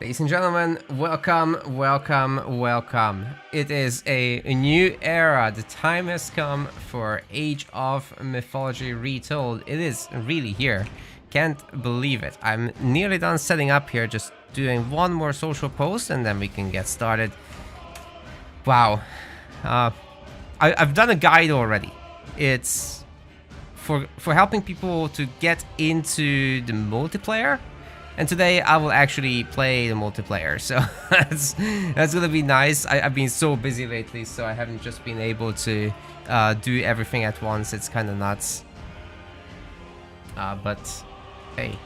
Ladies and gentlemen, welcome, welcome, welcome. It is a new era. The time has come for Age of Mythology Retold. It is really here. Can't believe it. I'm nearly done setting up here, just doing one more social post and then we can get started. Wow. I've done a guide already. It's for helping people to get into the multiplayer. And today I will actually play the multiplayer, so that's gonna be nice. I've been so busy lately, so I haven't just been able to do everything at once. It's kind of nuts. But hey,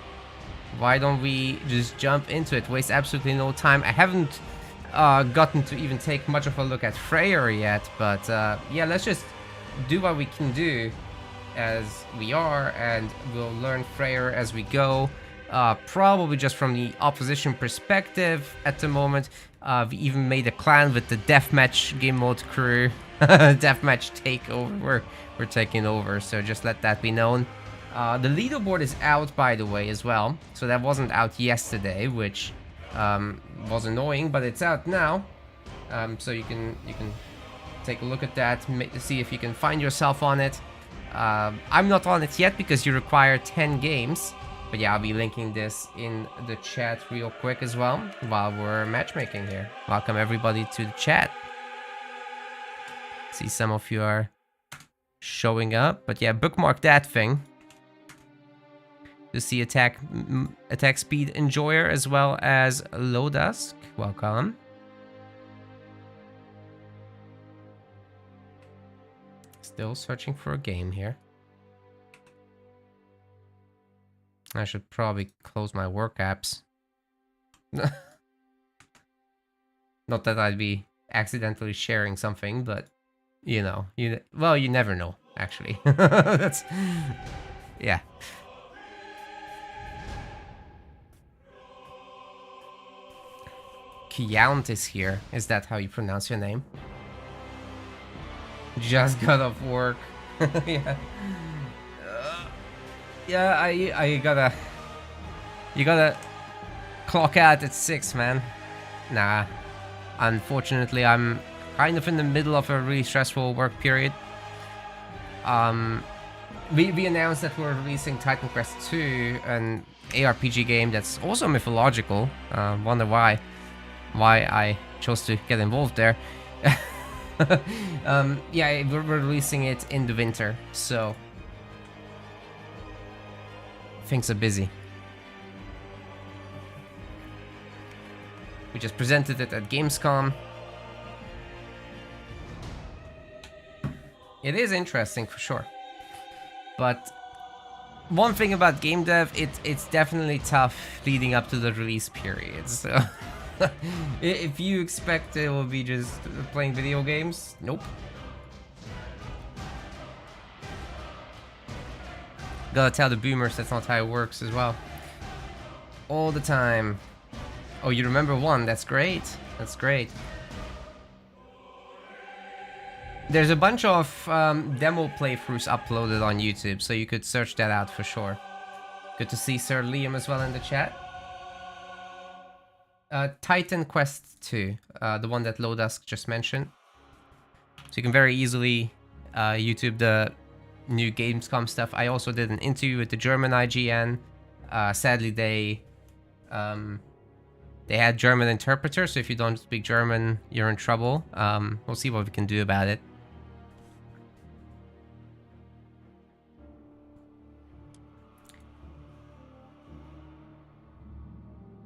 why don't we just jump into it? Waste absolutely no time. I haven't gotten to even take much of a look at Freyr yet, but yeah, let's just do what we can do as we are, and we'll learn Freyr as we go. Probably just from the opposition perspective at the moment. We even made a clan with the deathmatch game mode crew. Deathmatch takeover. We're taking over, so just let that be known. The leaderboard is out, by the way, as well. So that wasn't out yesterday, which was annoying, but it's out now. So you can take a look at that, see if you can find yourself on it. I'm not on it yet because you require 10 games. But yeah, I'll be linking this in the chat real quick as well while we're matchmaking here. Welcome everybody to the chat. See, some of you are showing up, but yeah, bookmark that thing. To see attack speed enjoyer as well as Low Dusk. Welcome. Still searching for a game here. I should probably close my work apps. Not that I'd be accidentally sharing something, but you know, well, you never know, actually. That's, yeah. Kiaunt is here. Is that how you pronounce your name? Just got off work. Yeah. Yeah, you gotta clock out at 6, man. Nah, unfortunately, I'm kind of in the middle of a really stressful work period. We announced that we're releasing Titan Quest 2, an ARPG game that's also mythological. Wonder why I chose to get involved there. Yeah, we're releasing it in the winter, so things are busy. We just presented it at Gamescom. It is interesting for sure. But one thing about game dev, it's definitely tough leading up to the release period. So if you expect it will be just playing video games, nope. Gotta tell the boomers that's not how it works as well. All the time. Oh, you remember one? That's great. That's great. There's a bunch of demo playthroughs uploaded on YouTube, so you could search that out for sure. Good to see Sir Liam as well in the chat. Titan Quest 2, the one that Low Dusk just mentioned. So you can very easily YouTube the new Gamescom stuff. I also did an interview with the German IGN. Sadly, they had German interpreters, so if you don't speak German, you're in trouble. We'll see what we can do about it.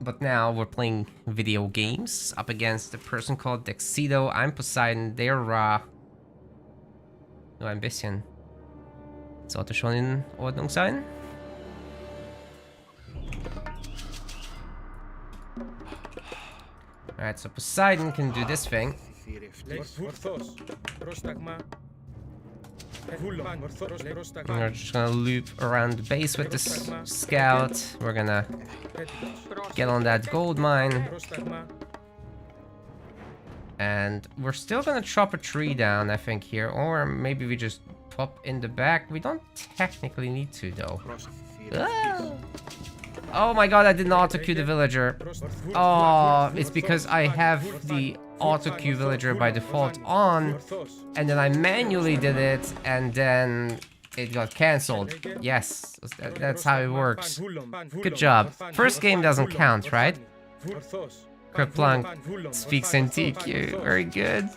But now we're playing video games up against a person called Dexido. I'm Poseidon, they're Ra. Nur ein bisschen. Sollte schon in Ordnung sein. Alright, so Poseidon can do this thing. We're just gonna loop around the base with this scout. We're gonna get on that gold mine. And we're still gonna chop a tree down, I think, here. Or maybe we just pop in the back. We don't technically need to, though. Ah! Oh my god, I didn't auto-queue the villager. Oh, it's because I have the auto-queue villager by default on, and then I manually did it, and then it got cancelled. Yes, that's how it works. Good job. First game doesn't count, right? Kerplunk speaks in TQ. Very good.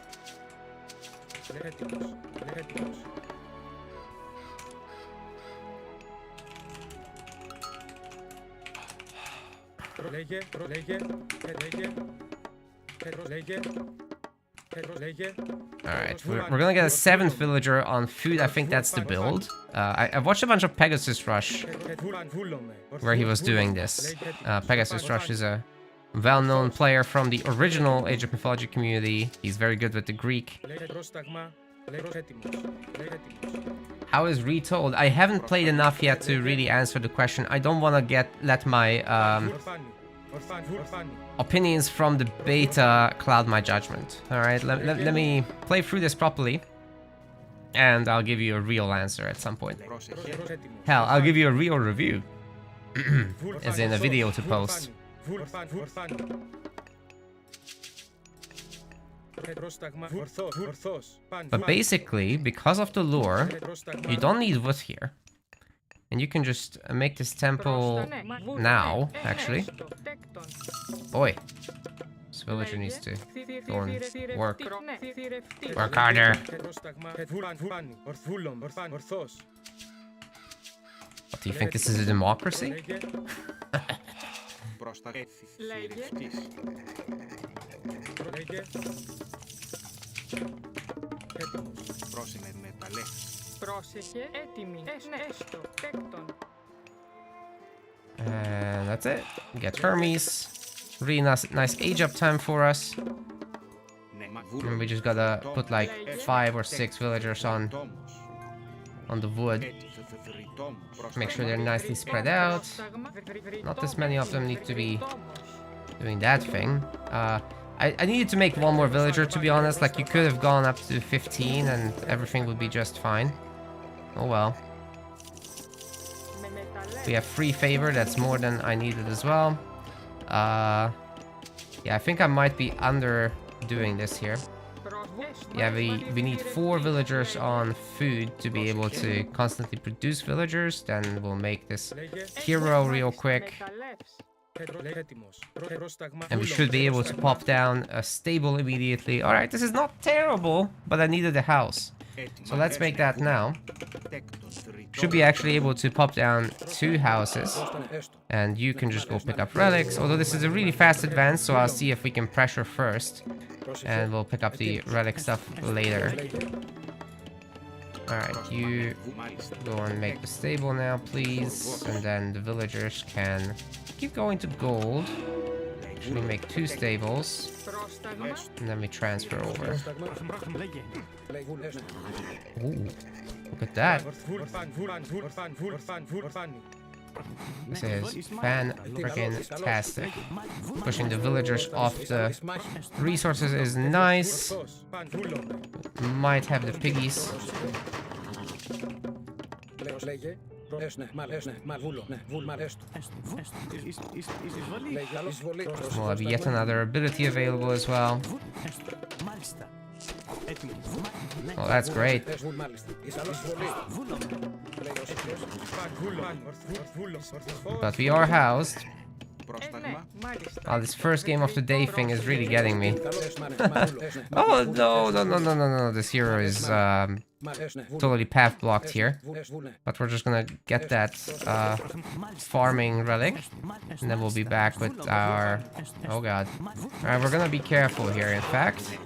Alright, we're gonna get a 7th villager on food. I think that's the build. I've watched a bunch of Pegasus Rush where he was doing this. Pegasus Rush is a well-known player from the original Age of Mythology community. He's very good with the Greek. How is Retold? I haven't played enough yet to really answer the question. I don't want to let my opinions from the beta cloud my judgment. Alright, let me play through this properly, and I'll give you a real answer at some point. Hell, I'll give you a real review. As in a video to post. But basically, because of the lure, you don't need wood here. And you can just make this temple now, actually. Boy, this villager needs to go and work. Work harder. What, do you think this is a democracy? And that's it. Get Hermes. Really nice age up time for us. And we just gotta put like 5 or 6 villagers on the wood. Make sure they're nicely spread out. Not as many of them need to be doing that thing. I needed to make one more villager, to be honest. Like, you could have gone up to 15 and everything would be just fine. Oh well. We have 3 favor, that's more than I needed as well. Yeah, I think I might be underdoing this here. Yeah, we need 4 villagers on food to be able to constantly produce villagers. Then we'll make this hero real quick. And we should be able to pop down a stable immediately. Alright, this is not terrible, but I needed a house. So let's make that now. Should be actually able to pop down 2 houses. And you can just go pick up relics. Although this is a really fast advance, so I'll see if we can pressure first. And we'll pick up the relic stuff later. Alright, you go and make the stable now, please. And then the villagers can keep going to gold. Actually make 2 stables. And then we transfer over. Ooh, look at that. This is fan-freaking-tastic. Pushing the villagers off the resources is nice. Might have the piggies. We'll have yet another ability available as well. Oh, that's great. But we are housed. Oh, this first game of the day thing is really getting me. Oh, no. This hero is totally path blocked here. But we're just gonna get that farming relic. And then we'll be back with our... Oh god. Alright, we're gonna be careful here, in fact.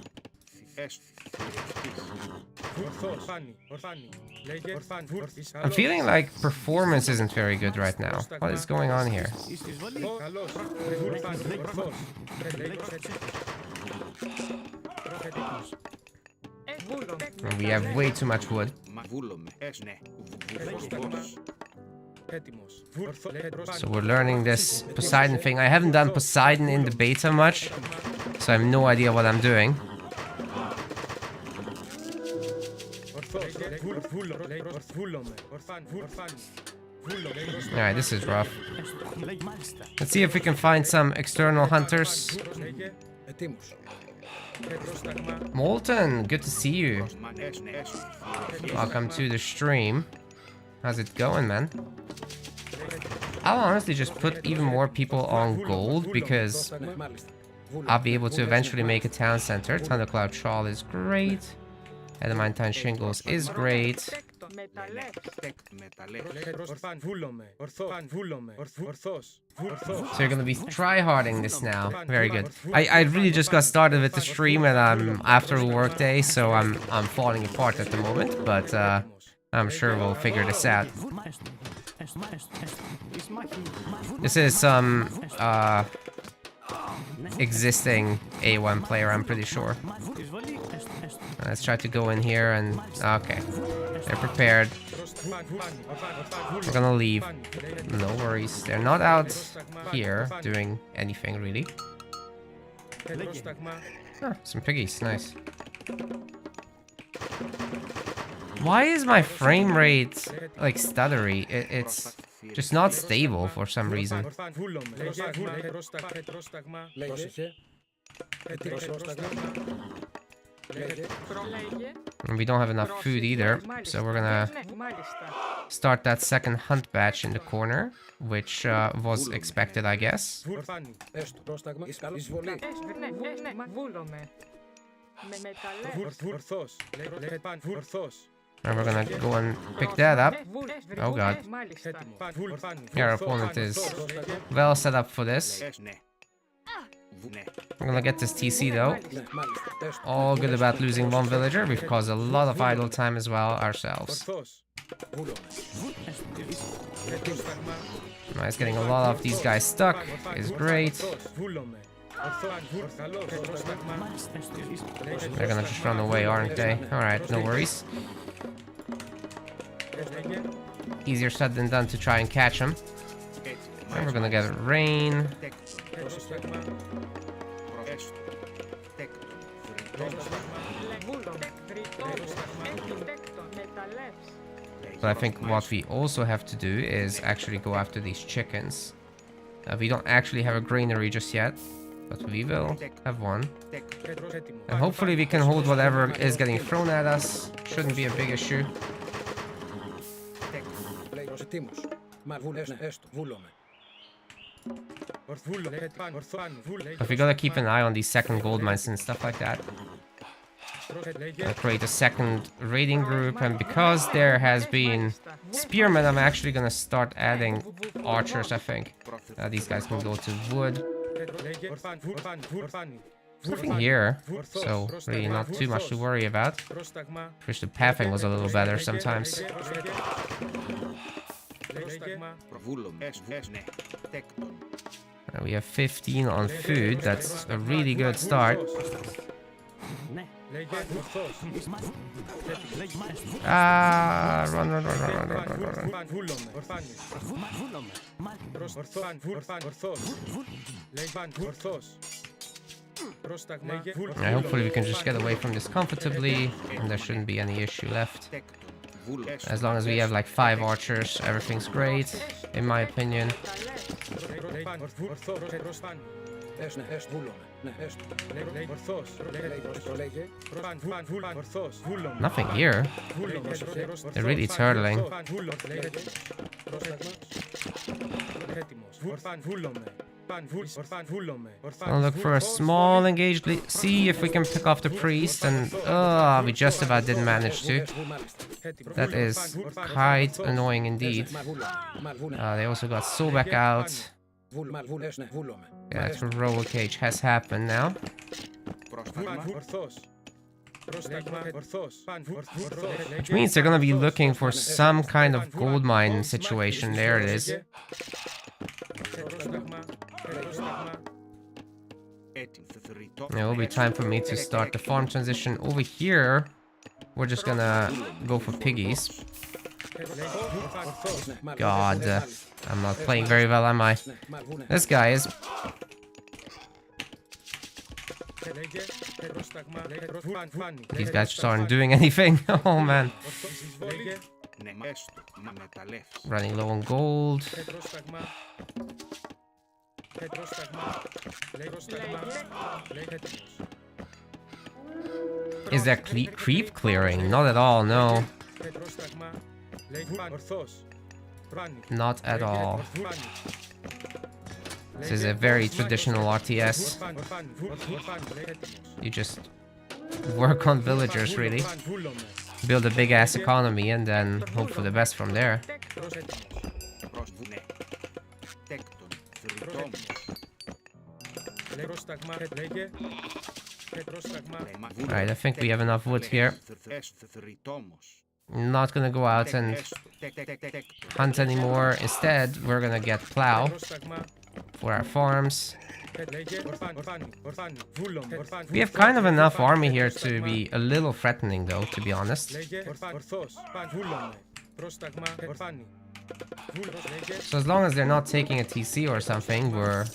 I'm feeling like performance isn't very good right now. What is going on here? We have way too much wood. So we're learning this Poseidon thing. I haven't done Poseidon in the beta much, so I have no idea what I'm doing. Alright, this is rough. Let's see if we can find some external hunters. Molten, good to see you. Welcome to the stream. How's it going, man? I'll honestly just put even more people on gold because I'll be able to eventually make a town center. Thundercloud Trawl is great. Adamantine Shingles is great. So you're gonna be try-harding this now. Very good. I really just got started with the stream and I'm after a work day, so I'm falling apart at the moment, but I'm sure we'll figure this out. This is some existing A1 player, I'm pretty sure. Let's try to go in here and... Okay. They're prepared. We're gonna leave. No worries. They're not out here doing anything, really. Oh, some piggies. Nice. Why is my frame rate, like, stuttery? It's just not stable for some reason. And we don't have enough food either, so we're gonna start that second hunt batch in the corner, which was expected, I guess. And we're gonna go and pick that up. Oh god. Yeah, our opponent is well set up for this. We're gonna get this TC though. All good about losing one villager. We've caused a lot of idle time as well ourselves. Nice, getting a lot of these guys stuck is great. They're gonna just run away, aren't they? Alright, no worries. Easier said than done to try and catch them. And we're gonna get rain. But I think what we also have to do is actually go after these chickens. We don't actually have a granary just yet, but we will have one. And hopefully we can hold whatever is getting thrown at us. Shouldn't be a big issue. But we gotta keep an eye on these second gold mines and stuff like that. I'll create a second raiding group, and because there has been spearmen, I'm actually gonna start adding archers, I think. These guys can go to wood. Nothing here, so really not too much to worry about. Wish the pathing was a little better sometimes. We have 15 on food, that's a really good start. Ah, run. Hopefully we can just get away from this comfortably, and there shouldn't be any issue left. As long as we have like 5 archers, everything's great, in my opinion. Nothing here. They're really turtling. I'll look for a small engaged see if we can pick off the priest, and we just about didn't manage to. That is quite annoying indeed. They also got Sobek out. Yeah, that heroic age has happened now. Which means they're gonna be looking for some kind of gold mine situation. There it is. It will be time for me to start the farm transition. Over here, we're just gonna go for piggies. God, I'm not playing very well, am I? This guy is. These guys just aren't doing anything. Oh man. Running low on gold. Is there creep clearing? Not at all, no. Not at all. This is a very traditional RTS. You just work on villagers, really. Build a big ass economy and then hope for the best from there. Alright, I think we have enough wood here. Not gonna go out and hunt anymore. Instead, we're gonna get plow for our farms. We have kind of enough army here to be a little threatening, though, to be honest. So as long as they're not taking a TC or something, we're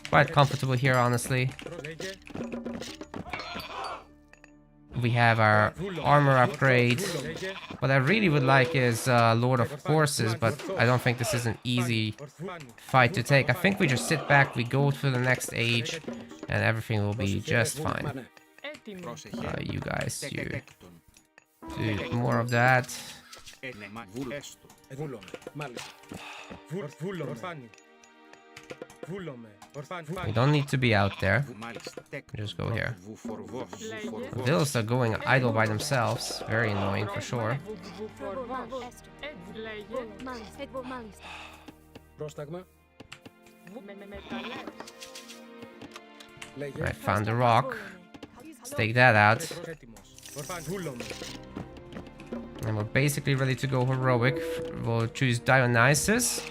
quite comfortable here, honestly. We have our armor upgrade. What I really would like is Lord of Horses, but I don't think this is an easy fight to take. I think we just sit back, we go to the next age, and everything will be just fine. You guys, you do more of that. We don't need to be out there. Just go here. The villas are going idle by themselves. Very annoying for sure. I found the rock. Let's take that out. And we're basically ready to go heroic. We'll choose Dionysus.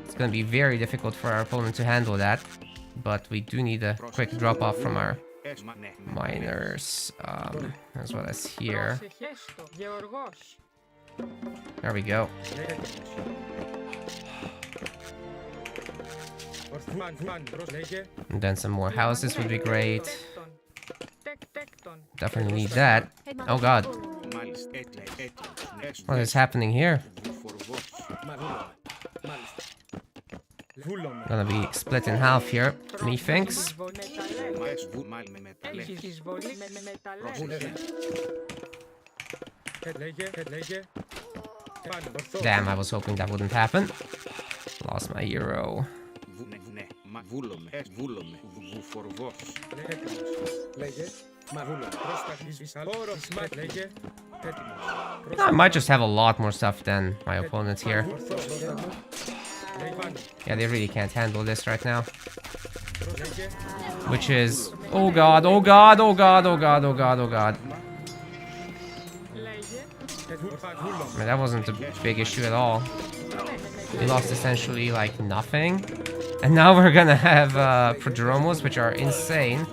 It's gonna be very difficult for our opponent to handle that. But we do need a quick drop off from our miners, as well as here. There we go. And then some more houses would be great. Definitely need that. Oh god. What is happening here? Gonna be split in half here, methinks. Damn, I was hoping that wouldn't happen. Lost my hero. I might just have a lot more stuff than my opponents here. Yeah, they really can't handle this right now. Which is... oh god, oh god, oh god, oh god, oh god, oh god. I mean, that wasn't a big issue at all. We lost essentially like nothing. And now we're gonna have prodromos, which are insane.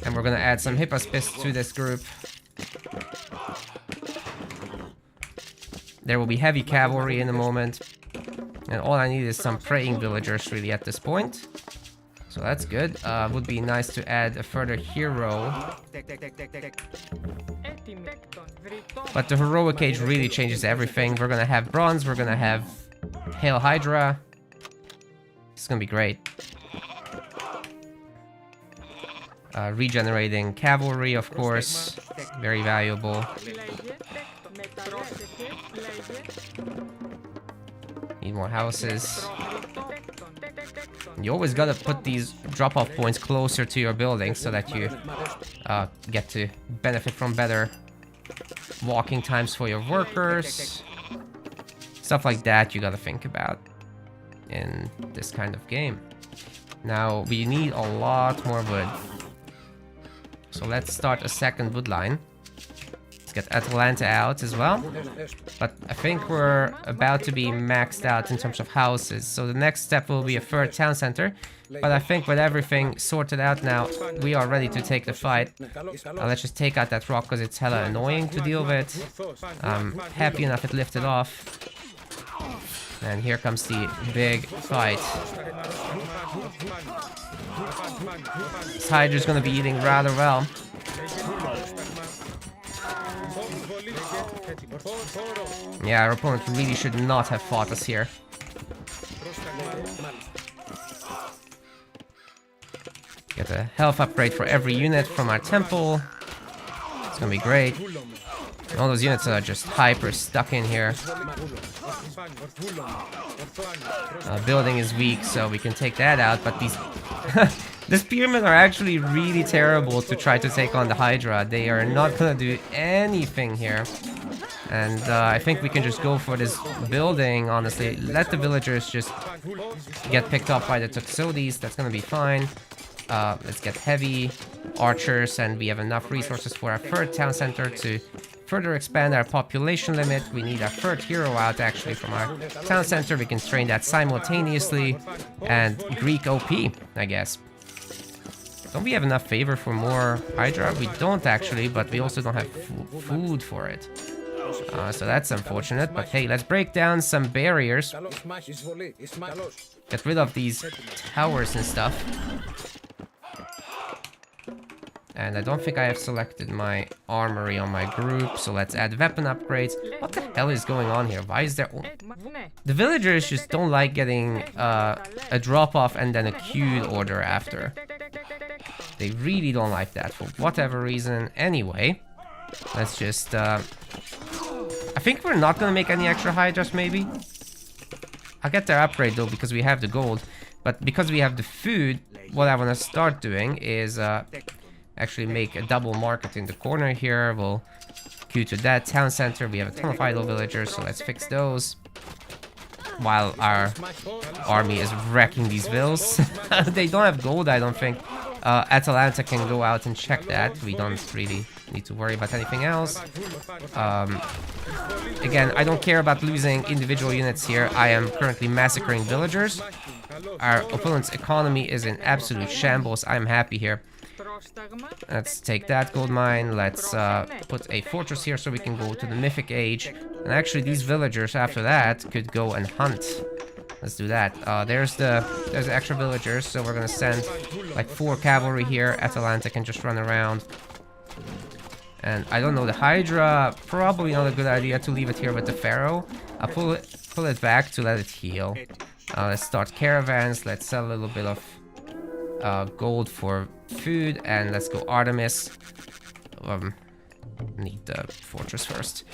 And we're gonna add some hippospists to this group. There will be heavy cavalry in a moment. And all I need is some praying villagers really at this point. So that's good. Would be nice to add a further hero. But the heroic age really changes everything. We're gonna have bronze, we're gonna have Hail Hydra. It's gonna be great. Regenerating cavalry, of course. Very valuable. Need more houses. You always gotta put these drop-off points closer to your buildings so that you get to benefit from better walking times for your workers. Stuff like that you gotta think about in this kind of game. Now, we need a lot more wood. So let's start a second wood line. Let's get Atalanta out as well. But I think we're about to be maxed out in terms of houses. So the next step will be a third town center. But I think with everything sorted out now, we are ready to take the fight. Let's just take out that rock because it's hella annoying to deal with. I'm happy enough it lifted off. And here comes the big fight. This Hydra's gonna be eating rather well. Yeah, our opponent really should not have fought us here. Get a health upgrade for every unit from our temple. It's gonna be great. All those units are just hyper stuck in here. Building is weak, so we can take that out, but these... the spearmen are actually really terrible to try to take on the Hydra. They are not gonna do anything here. And I think we can just go for this building, honestly. Let the villagers just get picked up by the Toxotes. That's gonna be fine. Let's get heavy archers, and we have enough resources for our third town center to further expand our population limit. We need our third hero out actually from our town center. We can train that simultaneously. And Greek OP, I guess. Don't we have enough favor for more Hydra? We don't actually, but we also don't have food for it. So that's unfortunate, but hey, let's break down some barriers. Get rid of these towers and stuff. And I don't think I have selected my armory on my group, so let's add weapon upgrades. What the hell is going on here? Why is there... The villagers just don't like getting a drop-off and then a queued order after. They really don't like that for whatever reason. Anyway, let's just... I think we're not gonna make any extra Hydras, maybe? I'll get their upgrade though, because we have the gold. But because we have the food, what I want to start doing is... actually make a double market in the corner here. We'll queue to that town center. We have a ton of idle villagers, so let's fix those. While our army is wrecking these vills. They don't have gold, I don't think. Atalanta can go out and check that. We don't really need to worry about anything else. Again, I don't care about losing individual units here. I am currently massacring villagers. Our opponent's economy is in absolute shambles. I'm happy here. Let's take that gold mine. Let's put a fortress here so we can go to the Mythic Age. And actually, these villagers after that could go and hunt. Let's do that. There's the extra villagers, so we're gonna send like 4 cavalry here. Atalanta can just run around. And I don't know, the Hydra, probably not a good idea to leave it here with the Pharaoh. I'll pull it back to let it heal. Let's start caravans. Let's sell a little bit of gold for food, and let's go Artemis. Need the fortress first.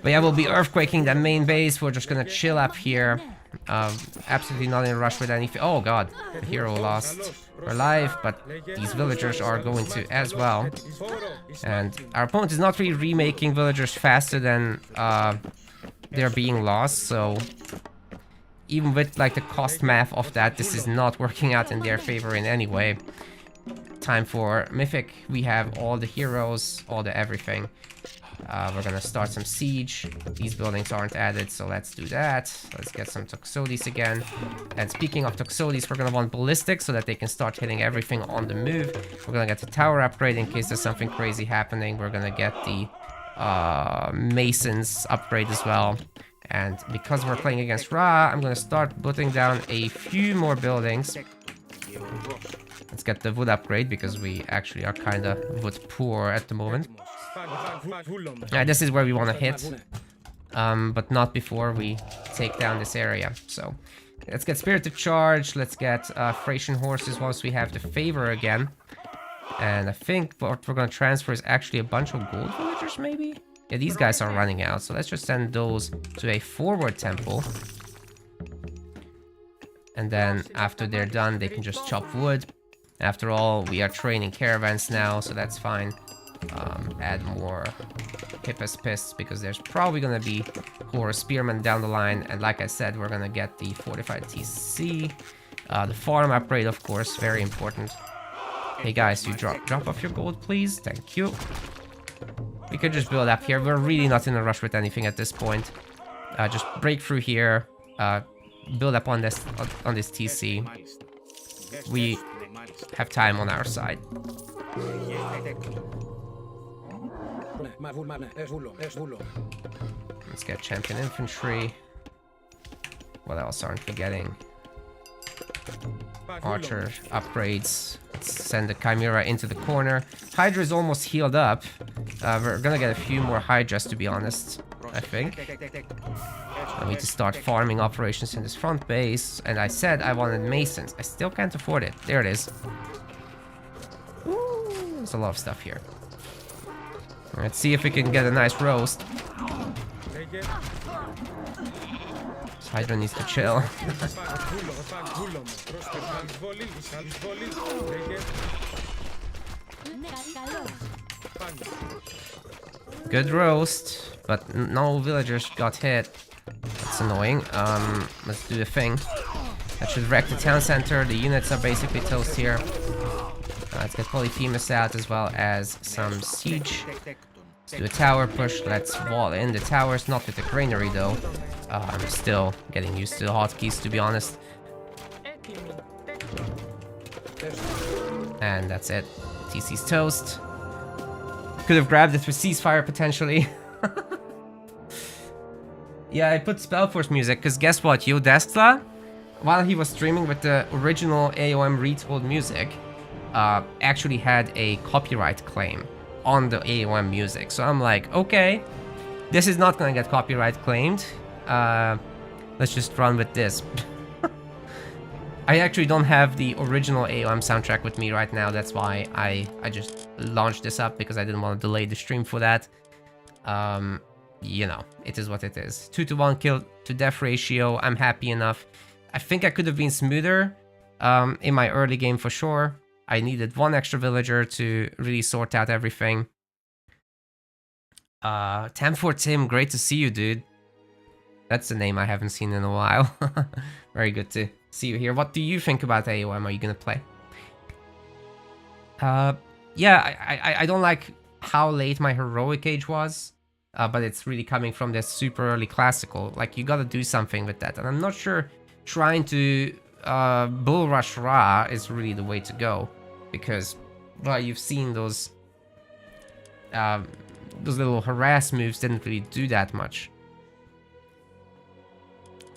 But yeah, we'll be earthquaking the main base. We're just gonna chill up here. Absolutely not in a rush with anything. Oh god, the hero lost her life, but these villagers are going to as well. And our opponent is not really remaking villagers faster than they're being lost, so even with like the cost math of that, this is not working out in their favor in any way. Time for Mythic. We have all the heroes, all the everything. We're gonna start some siege. These buildings aren't added, so let's do that. Let's get some Toxotes again. And speaking of Toxotes, we're gonna want ballistic so that they can start hitting everything on the move. We're gonna get the tower upgrade in case there's something crazy happening. We're gonna get the masons upgrade as well. And because we're playing against Ra, I'm gonna start putting down a few more buildings. Let's get the wood upgrade because we actually are kind of wood poor at the moment. Yeah, this is where we want to hit, but not before we take down this area. So let's get Spirited Charge. Let's get Thracian horses once we have the favor again. And I think what we're gonna transfer is actually a bunch of gold villagers, maybe. Yeah, these guys are running out, so let's just send those to a forward temple. And then after they're done, they can just chop wood. After all, we are training caravans now, so that's fine. Add more Hippus Pists, because there's probably gonna be Horus Spearmen down the line. And like I said, we're gonna get the fortified TC. The farm upgrade, of course, very important. Hey guys, you drop off your gold, please. Thank you. We could just build up here. We're really not in a rush with anything at this point. Just break through here. Build up on this TC. We have time on our side. Let's get champion infantry. What else aren't we getting? Archer upgrades. Let's send the Chimera into the corner. Hydra is almost healed up. We're gonna get a few more Hydras, to be honest, I think. I need to start farming operations in this front base, and I said I wanted Masons. I still can't afford it. There it is. Ooh, there's a lot of stuff here. Let's see if we can get a nice roast. This Hydra needs to chill. Good roast, but no villagers got hit. That's annoying. Let's do the thing. That should wreck the town center. The units are basically toast here. Let's get Polyphemus out as well as some siege. Let's do a tower push. Let's wall in the towers, not with the granary though. I'm still getting used to the hotkeys, to be honest. And that's it. TC's toast. Could have grabbed it with ceasefire potentially. Yeah, I put Spellforce music because guess what? Yodesla, while he was streaming with the original AOM Retold music, actually had a copyright claim on the AOM music. So I'm like, okay, this is not gonna get copyright claimed. Let's just run with this. I actually don't have the original AOM soundtrack with me right now. That's why I just launched this up, because I didn't want to delay the stream for that. You know, it is what it is. 2-to-1 kill to death ratio. I'm happy enough. I think I could have been smoother in my early game for sure. I needed one extra villager to really sort out everything. Tam4 Tim, great to see you, dude. That's the name I haven't seen in a while. Very good to see you here. What do you think about AOM? Are you gonna play? Yeah, I don't like how late my heroic age was, but it's really coming from this super early classical. Like, you gotta do something with that, and I'm not sure trying to bull rush Ra is really the way to go, because, well, you've seen those little harass moves didn't really do that much.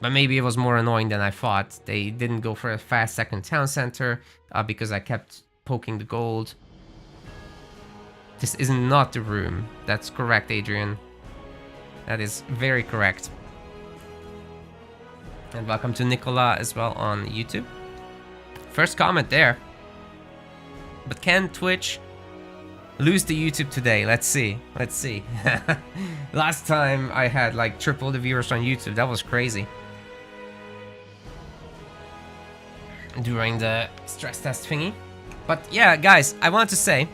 But maybe it was more annoying than I thought. They didn't go for a fast second town center because I kept poking the gold. This is not the room. That's correct, Adrian. That is very correct. And welcome to Nicola as well on YouTube. First comment there. But can Twitch lose the YouTube today? Let's see. Let's see. Last time I had like triple the viewers on YouTube. That was crazy. During the stress test thingy. But yeah, guys, I wanted to say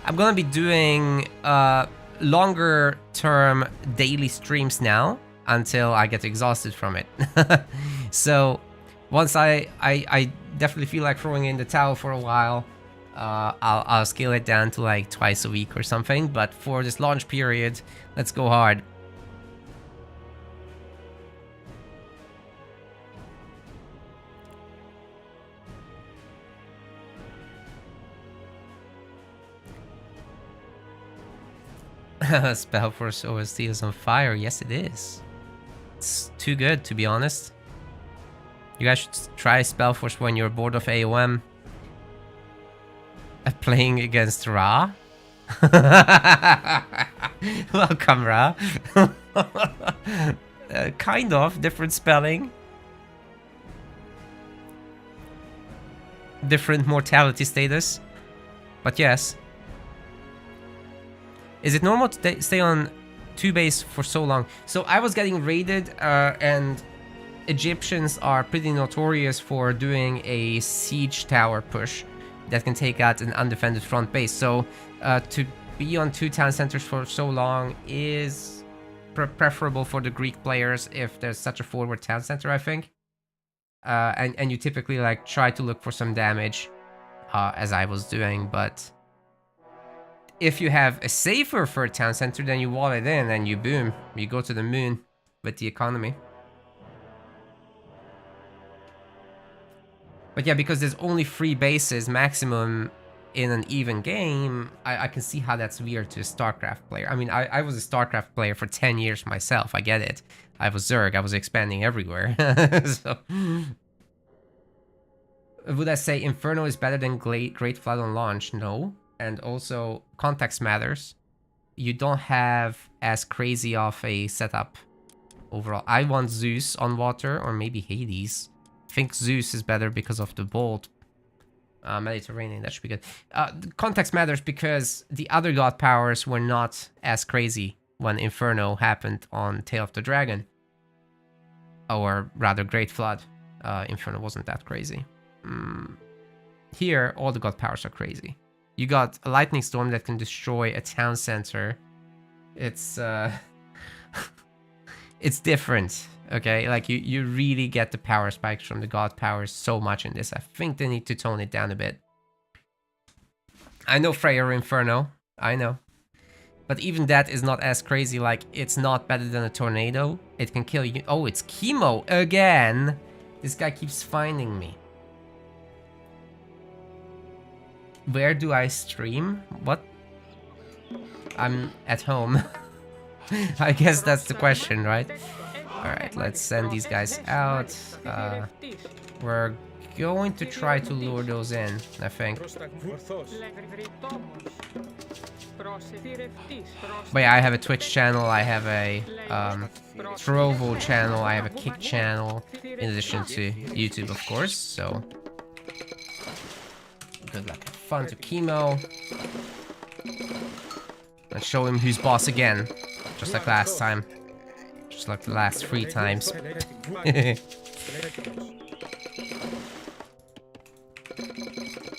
I'm gonna be doing longer term daily streams now until I get exhausted from it. So once I definitely feel like throwing in the towel for a while, I'll scale it down to like twice a week or something. But for this launch period, let's go hard. Spellforce OST is on fire. Yes, it is. It's too good, to be honest. You guys should try Spellforce when you're bored of AOM. Playing against Ra. Welcome, Ra. Kind of. Different spelling. Different mortality status. But yes. Is it normal to stay on 2 base for so long? So I was getting raided, and Egyptians are pretty notorious for doing a siege tower push that can take out an undefended front base. So to be on 2 town centers for so long is preferable for the Greek players if there's such a forward town center, I think. And you typically like try to look for some damage, as I was doing, but if you have a safer third town center, then you wall it in and you boom, you go to the moon with the economy. But yeah, because there's only 3 bases maximum in an even game, I can see how that's weird to a StarCraft player. I mean, I was a StarCraft player for 10 years myself, I get it. I was Zerg, I was expanding everywhere. So, would I say Inferno is better than Great Flood on launch? No. And also, context matters. you don't have as crazy of a setup overall. I want Zeus on water, or maybe Hades. I think Zeus is better because of the bolt. Mediterranean, that should be good. Context matters because the other god powers were not as crazy when Inferno happened on Tail of the Dragon. Or rather, Great Flood. Inferno wasn't that crazy. Here, all the god powers are crazy. You got a lightning storm that can destroy a town center. It's it's different, okay? Like you really get the power spikes from the god powers so much in this. I think they need to tone it down a bit. I know Freya or Inferno, I know. But even that is not as crazy. Like, it's not better than a tornado. It can kill you. Oh, it's chemo again. This guy keeps finding me. Where do I stream? What? I'm at home. I guess that's the question, right? Alright, let's send these guys out. We're going to try to lure those in, I think. But yeah, I have a Twitch channel, I have a Trovo channel, I have a Kick channel, in addition to YouTube, of course, so... Good luck, fun to chemo. And show him who's boss again. Just like last time. Just like the last 3 times.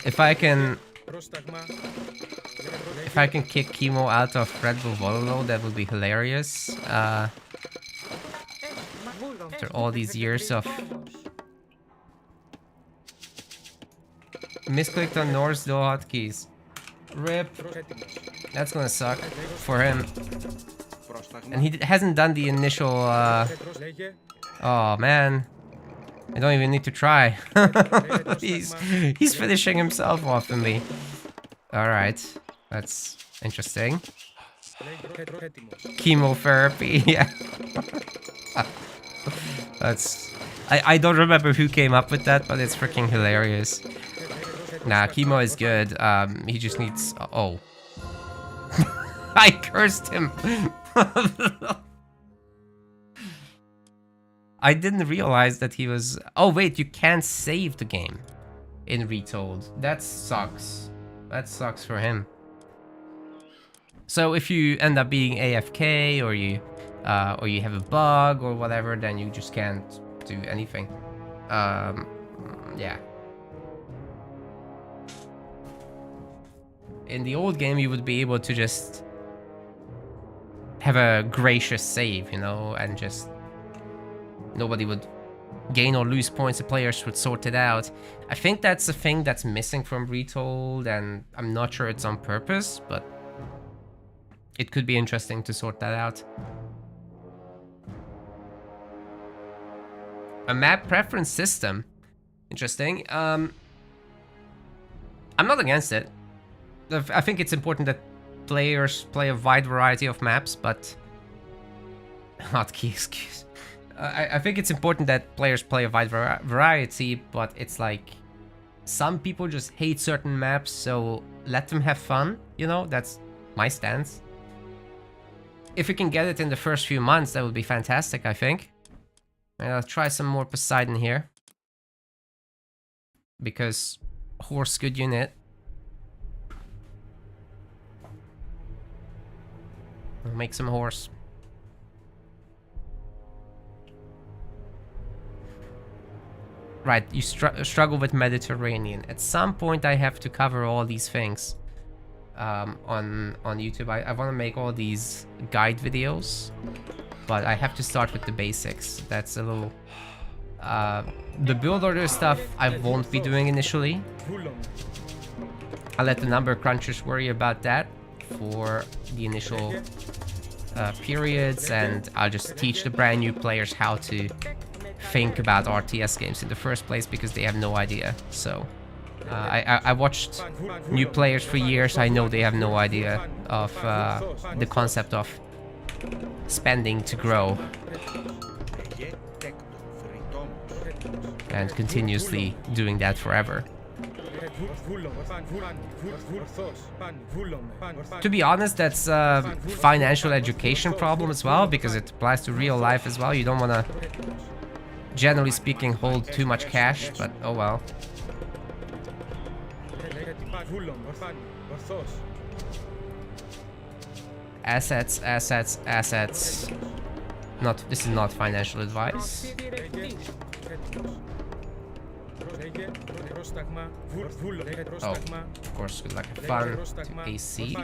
If I can kick chemo out of Red Bull Vololo, that would be hilarious. After all these years of... Misclicked on Norse dual hotkeys. RIP. That's gonna suck for him. And he hasn't done the initial, oh man. I don't even need to try. He's finishing himself off of me. Alright. That's interesting. Chemotherapy, yeah. That's... I don't remember who came up with that, but it's freaking hilarious. Nah, chemo is good. He just needs... Oh. I cursed him. I didn't realize that he was... Oh wait, you can't save the game in Retold. That sucks. That sucks for him. So if you end up being AFK or you have a bug or whatever, then you just can't do anything. Yeah. In the old game, you would be able to just have a gracious save, you know, and just nobody would gain or lose points. The players would sort it out. I think that's the thing that's missing from Retold, and I'm not sure it's on purpose, but it could be interesting to sort that out. A map preference system. Interesting. I'm not against it. I think it's important that players play a wide variety of maps, but... Hotkey, excuse. I think it's important that players play a wide variety, but it's like... Some people just hate certain maps, so let them have fun, you know? That's my stance. If we can get it in the first few months, that would be fantastic, I think. And I'll try some more Poseidon here. Because horse good unit. I'll make some horse. Right, you struggle with Mediterranean. At some point I have to cover all these things on YouTube. I want to make all these guide videos, but I have to start with the basics. That's a little... the build order stuff I won't be doing initially. I'll let the number crunchers worry about that for the initial periods, and I'll just teach the brand new players how to think about RTS games in the first place, because they have no idea. So I watched new players for years. I know they have no idea of the concept of spending to grow and continuously doing that forever. To be honest, that's a financial education problem as well, because it applies to real life as well. You don't want to, generally speaking, hold too much cash, but oh well. Assets, assets, assets. This is not financial advice. Oh, of course, good luck and fun to AC.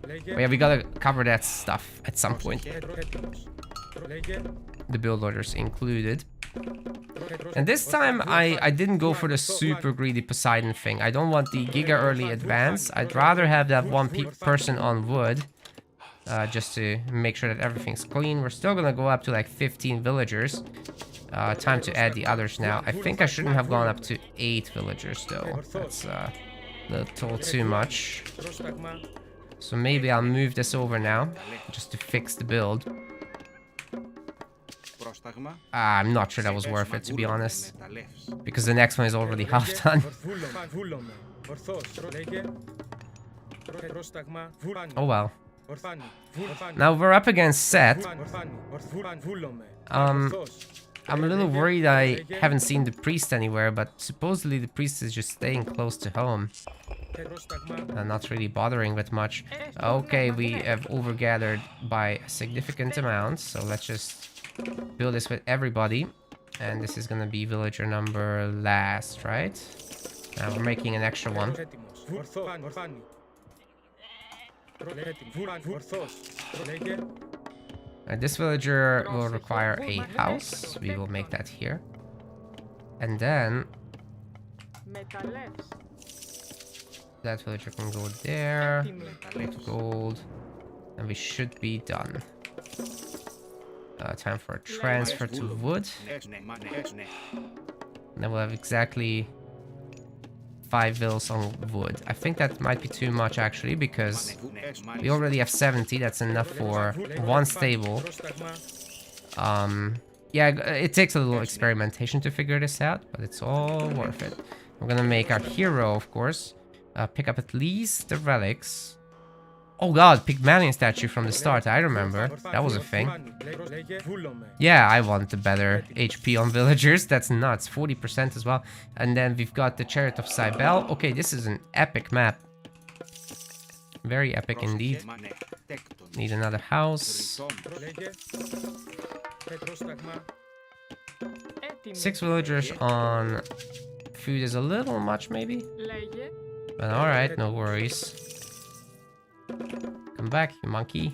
But yeah, we gotta cover that stuff at some point. The build orders included. And this time I didn't go for the super greedy Poseidon thing. I don't want the Giga Early Advance. I'd rather have that one person on wood. Just to make sure that everything's clean. We're still gonna go up to like 15 villagers. Time to add the others now. I think I shouldn't have gone up to 8 villagers though. That's a little too much. So maybe I'll move this over now, just to fix the build. I'm not sure that was worth it, to be honest. Because the next one is already half done. Oh well. Now we're up against Set. I'm a little worried I haven't seen the priest anywhere, but supposedly the priest is just staying close to home. Not really bothering with much. Okay, we have overgathered by a significant amount, so let's just build this with everybody. And this is gonna be villager number last, right? Now we're making an extra one. This villager will require a house. We will make that here. And then that villager can go there. Gold. And we should be done. Time for a transfer to wood. And then we'll have exactly 5 vills on wood. I think that might be too much actually, because we already have 70. That's enough for one stable. Yeah, it takes a little experimentation to figure this out, but it's all worth it. We're gonna make our hero, of course. Pick up at least the relics. Oh god, Pygmalion statue from the start, I remember. That was a thing. Yeah, I want the better HP on villagers. That's nuts. 40% as well. And then we've got the Chariot of Cybele. Okay, this is an epic map. Very epic indeed. Need another house. 6 villagers on food is a little much, maybe? But alright, no worries. Come back, you monkey.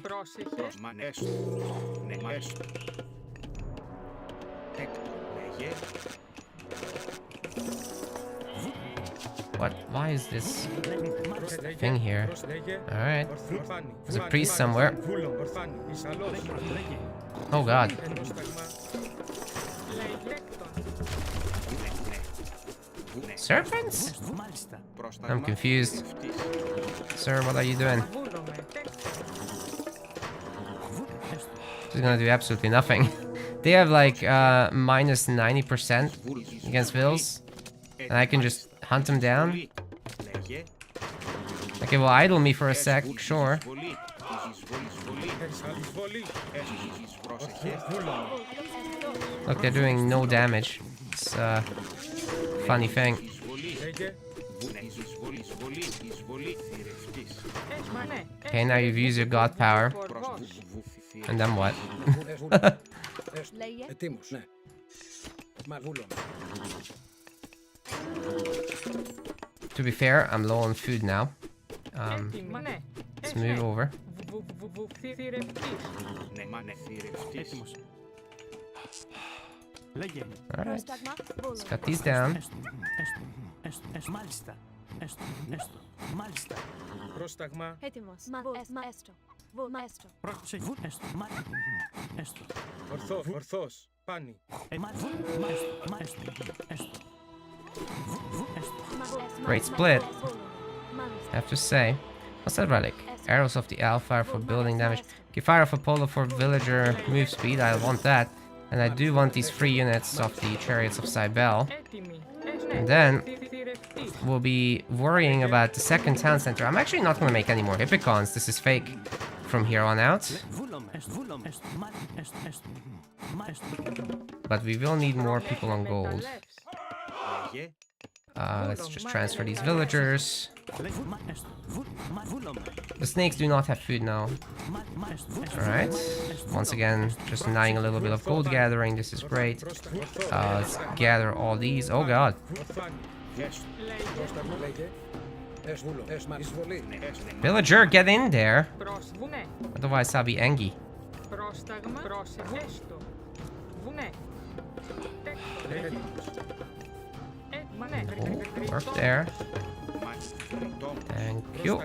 What? Why is this thing here? Alright. There's a priest somewhere. Oh god. Serpents? I'm confused. Sir, what are you doing? She's gonna do absolutely nothing. They have like minus 90% against vills. And I can just hunt them down. Okay, well, idle me for a sec, sure. Look, they're doing no damage. It's a funny thing. Okay, now you've used your god power. And then what? To be fair, I'm low on food now. Let's move over. Alright, let's cut these down. Great split, I have to say. What's that relic? Arrows of the Alfire for building damage. Okay, Fire of Apollo for villager move speed. I want that. And I do want these 3 units of the Chariots of Cybele. And then we'll be worrying about the second town center. I'm actually not going to make any more Hippicons. This is fake from here on out. But we will need more people on gold. Let's just transfer these villagers. The snakes do not have food now. Alright. Once again, just denying a little bit of gold gathering. This is great. Let's gather all these. Oh god. Villager, get in there. Otherwise I'll be angry. Work there. Thank you.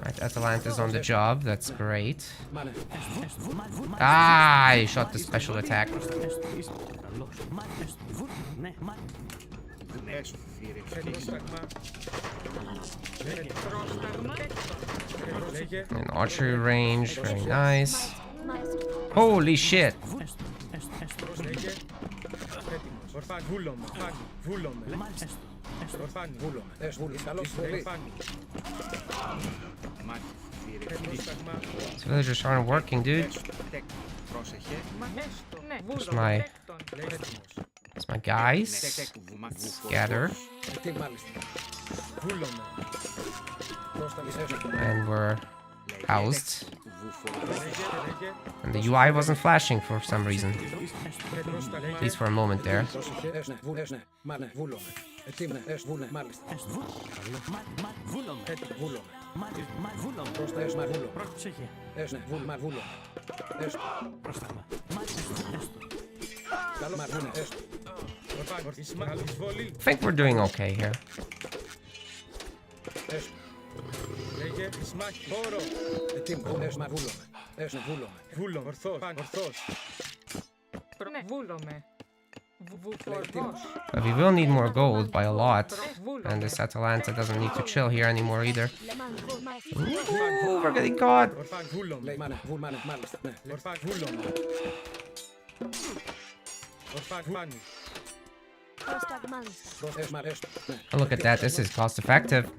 Right, Atalanta's on the job. That's great. Ah, I shot the special attack. An archery range, very nice. Holy shit! These villagers aren't working, dude. There's my guys. Let's gather. And we're housed. And the UI wasn't flashing for some reason. At least for a moment there. I think we're doing okay here. But we will need more gold by a lot. And this Atalanta doesn't need to chill here anymore either. Ooh, we're getting caught. Oh, look at that, this is cost effective.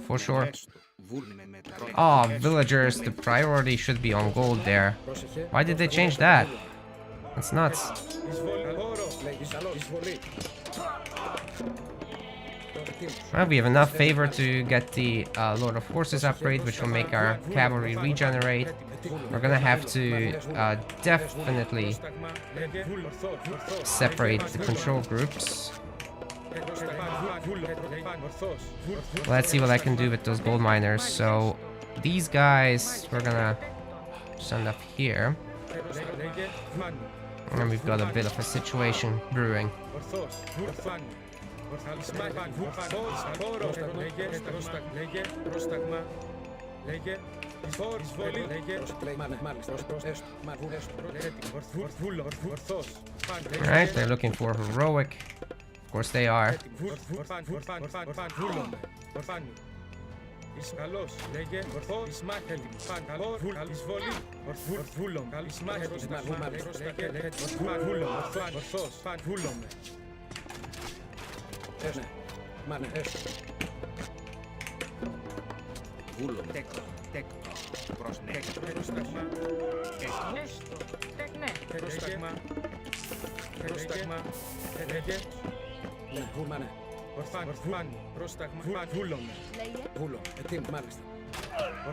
For sure. Oh, villagers, the priority should be on gold there. Why did they change that? That's nuts. Well, we have enough favor to get the Lord of Horses upgrade, which will make our cavalry regenerate. We're gonna have to definitely separate the control groups. Let's see what I can do with those gold miners. So these guys we're gonna send up here. And we've got a bit of a situation brewing. Alright, they're looking for heroic. Of course they are.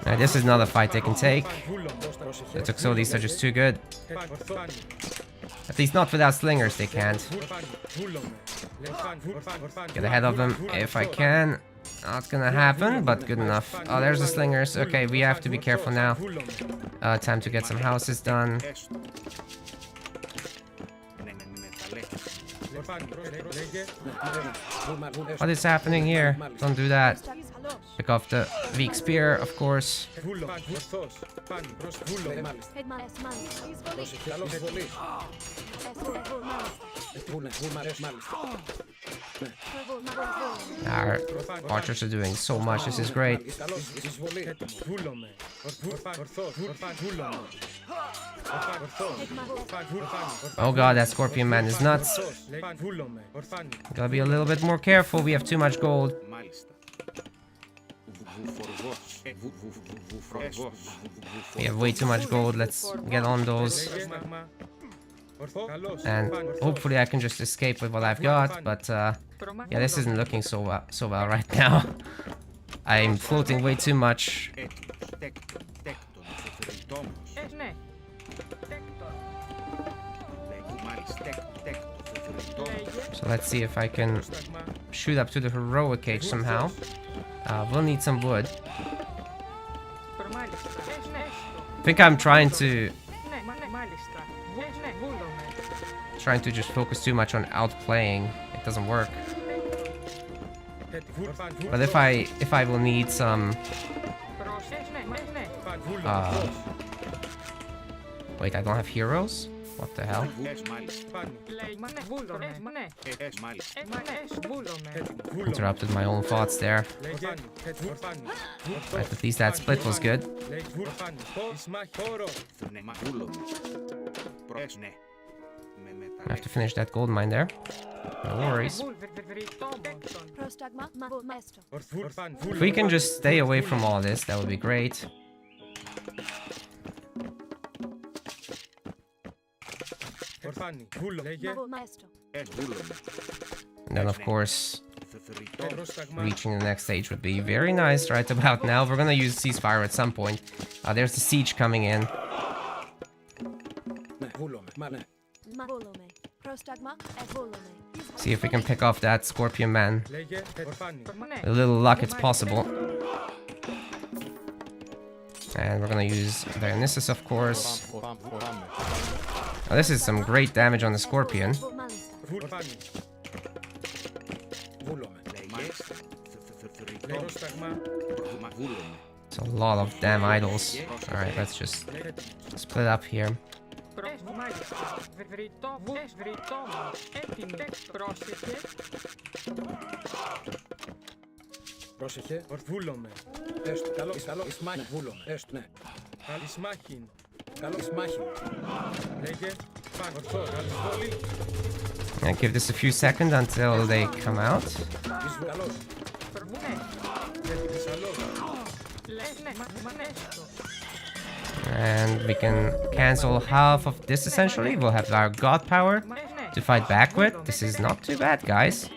Now, this is not a fight they can take. The Toxodis are just too good. At least not without slingers, they can't. Get ahead of them if I can. Not gonna happen, but good enough. Oh, there's the slingers. Okay, we have to be careful now. Time to get some houses done. What is happening here? Don't do that. Pick off the weak spear, of course. Our archers are doing so much, this is great. Oh god, that scorpion man is nuts. Gotta be a little bit more careful, we have too much gold. We have way too much gold, let's get on those. And hopefully I can just escape with what I've got, but yeah, this isn't looking so well right now. I'm floating way too much. So let's see if I can shoot up to the heroic cage somehow. We'll need some wood. I think I'm trying to just focus too much on outplaying. It doesn't work. But if I will need some wait, I don't have heroes? What the hell? Interrupted my own thoughts there. Right, at least that split was good. I have to finish that gold mine there. No worries. If we can just stay away from all this, that would be great. And then of course, reaching the next stage would be very nice right about now. We're gonna use ceasefire at some point. There's the siege coming in. See if we can pick off that scorpion man. With a little luck, it's possible. And we're gonna use Dionysus, of course. Oh, this is some great damage on the scorpion. It's a lot of damn idols. Alright, let's just split up here. And give this a few seconds until they come out. And we can cancel half of this essentially. We'll have our god power to fight back with. This is not too bad, guys.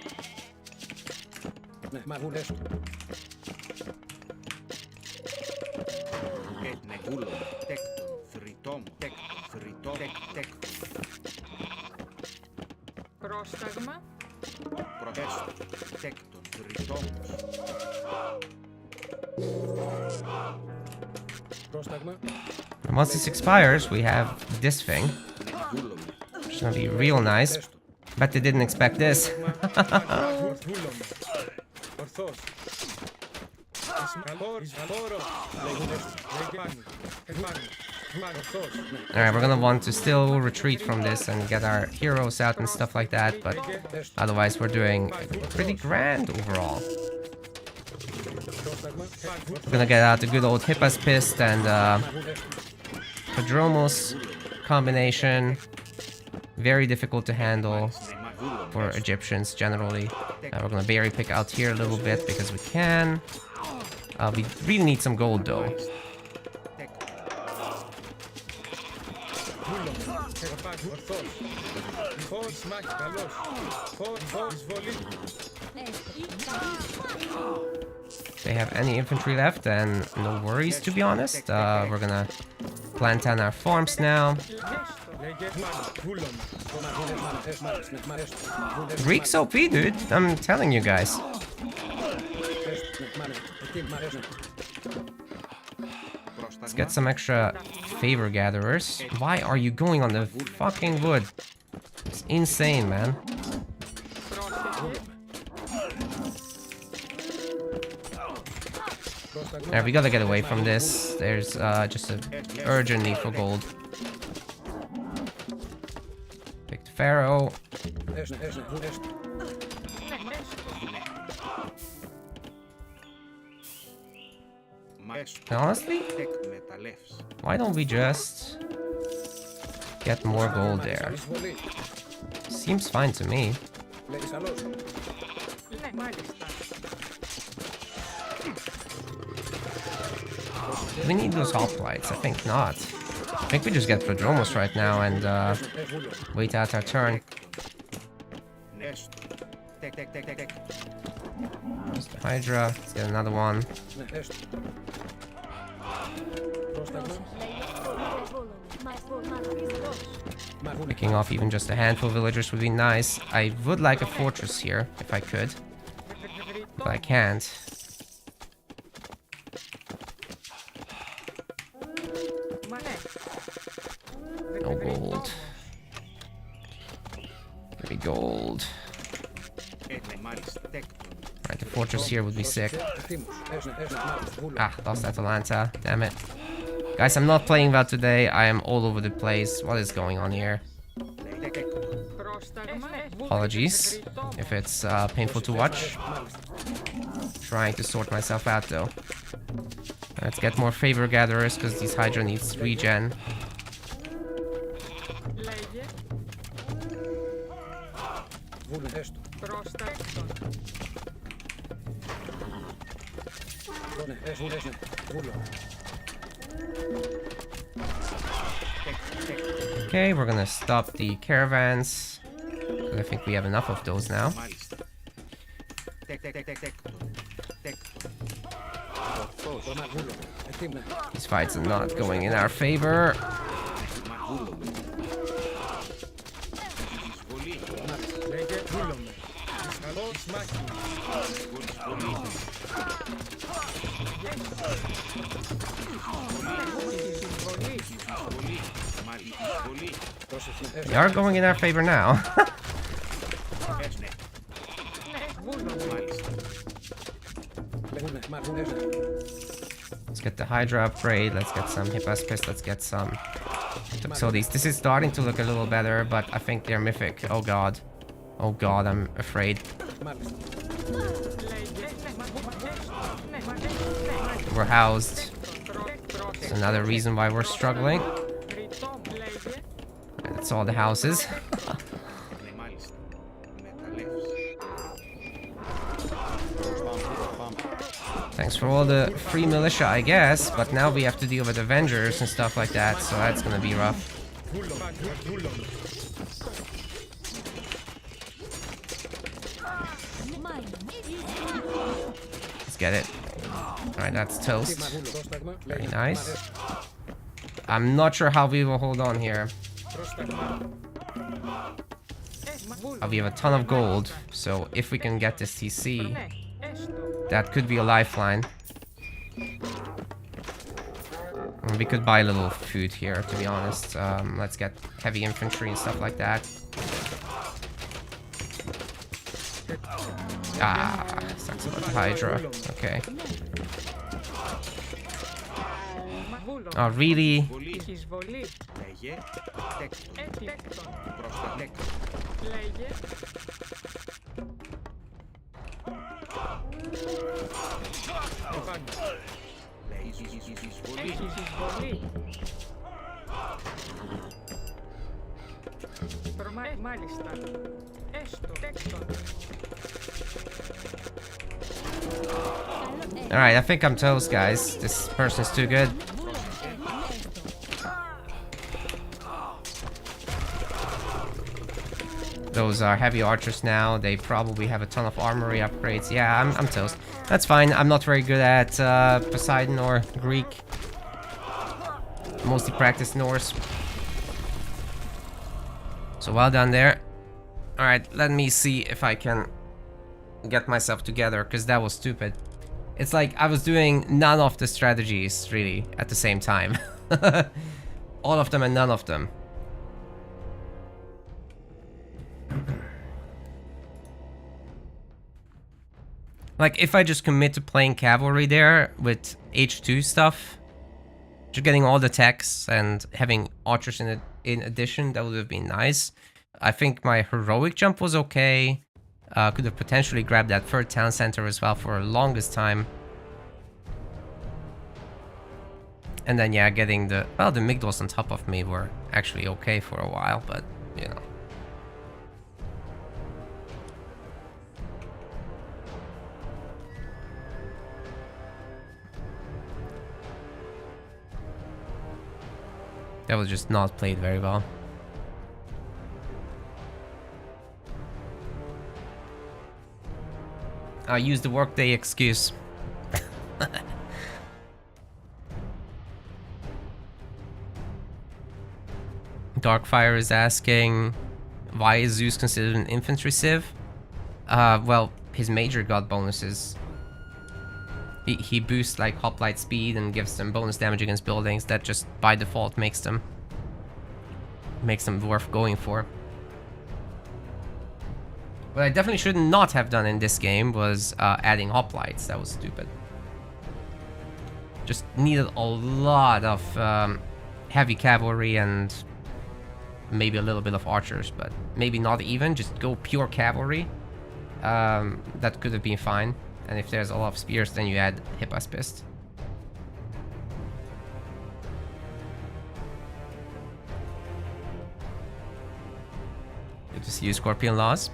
And once this expires, we have this thing, which is gonna be real nice. Bet they didn't expect this. Alright, we're gonna want to still retreat from this and get our heroes out and stuff like that, but otherwise we're doing pretty grand overall. We're gonna get out the good old Hippospist and Prodromos combination. Very difficult to handle for Egyptians generally. We're gonna berry pick out here a little bit because we can. We really need some gold though. If they have any infantry left, then no worries, to be honest. We're gonna plant down our farms now. Greeks OP, dude. I'm telling you guys. Let's get some extra favor gatherers. Why are you going on the fucking wood? It's insane, man. Alright, we gotta get away from this. There's just an urgent need for gold. Pick the Pharaoh. Honestly, why don't we just get more gold there? Seems fine to me. Do we need those hoplites? I think not. I think we just get Prodromos right now and wait out our turn. There's the Hydra. Let's get another one. Picking off even just a handful of villagers would be nice. I would like a fortress here, if I could. But I can't. No gold. Give me gold. Alright, the fortress here would be sick. Ah, lost Atalanta. Damn it. Guys, I'm not playing well today. I am all over the place. What is going on here? Apologies if it's painful to watch. Trying to sort myself out though. Let's get more favor gatherers because these Hydra needs regen. Okay, we're gonna stop the caravans. I think we have enough of those now. These fights are not going in our favor. They are going in our favor now. Let's get the Hydra upgrade. Let's get some Hippospis. Let's get some Toxotes. This is starting to look a little better, but I think they're mythic. Oh god. Oh god, I'm afraid. We're housed. That's another reason why we're struggling. That's all the houses. Thanks for all the free militia, I guess, but now we have to deal with Avengers and stuff like that, so that's gonna be rough. Let's get it. Alright, that's toast. Very nice. I'm not sure how we will hold on here. We have a ton of gold, so if we can get this TC, that could be a lifeline. We could buy a little food here, to be honest. Let's get heavy infantry and stuff like that. Ah, sucks about the Hydra. Okay. Oh, really? Alright, I think I'm toast, guys. This person's too good. Those are heavy archers now. They probably have a ton of armory upgrades. Yeah, I'm toast. That's fine. I'm not very good at Poseidon or Greek. Mostly practice Norse. So well done there. Alright, let me see if I can get myself together, because that was stupid. It's like I was doing none of the strategies, really, at the same time. All of them and none of them. Like, if I just commit to playing cavalry there with H2 stuff, just getting all the techs and having archers in addition, that would have been nice. I think my heroic jump was okay. Could have potentially grabbed that third town center as well for the longest time. And then, yeah, getting the... Well, the Migdals on top of me were actually okay for a while, but, you know. That was just not played very well. I used the workday excuse. Darkfire is asking, why is Zeus considered an infantry civ? Well, his major got bonuses. He boosts like hoplite speed and gives them bonus damage against buildings. That just by default makes them worth going for. What I definitely should not have done in this game was adding hoplites. That was stupid. Just needed a lot of heavy cavalry and maybe a little bit of archers, but maybe not even. Just go pure cavalry. That could have been fine. And if there's a lot of spears, then you add Hippospist. Good to see you, Scorpion Laws.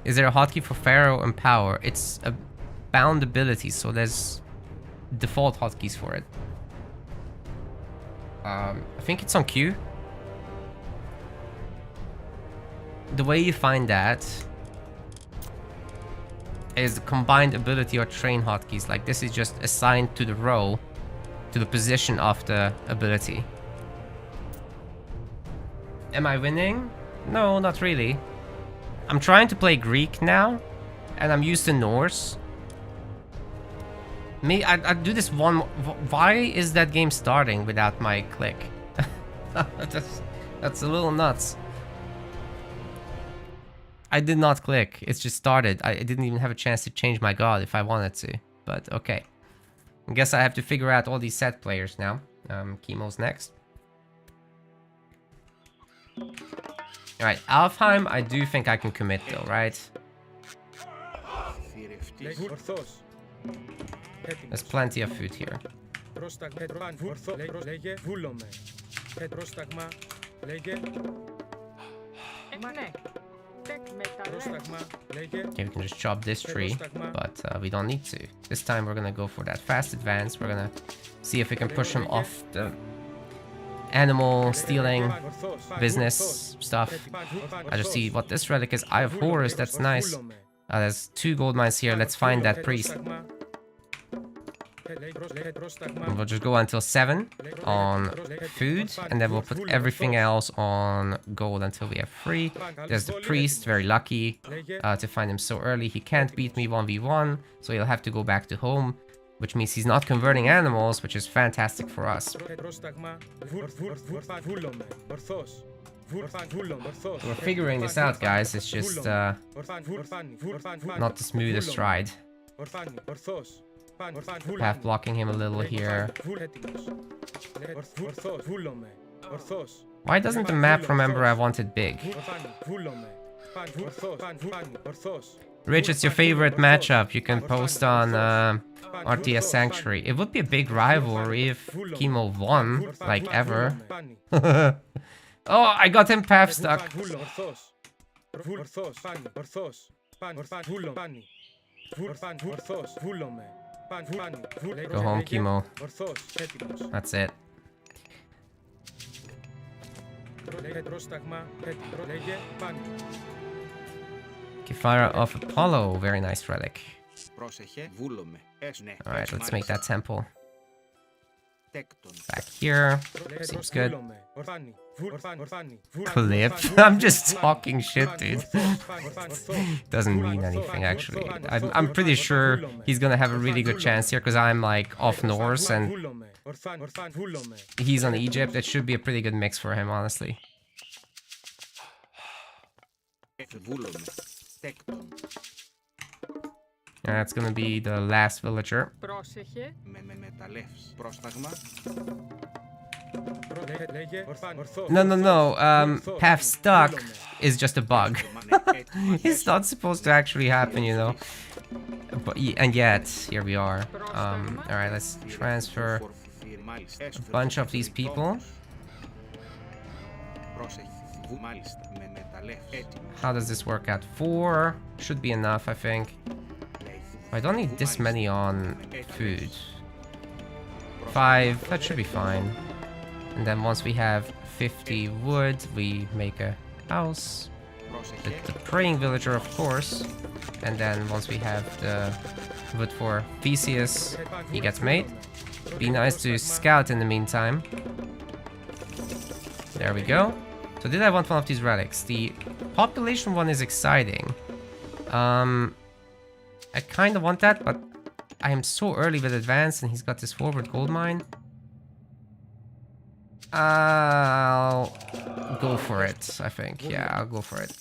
Is there a hotkey for Pharaoh and Power? It's a bound ability, so there's default hotkeys for it. I think it's on Q. The way you find that is the combined ability or train hotkeys. Like this is just assigned to the row, to the position of the ability. Am I winning? No, not really. I'm trying to play Greek now, and I'm used to Norse. I do this one. Why is that game starting without my click? That's a little nuts. I did not click. It's just started. I didn't even have a chance to change my god if I wanted to. But okay. I guess I have to figure out all these set players now. Chemo's next. Alright, Alfheim, I do think I can commit though, right? There's plenty of food here. Okay, we can just chop this tree, but we don't need to. This time we're gonna go for that fast advance. We're gonna see if we can push him off the animal stealing business stuff. I just see what this relic is. Eye of Horus, that's nice. There's 2 gold mines here. Let's find that priest. And we'll just go until 7 on food, and then we'll put everything else on gold until we have 3. There's the priest, very lucky to find him so early. He can't beat me 1v1, so he'll have to go back to home, which means he's not converting animals, which is fantastic for us. We're figuring this out, guys. It's just not the smoothest ride. Path blocking him a little here. Why doesn't the map remember I want it big? Rich, it's your favorite matchup. You can post on RTS Sanctuary. It would be a big rivalry if Chemo won, like ever. Oh, I got him path stuck. Go home, Chemo. That's it. Kefira of Apollo, very nice relic. Alright, let's make that temple. Back here, seems good. Clip? I'm just talking shit, dude. Doesn't mean anything, actually. I'm pretty sure he's gonna have a really good chance here, because I'm like off Norse and he's on Egypt. It should be a pretty good mix for him, honestly. That's gonna be the last villager. No. Half stuck is just a bug. It's not supposed to actually happen, you know. But, and yet, here we are. Alright, let's transfer a bunch of these people. How does this work out? 4 should be enough, I think. I don't need this many on food. 5, that should be fine. And then once we have 50 wood, we make a house. The praying villager, of course. And then once we have the wood for Theseus, he gets made. Be nice to scout in the meantime. There we go. So did I want one of these relics? The population one is exciting. I kind of want that, but I am so early with advanced and he's got this forward gold mine. I'll go for it, I think. Yeah, I'll go for it.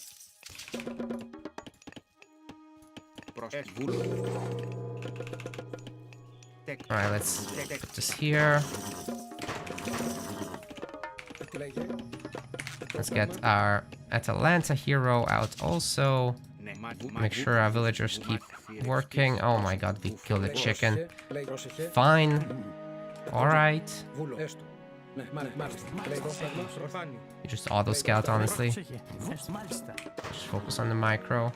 Alright, let's put this here. Let's get our Atalanta hero out also. Make sure our villagers keep working. Oh my god, we killed a chicken. Fine. Alright. You just auto scout, honestly. Just focus on the micro.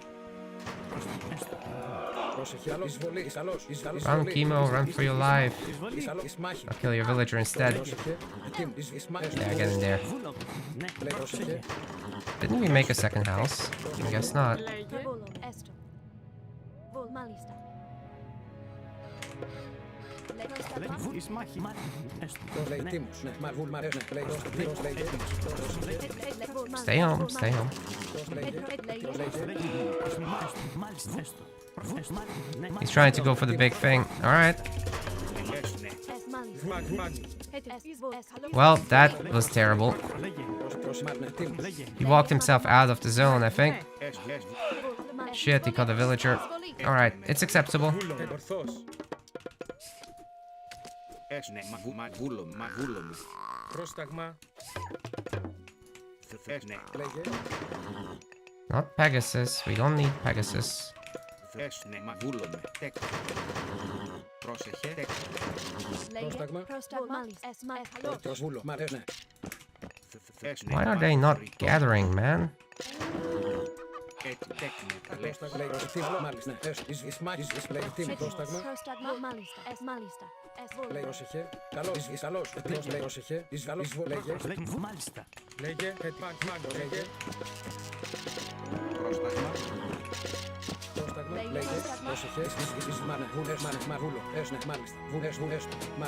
Run, Chemo, run for your life. I'll kill your villager instead. Yeah, get in there. Didn't we make a second house? I guess not. Stay home, stay home. He's trying to go for the big thing. Alright. Well, that was terrible. He walked himself out of the zone, I think. Shit, he caught a villager. Alright, it's acceptable. Not Pegasus, we don't need Pegasus. Why are they not gathering, man?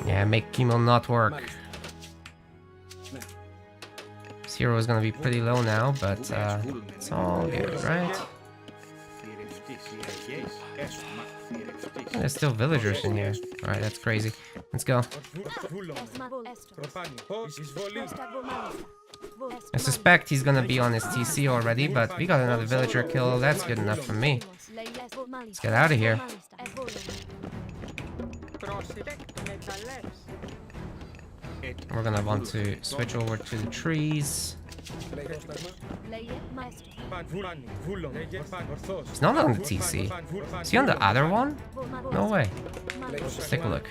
Yeah, make Chemo not work. This hero is gonna be pretty low now, but it's all good, right? There's still villagers in here. Alright, that's crazy. Let's go. I suspect he's gonna be on his TC already, but we got another villager kill. That's good enough for me. Let's get out of here. We're gonna want to switch over to the trees. He's not on the TC. Is he on the other one? No way. Let's take a look.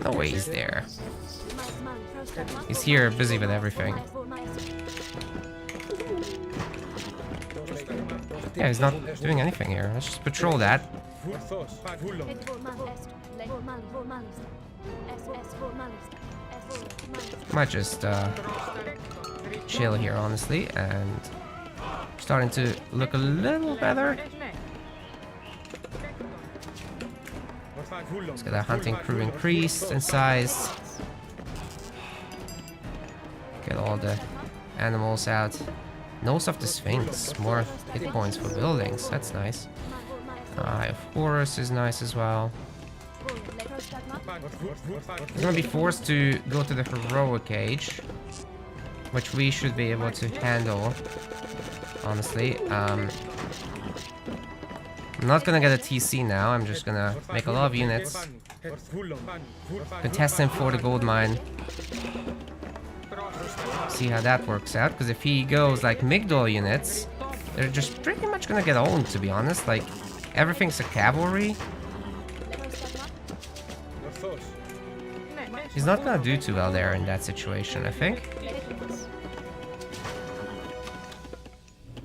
No way he's there. He's here busy with everything. Yeah, he's not doing anything here. Let's just patrol that. Might just chill here, honestly, and starting to look a little better. Let's get our hunting crew increased in size. Get all the animals out. Nose of the Sphinx, more hit points for buildings, that's nice. Eye of Horus is nice as well. We're gonna be forced to go to the heroic age, which we should be able to handle, honestly. I'm not gonna get a TC now, I'm just gonna make a lot of units. Contest him for the gold mine. See how that works out, because if he goes like Migdol units, they're just pretty much gonna get owned, to be honest. Like, everything's a cavalry. He's not gonna do too well there in that situation, I think.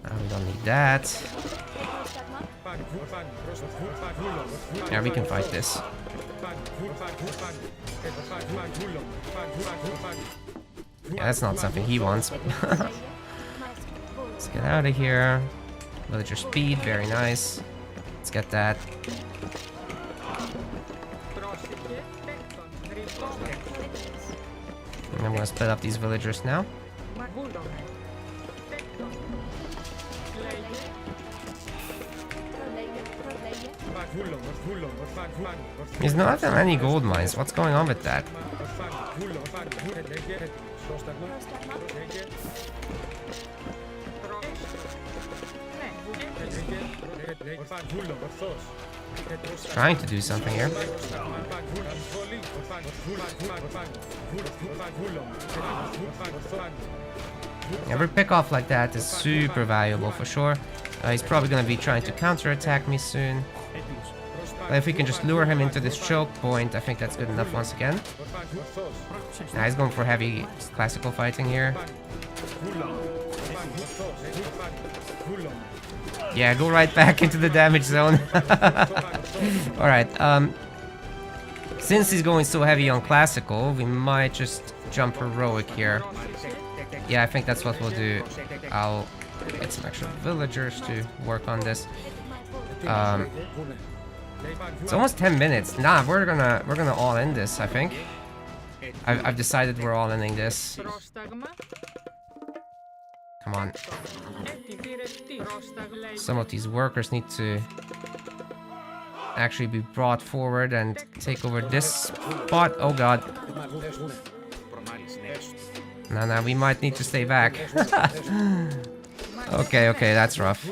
We don't need that. Yeah, we can fight this. Yeah, that's not something he wants. Let's get out of here. Villager speed, very nice. Let's get that. And I'm gonna split up these villagers now. There's not that many gold mines. What's going on with that? Trying to do something here. Every pick-off like that is super valuable for sure. He's probably going to be trying to counter-attack me soon. But if we can just lure him into this choke point, I think that's good enough once again. Now he's going for heavy classical fighting here. Yeah, go right back into the damage zone. Alright, since he's going so heavy on classical, we might just jump heroic here. Yeah, I think that's what we'll do. I'll get some extra villagers to work on this. It's almost 10 minutes. Nah, we're gonna all end this, I think. I've decided we're all ending this. Come on. Some of these workers need to actually be brought forward and take over this spot. Oh god. No, we might need to stay back. Okay, that's rough.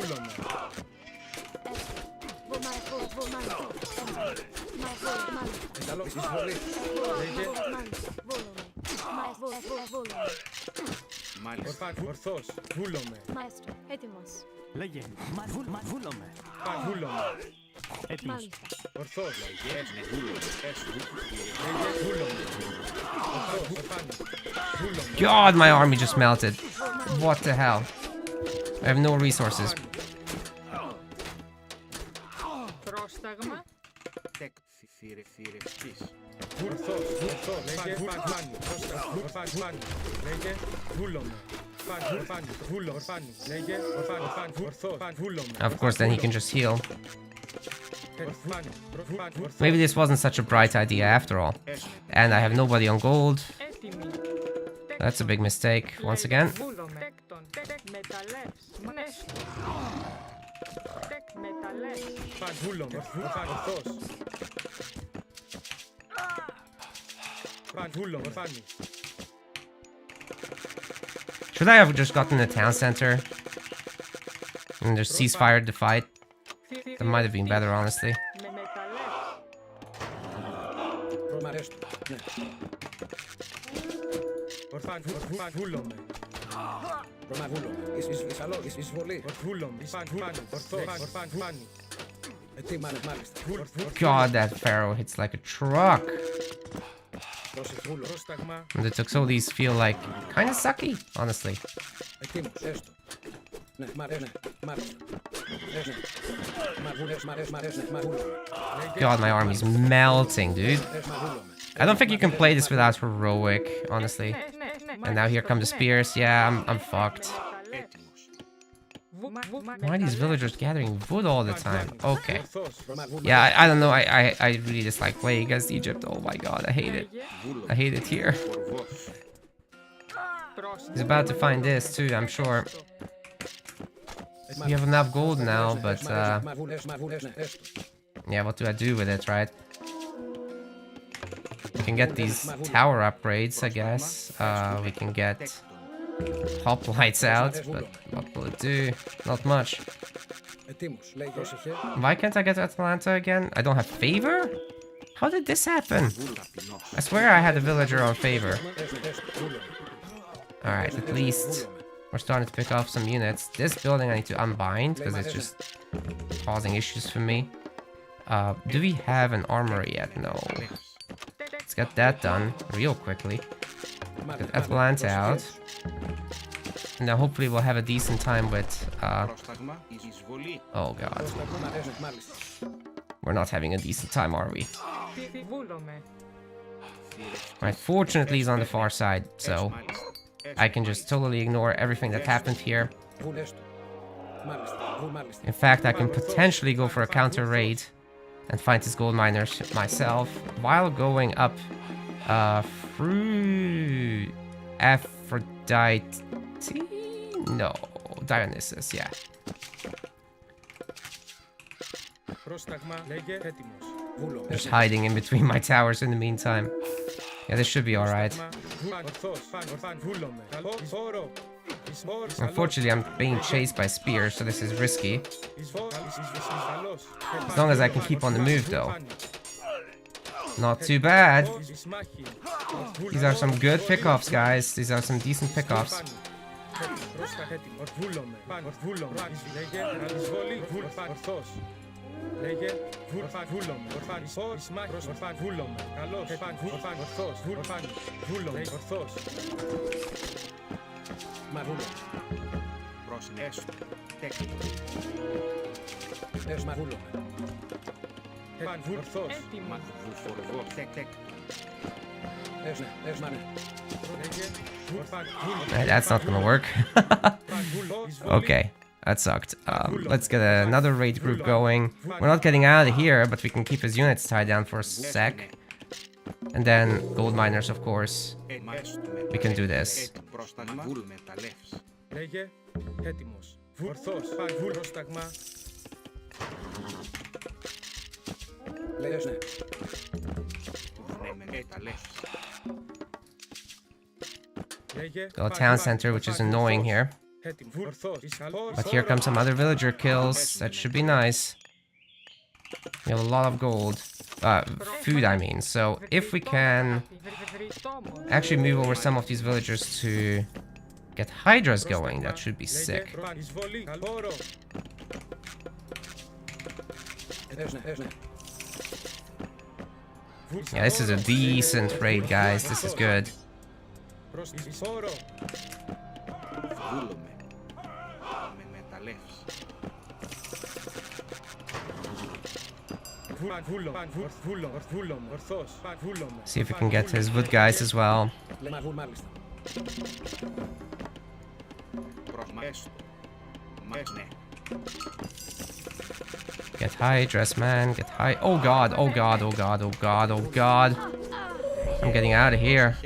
God, my army just melted. What the hell? I have no resources. Of course, then he can just heal. Maybe this wasn't such a bright idea after all. And I have nobody on gold. That's a big mistake, once again. Should I have just gotten the town center and just ceasefire the fight? That might have been better, honestly. God, that pharaoh hits like a truck. And the Tuxodis feel like kind of sucky, honestly. God, my army's melting, dude. I don't think you can play this without heroic, honestly. And now here come the spears. Yeah, I'm fucked. Why are these villagers gathering wood all the time? Okay. Yeah, I don't know. I really dislike playing against Egypt. Oh my god, I hate it. I hate it here. He's about to find this too, I'm sure. We have enough gold now, but yeah, what do I do with it, right? We can get these tower upgrades, I guess. We can get hoplites out, but what will it do? Not much. Why can't I get Atlanta again? I don't have favor? How did this happen? I swear I had a villager on favor. Alright, at least we're starting to pick off some units. This building I need to unbind because it's just causing issues for me. Do we have an armory yet? No. Let's get that done real quickly. Get Atlanta out. And now hopefully we'll have a decent time with... oh god. We're not having a decent time, are we? Right, fortunately he's on the far side, so I can just totally ignore everything that happened here. In fact, I can potentially go for a counter raid and find his gold miners myself while going up through Aphrodite? No, Dionysus, yeah. Just hiding in between my towers in the meantime. Yeah, this should be alright. Unfortunately, I'm being chased by spears, so this is risky. As long as I can keep on the move, though. Not too bad. These are some good pickoffs, guys. These are some decent pickoffs. That's not gonna work. Okay, that sucked. Let's get another raid group going. We're not getting out of here, but we can keep his units tied down for a sec. And then gold miners, of course. We can do this. Go town center, which is annoying here. But here comes some other villager kills. That should be nice. We have a lot of gold. Food, I mean. So if we can actually move over some of these villagers to get hydras going, that should be sick. Yeah, this is a decent raid, guys. This is good. See if we can get his wood guys as well. Get high, dress man, get high. Oh god, oh god, oh god, oh god, oh god. I'm getting out of here.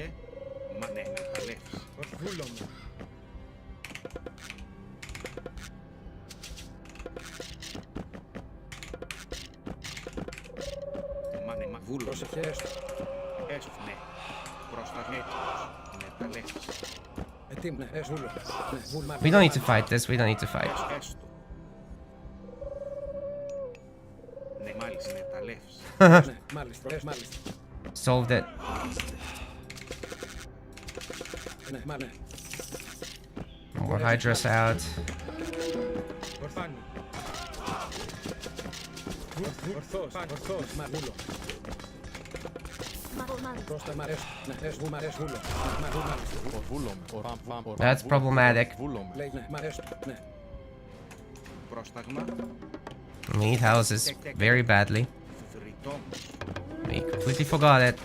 We don't need to fight this, we don't need to fight. Solved it. More hydras out. That's problematic. We need houses very badly. We completely forgot it.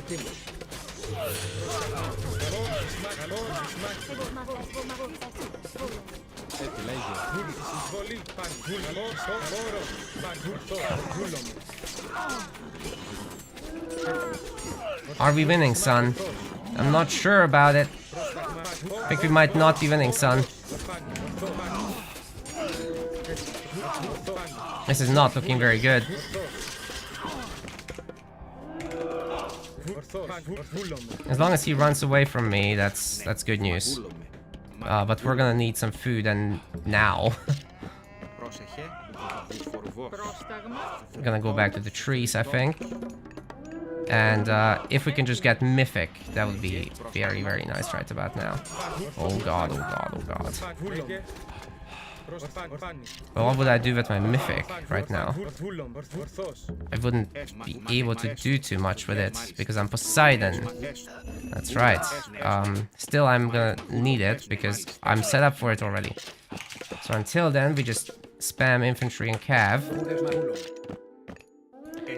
Are we winning, son? I'm not sure about it. I think we might not be winning, son. This is not looking very good. As long as he runs away from me, that's good news. But we're gonna need some food, and now. I'm gonna go back to the trees, I think. And if we can just get Mythic, that would be very, very nice right about now. Oh god, oh god, oh god. But what would I do with my Mythic right now? I wouldn't be able to do too much with it, because I'm Poseidon. That's right. Still, I'm gonna need it, because I'm set up for it already. So until then, we just spam infantry and cav.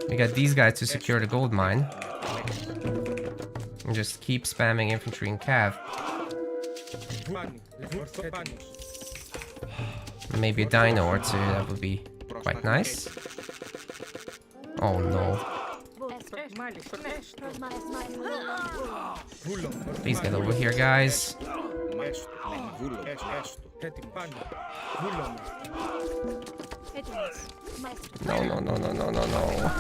We got these guys to secure the gold mine. And just keep spamming infantry and cav. Maybe a dino or two, that would be quite nice. Oh no. Please get over here, guys. No, no, no, no, no, no, no.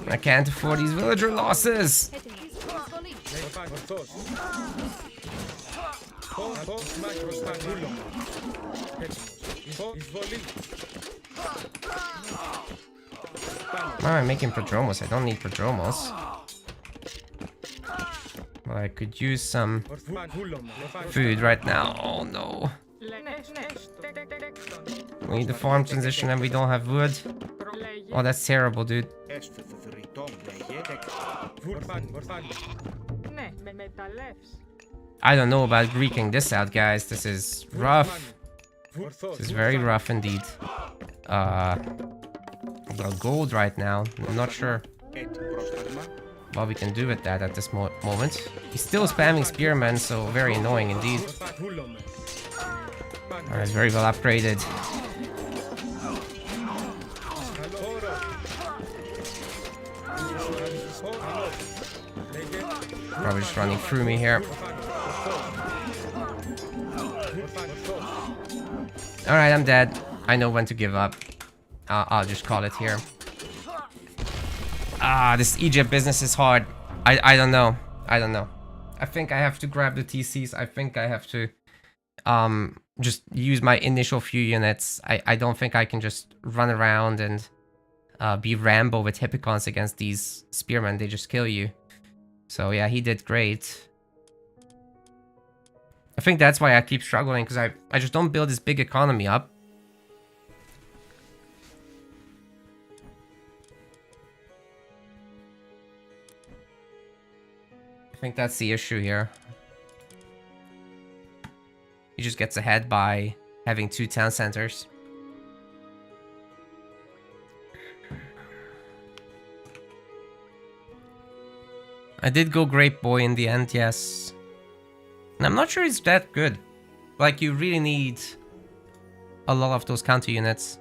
I can't afford these villager losses. I'm making prodromos. I don't need prodromos. Well, I could use some food right now. Oh no. We need the farm transition and we don't have wood. Oh, that's terrible, dude. I don't know about Greeking this out, guys. This is rough. This is very rough indeed. Got gold right now. I'm not sure what we can do with that at this moment. He's still spamming spearmen, so very annoying indeed. Alright, very well upgraded. Probably just running through me here. Alright, I'm dead. I know when to give up. I'll just call it here. This Egypt business is hard. I don't know. I don't know. I think I have to grab the TCs. I think I have to just use my initial few units. I don't think I can just run around and be Rambo with Hippicons against these spearmen. They just kill you. So yeah, he did great. I think that's why I keep struggling, because I just don't build this big economy up. I think that's the issue here. He just gets ahead by having 2 town centers. I did go Great Boy in the end, yes. And I'm not sure it's that good. Like, you really need a lot of those counter units.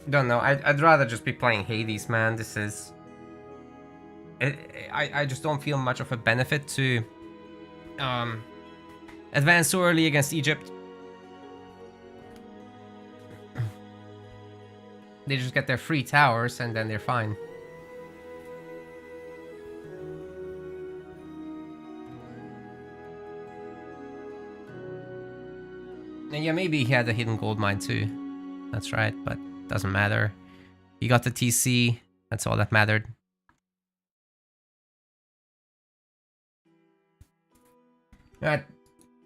Don't know, I'd rather just be playing Hades, man. This is... I just don't feel much of a benefit to advance so early against Egypt. They just get their 3 towers and then they're fine. And yeah, maybe he had a hidden gold mine too. That's right, but doesn't matter. He got the TC. That's all that mattered. Alright,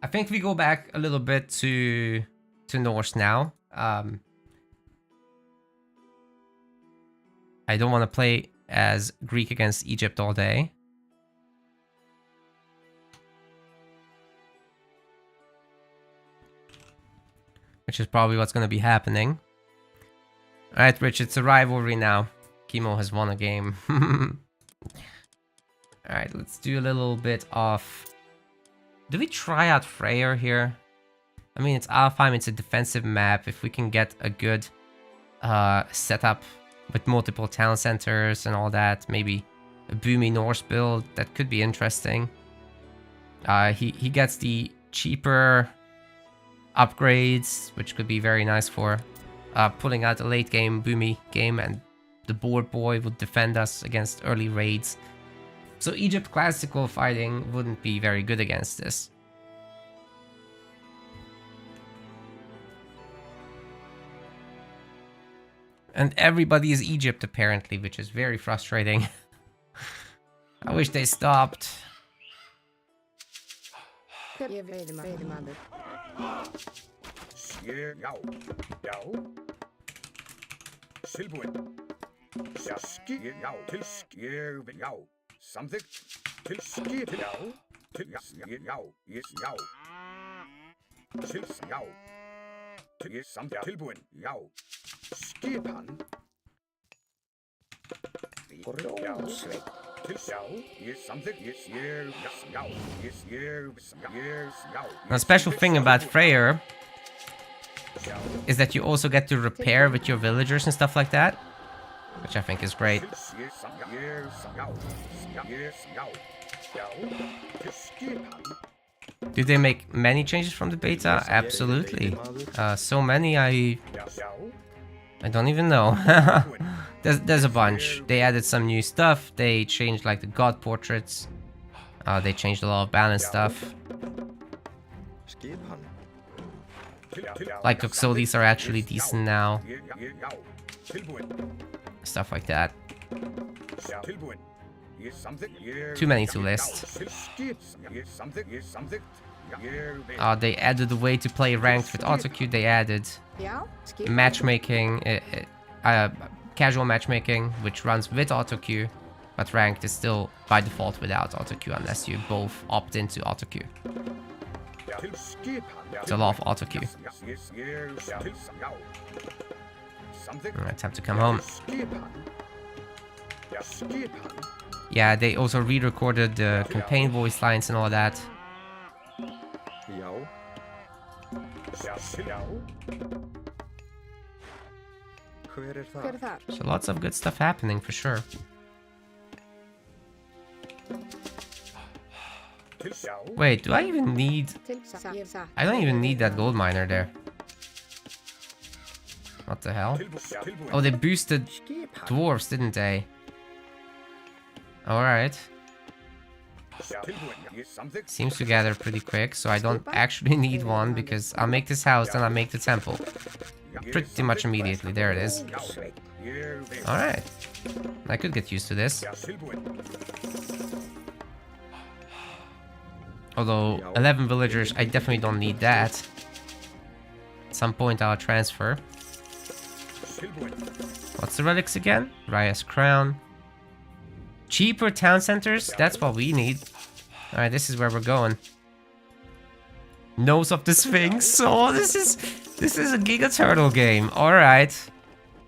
I think we go back a little bit to Norse now. I don't want to play as Greek against Egypt all day. Which is probably what's going to be happening. Alright, Rich, it's a rivalry now. Chemo has won a game. Alright, let's do a little bit of... Do we try out Freyr here? I mean, it's Alfheim, it's a defensive map. If we can get a good setup with multiple town centers and all that, maybe a boomy Norse build, that could be interesting. He gets the cheaper upgrades, which could be very nice for pulling out a late game boomy game, and the board boy would defend us against early raids. So Egypt classical fighting wouldn't be very good against this. And everybody is Egypt apparently, which is very frustrating. I wish they stopped. A special thing about Freyr is that you also get to repair with your villagers and stuff like that, which I think is great. Do they make many changes from the beta? Absolutely. So many I don't even know. There's a bunch. They added some new stuff. They changed like the god portraits. They changed a lot of balance stuff. Like Oxolis are actually decent now. Stuff like that. Too many to list. They added a way to play ranked with autocue. They added matchmaking, casual matchmaking, which runs with autocue, but ranked is still by default without autocue unless you both opt into autocue. It's a lot of autocue. Alright, time to come home. Yeah, they also re-recorded the campaign voice lines and all that. So lots of good stuff happening for sure. Wait, do I even need... I don't even need that gold miner there. What the hell? Oh, they boosted dwarves, didn't they? Alright. Seems to gather pretty quick, so I don't actually need one because I'll make this house, then I'll make the temple. Pretty much immediately. There it is. Alright. I could get used to this. Although, 11 villagers, I definitely don't need that. At some point I'll transfer. What's the relics again? Raya's crown. Cheaper town centers? That's what we need. Alright, this is where we're going. Nose of the Sphinx. Oh, this is a Giga Turtle game. Alright.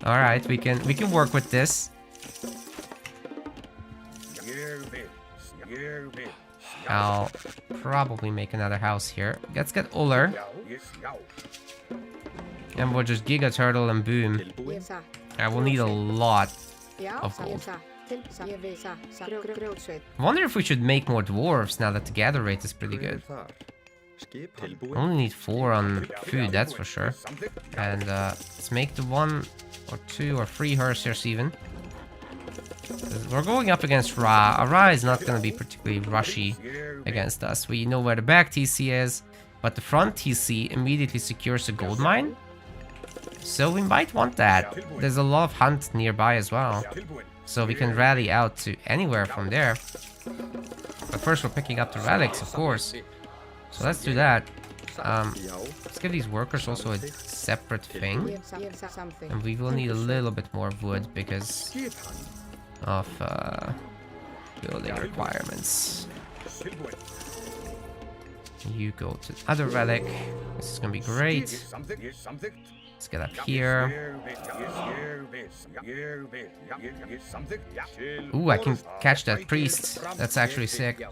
Alright, we can work with this. I'll probably make another house here. Let's get Uller. And we'll just Giga Turtle and boom. I will need a lot of gold. I wonder if we should make more dwarves now that the gather rate is pretty good. Only need 4 on food, that's for sure. And let's make the 1 or 2 or 3 Hersiers even. We're going up against Ra. Ra is not going to be particularly rushy against us. We know where the back TC is, but the front TC immediately secures a gold mine. So we might want that. There's a lot of hunt nearby as well. So we can rally out to anywhere from there. But first we're picking up the relics, of course. So let's do that. Let's give these workers also a separate thing. And we will need a little bit more wood because of building requirements. You go to the other relic. This is gonna be great. Let's get up here. Ooh, I can catch that priest. That's actually sick.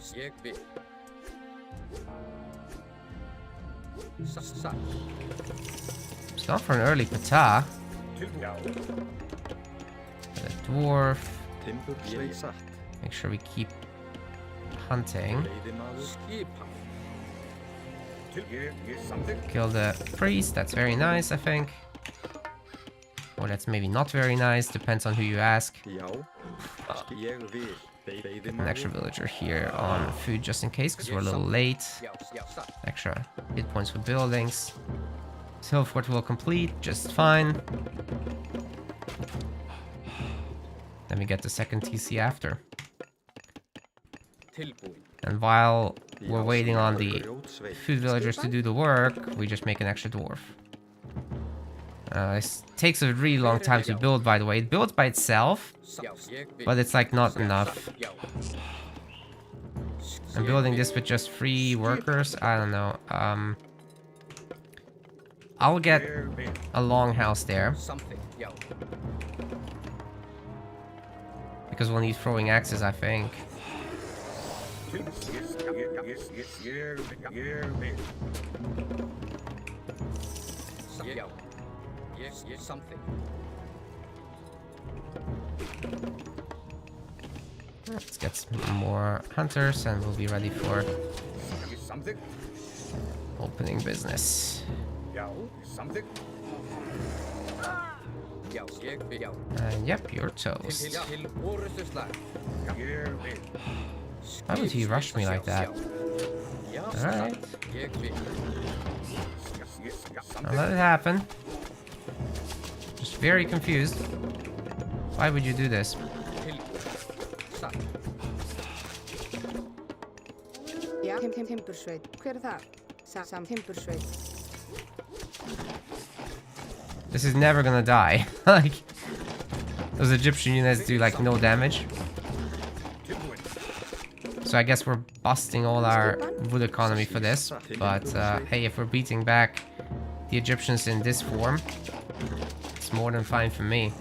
It's not for an early Ptah. The dwarf. Make sure we keep hunting. Kill the priest, that's very nice, I think. Or that's maybe not very nice, depends on who you ask. An extra villager here on food just in case, because we're a little late. Extra hit points for buildings. Hill fort will complete just fine. Then we get the second TC after. And while we're waiting on the food villagers to do the work, we just make an extra dwarf. This takes a really long time to build, by the way. It builds by itself, but it's like not enough. I'm building this with just 3 workers. I don't know. I'll get a longhouse there. Because we'll need throwing axes, I think. Let's get some more hunters and we'll be ready for opening business. And yep, you're toast. Why would he rush me like that? Alright. I'll let it happen. Just very confused. Why would you do this? This is never gonna die. Like, those Egyptian units do like no damage. So I guess we're busting all our wood economy for this. But hey, if we're beating back the Egyptians in this form, it's more than fine for me.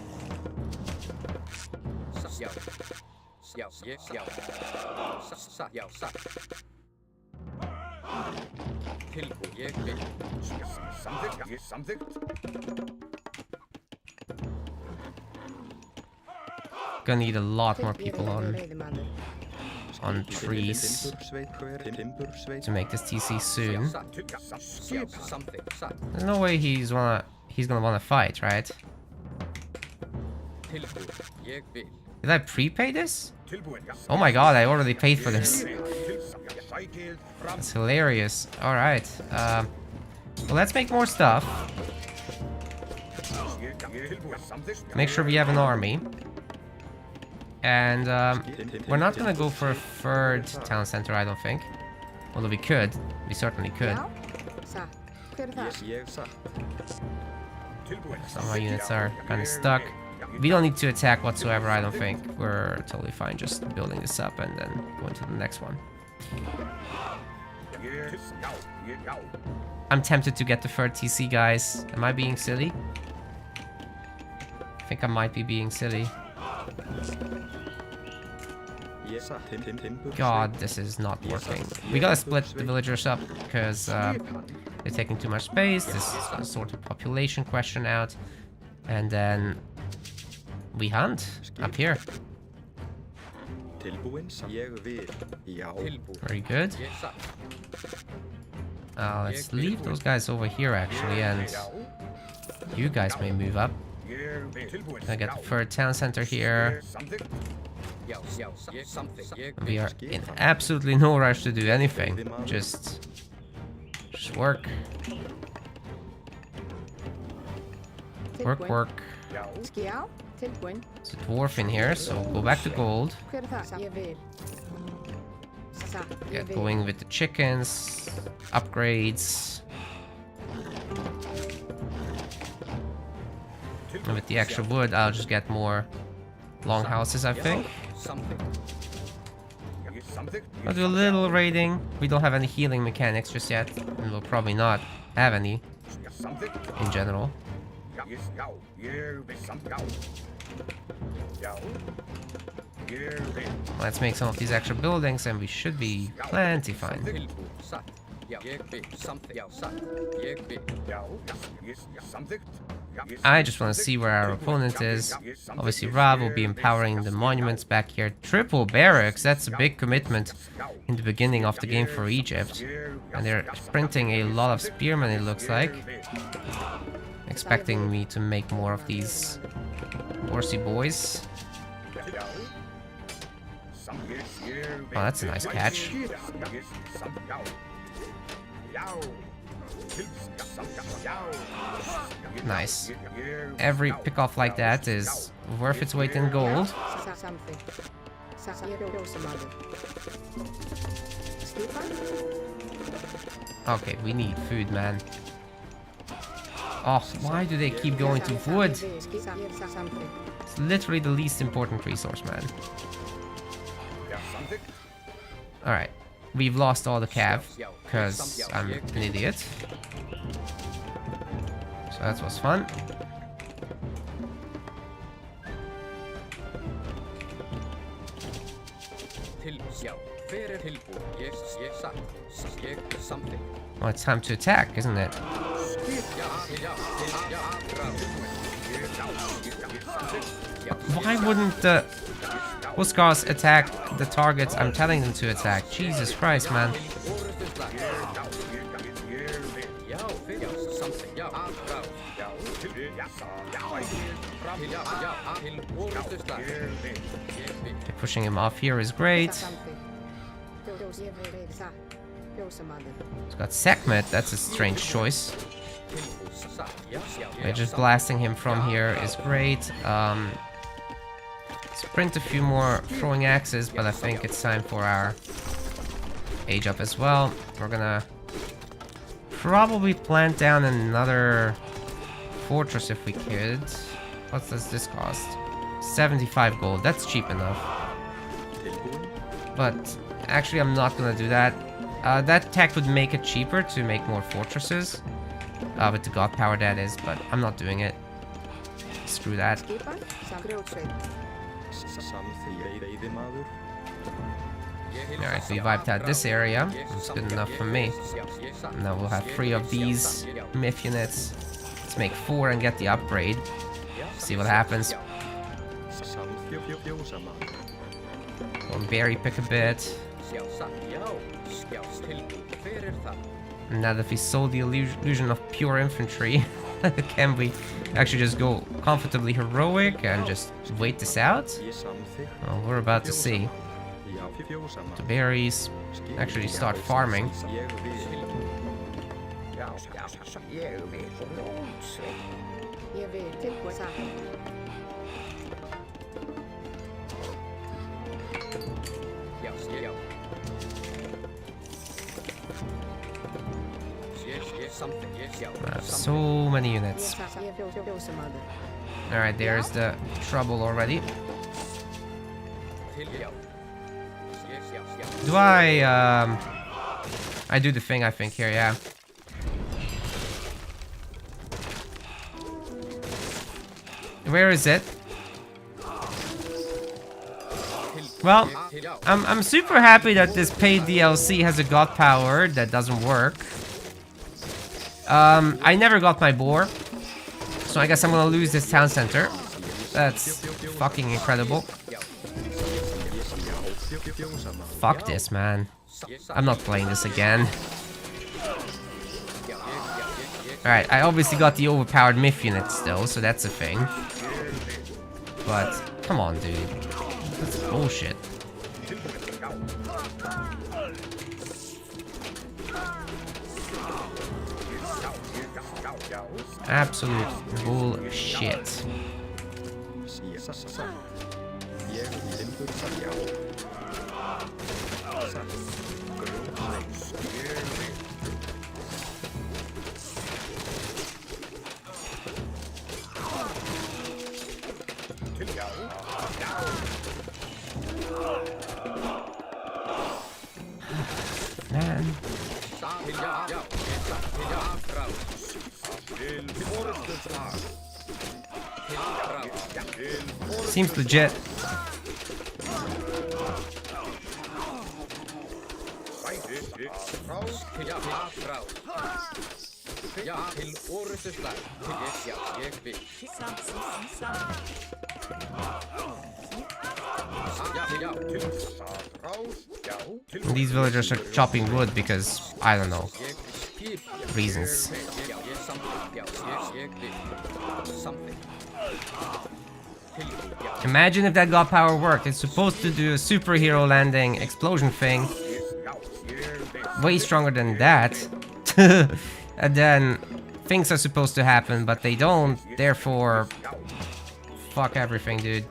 Gonna need a lot more people on trees to make this TC soon. There's no way he's gonna wanna fight, right? Did I prepay this? Oh my god, I already paid for this. That's hilarious. Alright. Well, let's make more stuff. Make sure we have an army. And we're not gonna go for a third town center, I don't think. Although we could. We certainly could. Some of our units are kind of stuck. We don't need to attack whatsoever, I don't think. We're totally fine just building this up and then going to the next one. I'm tempted to get the third TC, guys. Am I being silly? I think I might be being silly. God, this is not working. We gotta split the villagers up because they're taking too much space. This is gonna sort the population question out. And then we hunt up here. Very good. Let's leave those guys over here actually, and you guys may move up. I get the third town center here. We are in absolutely no rush to do anything. Just work. Work. There's a dwarf in here, so go back to gold. Get going with the chickens, upgrades. And with the extra wood, I'll just get more long houses, I think. I'll do a little raiding. We don't have any healing mechanics just yet, and we'll probably not have any in general. Let's make some of these extra buildings and we should be plenty fine. I just want to see where our opponent is. Obviously Rav will be empowering the monuments back here. Triple barracks, that's a big commitment in the beginning of the game for Egypt. And they're printing a lot of spearmen, it looks like. expecting me to make more of these horsey boys. Oh, that's a nice catch. Nice. Every pickoff like that is worth its weight in gold. Okay, we need food, man. Oh, why do they keep going to wood? It's literally the least important resource, man. Alright. We've lost all the cav, because I'm an idiot. So that was fun. Well, it's time to attack, isn't it? Why wouldn't the Huskars attack the targets I'm telling them to attack? Jesus Christ, man. Okay, pushing him off here is great. He's got Sekhmet, that's a strange choice. Okay, just blasting him from here is great. Sprint a few more throwing axes, but I think it's time for our age up as well. We're gonna probably plant down another fortress if we could. What does this cost? 75 gold, that's cheap enough. But actually I'm not gonna do that. That tech would make it cheaper to make more fortresses. With the god power that is, but I'm not doing it. Screw that. Alright, we wiped out this area. It's good enough for me. Now we'll have 3 of these myth units. Let's make 4 and get the upgrade. See what happens. Go and berry pick a bit. Now that we sold the illusion of pure infantry, can we actually just go comfortably heroic and just wait this out? Well, we're about to see. The berries actually start farming. So many units. Alright, there's the trouble already. Do I do the thing I think here, yeah. Where is it? Well, I'm super happy that this paid DLC has a god power that doesn't work. I never got my boar, so I guess I'm gonna lose this town center. That's fucking incredible. Fuck this, man. I'm not playing this again. Alright, I obviously got the overpowered myth unit still, so that's a thing. But, come on, dude. That's bullshit. Absolute bullshit. Man. Seems legit. These villagers are chopping wood because, I don't know, reasons. Imagine if that god power worked. It's supposed to do a superhero landing explosion thing. Way stronger than that. And then things are supposed to happen, but they don't. Therefore, fuck everything, dude.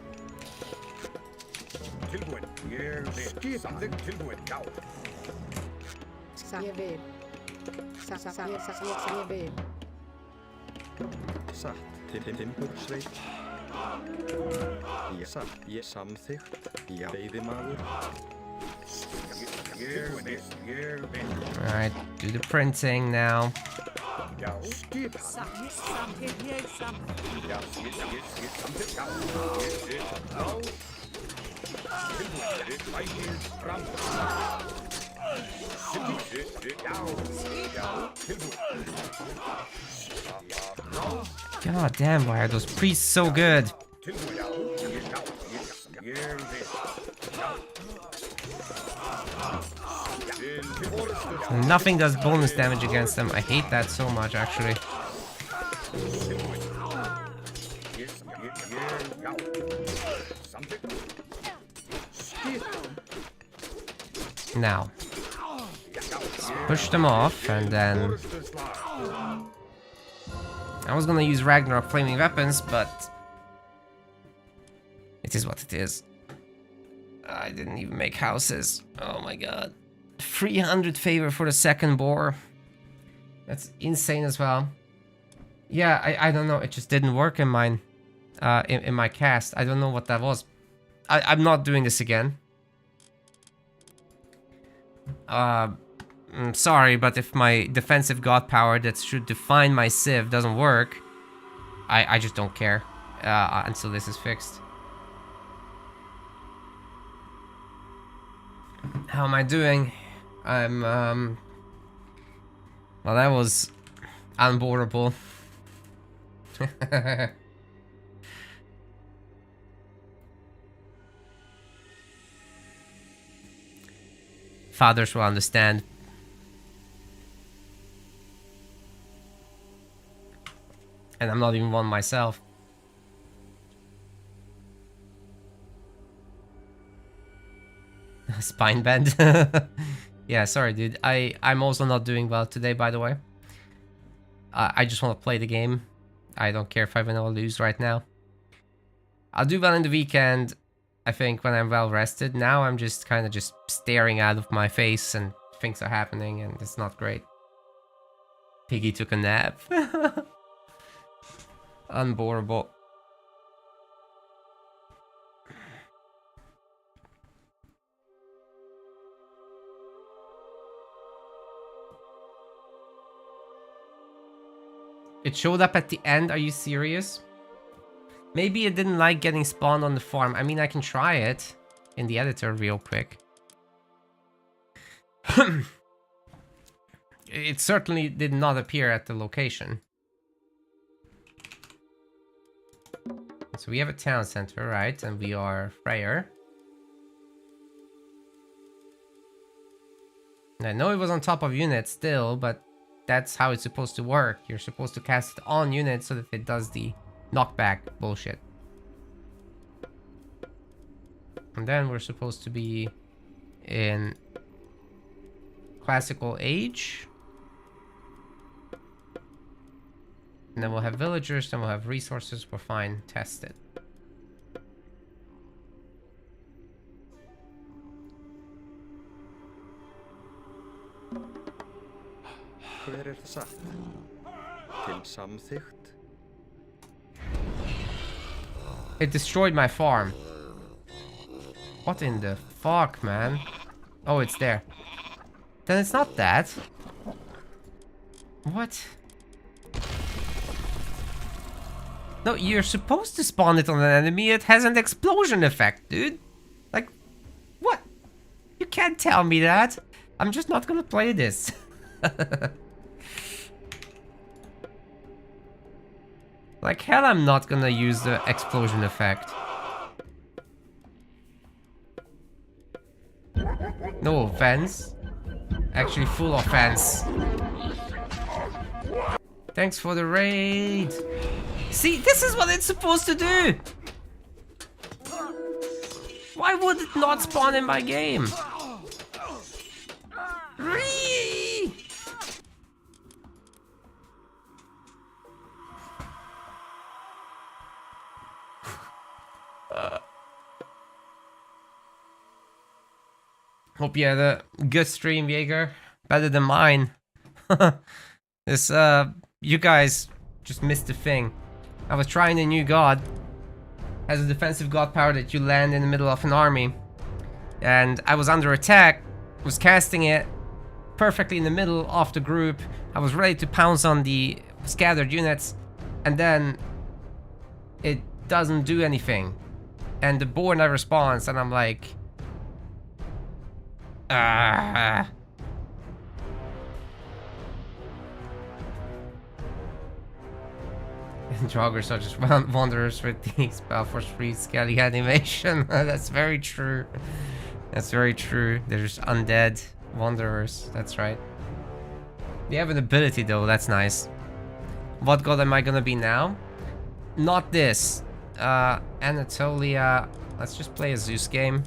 Alright, do the printing now. God damn, why are those priests so good? Nothing does bonus damage against them. I hate that so much, actually. Now, let's push them off, and then I was gonna use Ragnarok flaming weapons, but it is what it is. I didn't even make houses. Oh my god. 300 favor for the second boar. That's insane as well. Yeah, I don't know. It just didn't work in mine. In my cast. I don't know what that was. I'm not doing this again. I'm sorry, but if my defensive god power that should define my civ doesn't work, I just don't care until this is fixed. How am I doing? I'm, well, that was unboardable. Fathers will understand. And I'm not even one myself. Spine bend. Yeah, sorry, dude. I'm also not doing well today, by the way. I just want to play the game. I don't care if I win or lose right now. I'll do well in the weekend, I think, when I'm well rested. Now I'm just kind of just staring out of my face and things are happening and it's not great. Piggy took a nap. Unboreable. It showed up at the end, are you serious? Maybe it didn't like getting spawned on the farm. I mean, I can try it in the editor real quick. It certainly did not appear at the location. So we have a town center, right? And we are Freyr. And I know it was on top of units still, but that's how it's supposed to work. You're supposed to cast it on units so that it does the knockback bullshit. And then we're supposed to be in classical age. And then we'll have villagers, then we'll have resources. We're fine. Test it. Hver það satt? Til samþykkt? It destroyed my farm. What in the fuck, man? Oh, it's there. Then it's not that. What? No, you're supposed to spawn it on an enemy. It has an explosion effect, dude. Like, what? You can't tell me that. I'm just not gonna play this. Like hell, I'm not gonna use the explosion effect. No offense. Actually, full offense. Thanks for the raid. See, this is what it's supposed to do. Why would it not spawn in my game? Ree! Hope you had a good stream, Jaeger. Better than mine. This, you guys just missed the thing. I was trying a new god. Has a defensive god power that you land in the middle of an army. And I was under attack, was casting it perfectly in the middle of the group. I was ready to pounce on the scattered units, and then it doesn't do anything. And the boar never spawns, and I'm like... ah. Joggers are just wanderers with the spell for free scaly animation. That's very true. That's very true. They're just undead wanderers. That's right. They have an ability though. That's nice. What god am I gonna be now? Not this. Anatolia. Let's just play a Zeus game.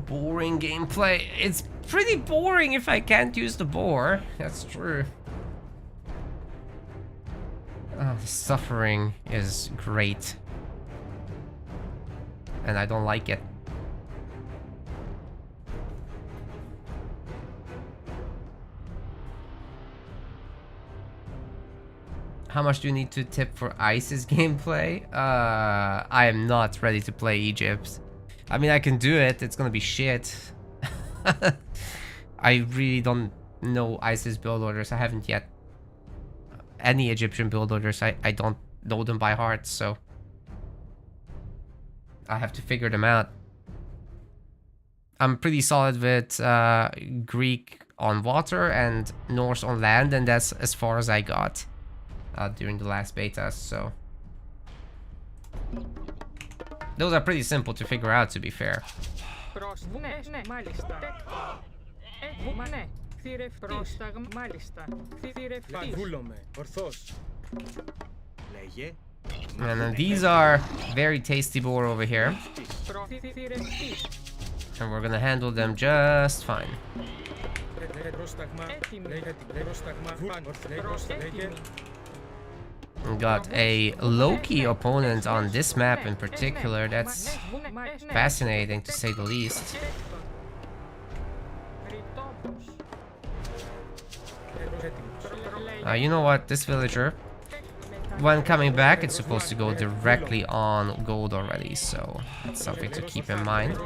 Boring gameplay. It's pretty boring if I can't use the boar. That's true. Oh, the suffering is great. And I don't like it. How much do you need to tip for ISIS gameplay? I am not ready to play Egypt. I mean, I can do it. It's gonna be shit. I really don't know ISIS build orders. I haven't yet. Any Egyptian build orders, I don't know them by heart, so I have to figure them out. I'm pretty solid with Greek on water and Norse on land, and that's as far as I got during the last beta, so those are pretty simple to figure out, to be fair. And then these are very tasty boar over here. And we're gonna handle them just fine. We got a low-key opponent on this map in particular. That's fascinating, to say the least. You know what? This villager, when coming back, it's supposed to go directly on gold already, so that's something to keep in mind.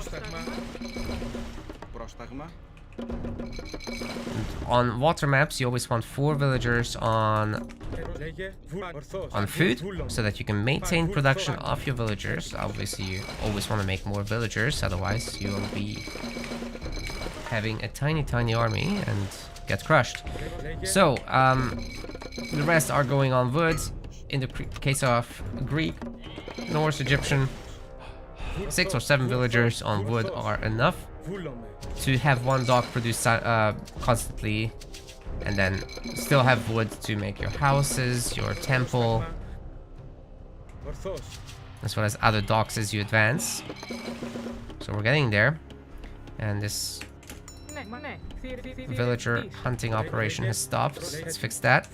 On water maps, you always want 4 villagers on food, so that you can maintain production of your villagers. Obviously, you always want to make more villagers, otherwise you will be having a tiny army and get crushed. So, the rest are going on wood. In the case of Greek, Norse, Egyptian, 6 or 7 villagers on wood are enough to have one dog produce constantly, and then still have wood to make your houses, your temple, as well as other dogs as you advance. So we're getting there, and this villager hunting operation has stopped. Let's fix that.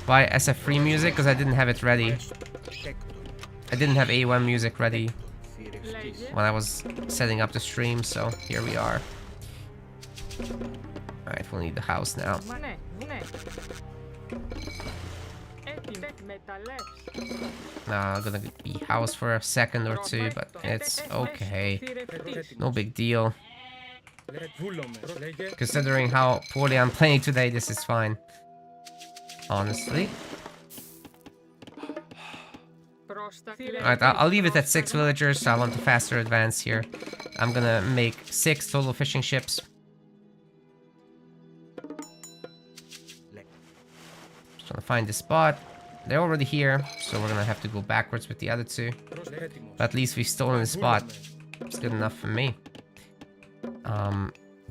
Buy SF3 music because I didn't have it ready. I didn't have A1 music ready when I was setting up the stream, so here we are. Alright, we'll need the house now. I'm gonna be housed for a second or two, but it's okay. No big deal. Considering how poorly I'm playing today, this is fine. Honestly. Alright, I'll leave it at 6 villagers. I want a faster advance here. I'm gonna make 6 total fishing ships. Just trying to find the spot. They're already here, so we're gonna have to go backwards with the other 2. But at least we've stolen the spot. It's good enough for me.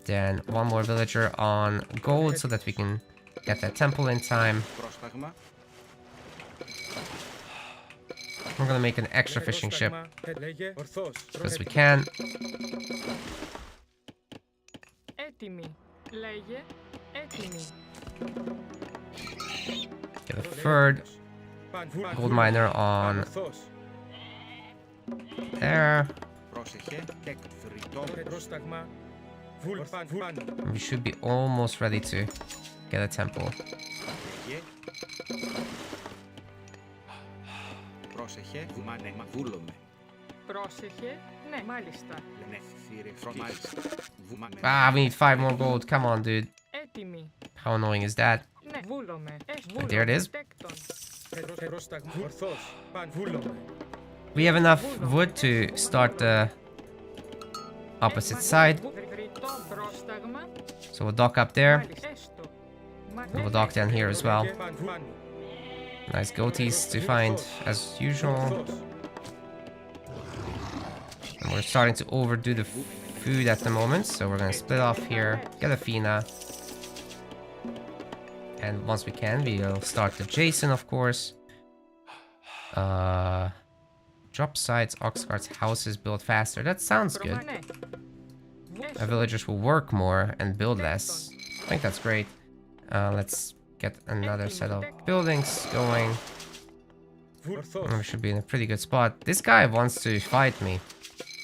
Then 1 more villager on gold so that we can get that temple in time. We're gonna make an extra fishing ship because we can. Get a third gold miner on there. We should be almost ready to get a temple. Ah, we need 5 more gold. Come on, dude. How annoying is that? And there it is. We have enough wood to start the opposite side. So we'll dock up there. And we'll dock down here as well. Nice goatees to find as usual. And we're starting to overdo the food at the moment, so we're gonna split off here, get Athena. And once we can, we'll start the Jason, of course. Drop sites, ox carts, houses build faster. That sounds good. Our villagers will work more and build less. I think that's great. Let's get another set of buildings going. We should be in a pretty good spot. This guy wants to fight me.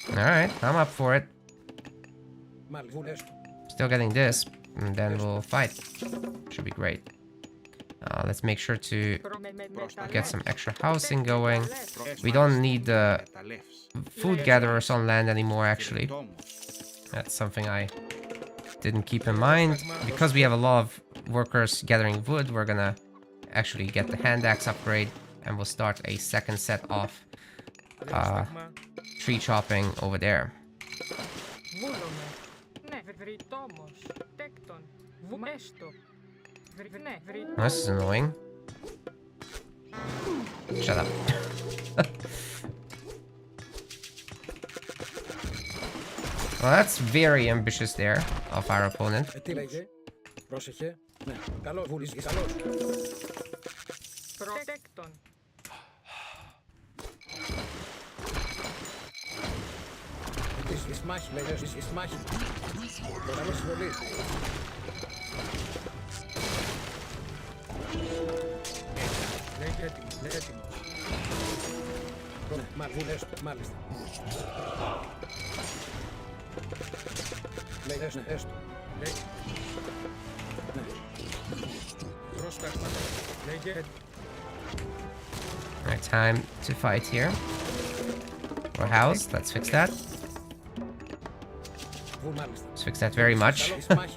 Alright, I'm up for it. Still getting this, and then we'll fight. Should be great. Let's make sure to get some extra housing going. We don't need the food gatherers on land anymore, actually. That's something I didn't keep in mind. Because we have a lot of workers gathering wood, we're gonna actually get the hand axe upgrade, and we'll start a second set of tree chopping over there. This is annoying. Shut up. Well, that's very ambitious there of our opponent. Alright, time to fight here. We're housed, let's fix that. Let's fix that very much. But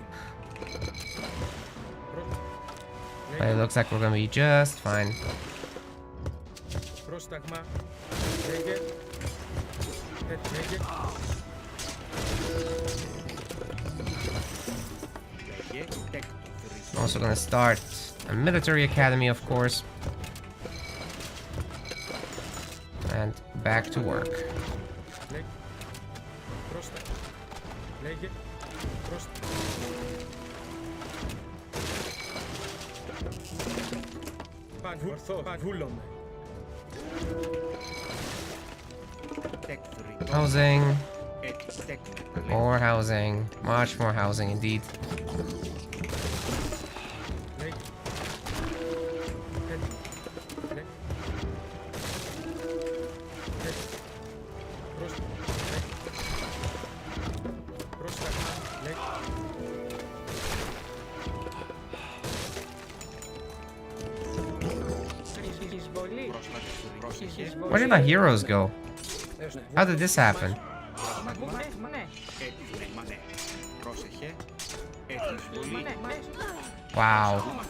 it looks like we're gonna be just fine. Also gonna start a military academy, of course. And back to work. Housing. More housing. Much more housing indeed. Where did my heroes go? How did this happen? Wow.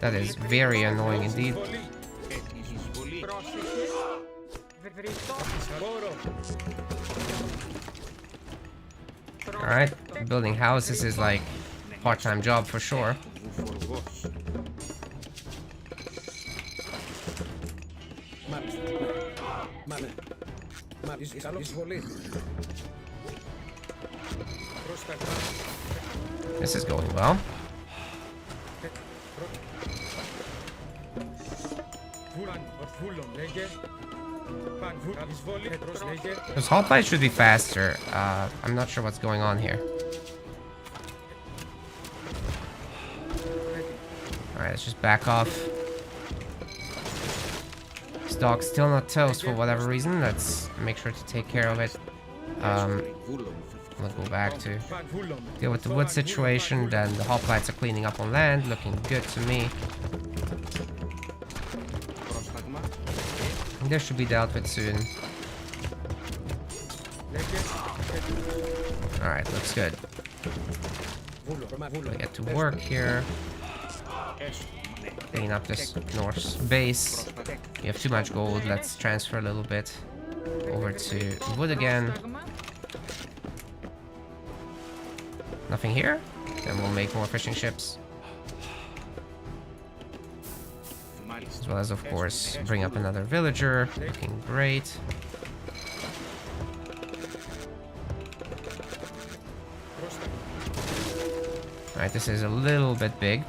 That is very annoying indeed. Alright, building houses is like a part-time job for sure. This is going well. Those hoplites should be faster. I'm not sure what's going on here. Alright, let's just back off. This dog's still not toast for whatever reason. Let's make sure to take care of it. I'm gonna go back to deal with the wood situation. Then the hoplites are cleaning up on land. Looking good to me. This should be dealt with soon. Alright, looks good. We get to work here. Clean up this Norse base. We have too much gold. Let's transfer a little bit over to wood again. Nothing here? Then we'll make more fishing ships. As well as, of course, bring up another villager. Looking great. Alright, this is a little bit big.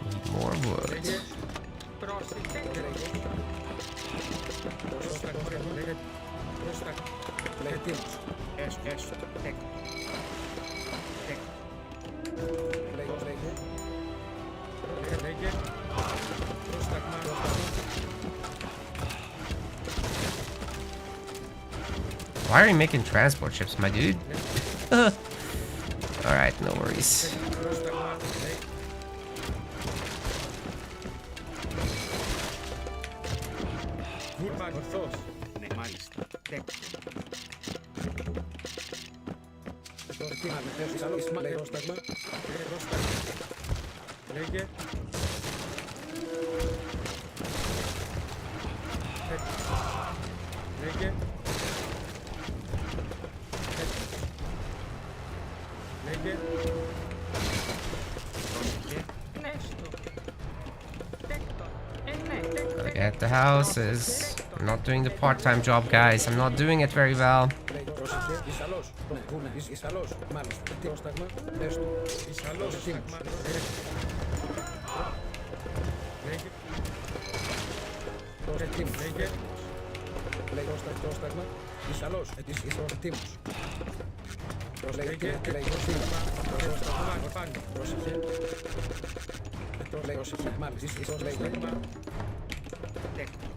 Need more wood. Why are you making transport ships, my dude? Alright, no worries. Gotta get the houses. I'm not doing the part-time job, guys. I'm not doing it very well.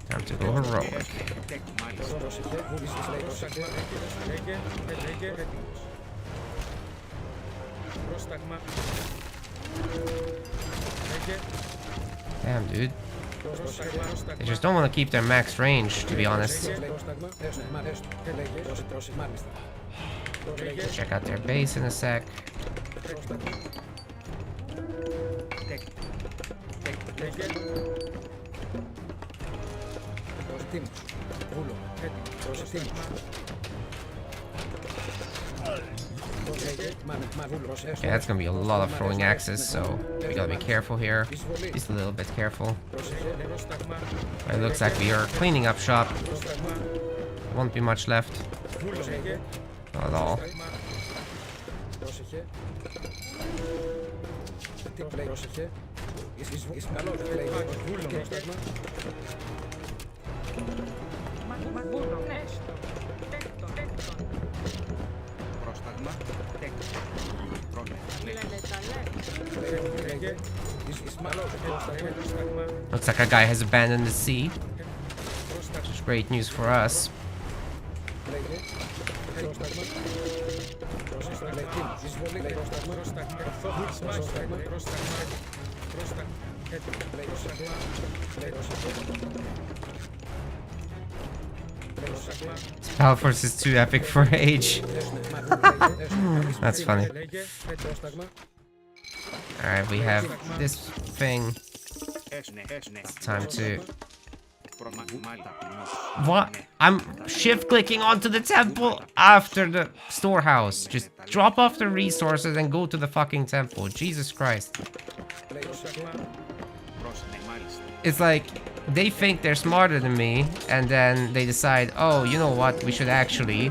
Time to go heroic. Damn, dude. They just don't want to keep their max range, to be honest. Check out their base in a sec. Yeah, that's gonna be a lot of throwing axes, so we gotta be careful here. Just a little bit careful. It looks like we are cleaning up shop. Won't be much left. Not at all. Looks like our guy has abandoned the sea, which is great news for us. This power force is too epic for age. That's funny. Alright, we have this thing. It's time to... What? I'm shift clicking onto the temple after the storehouse. Just drop off the resources and go to the fucking temple. Jesus Christ. It's like they think they're smarter than me, and then they decide, oh, you know what, we should actually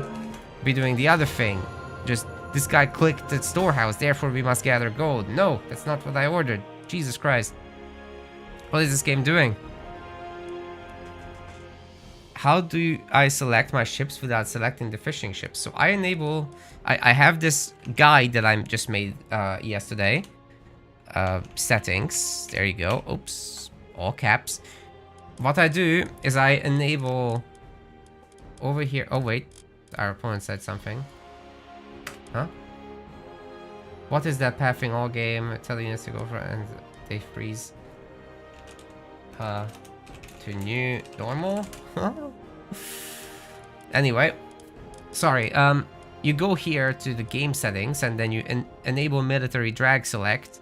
be doing the other thing. Just, this guy clicked the storehouse, therefore we must gather gold. No, that's not what I ordered. Jesus Christ. What is this game doing? How do I select my ships without selecting the fishing ships? So I enable... I have this guide that I just made yesterday. Settings. There you go. Oops. All caps. What I do is I enable... Over here... Oh, wait. Our opponent said something. Huh? What is that pathing all game? Tell the units to go for it and they freeze. To new normal? Anyway. Sorry, you go here to the game settings and then you enable military drag select.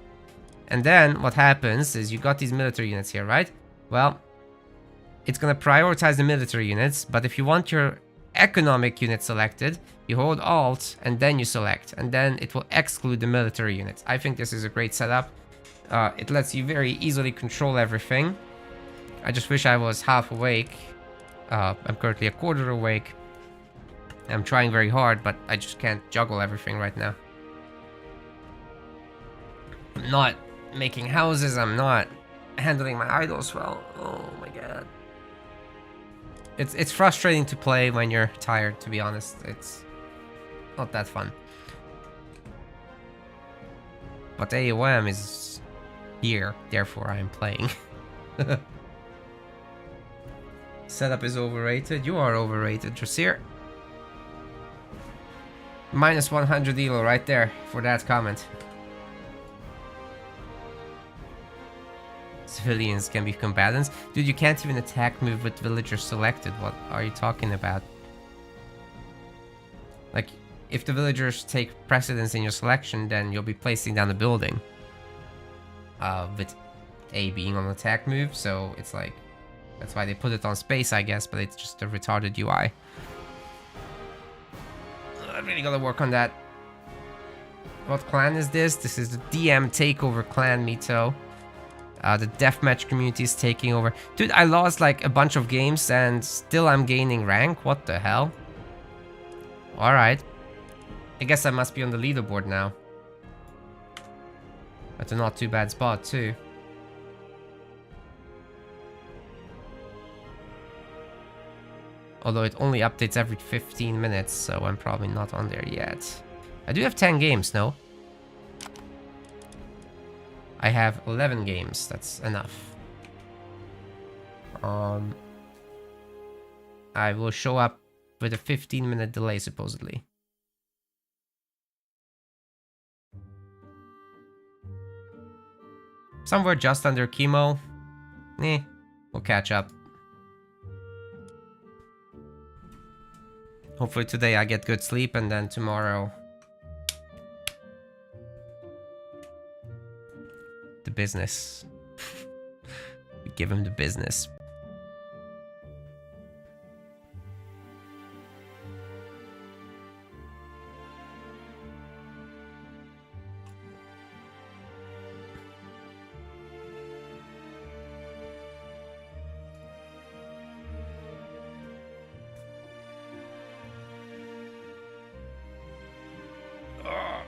And then what happens is you got these military units here, right? Well, it's gonna prioritize the military units, but if you want your economic unit selected, you hold Alt and then you select, and then it will exclude the military units. I think this is a great setup. It lets you very easily control everything. I just wish I was half awake. I'm currently a quarter awake. I'm trying very hard, but I just can't juggle everything right now. I'm not making houses, I'm not handling my idols well. Oh my god. It's frustrating to play when you're tired, to be honest. It's not that fun. But AOM is here, therefore I am playing. Setup is overrated. You are overrated, Drasir. Minus 100 elo right there for that comment. Civilians can be combatants. Dude, you can't even attack move with villagers selected. What are you talking about? Like, if the villagers take precedence in your selection, then you'll be placing down the building. With A being on attack move, so it's like... That's why they put it on space, I guess, but it's just a retarded UI. I really gotta work on that. What clan is this? This is the DM takeover clan, Mito. The deathmatch community is taking over. Dude, I lost like a bunch of games and still I'm gaining rank. What the hell? Alright. I guess I must be on the leaderboard now. That's a not too bad spot too. Although it only updates every 15 minutes, so I'm probably not on there yet. I do have 10 games, no? I have 11 games, that's enough. I will show up with a 15-minute delay, supposedly. Somewhere just under chemo. We'll catch up. Hopefully today I get good sleep and then tomorrow... The business. We give him the business. Oh,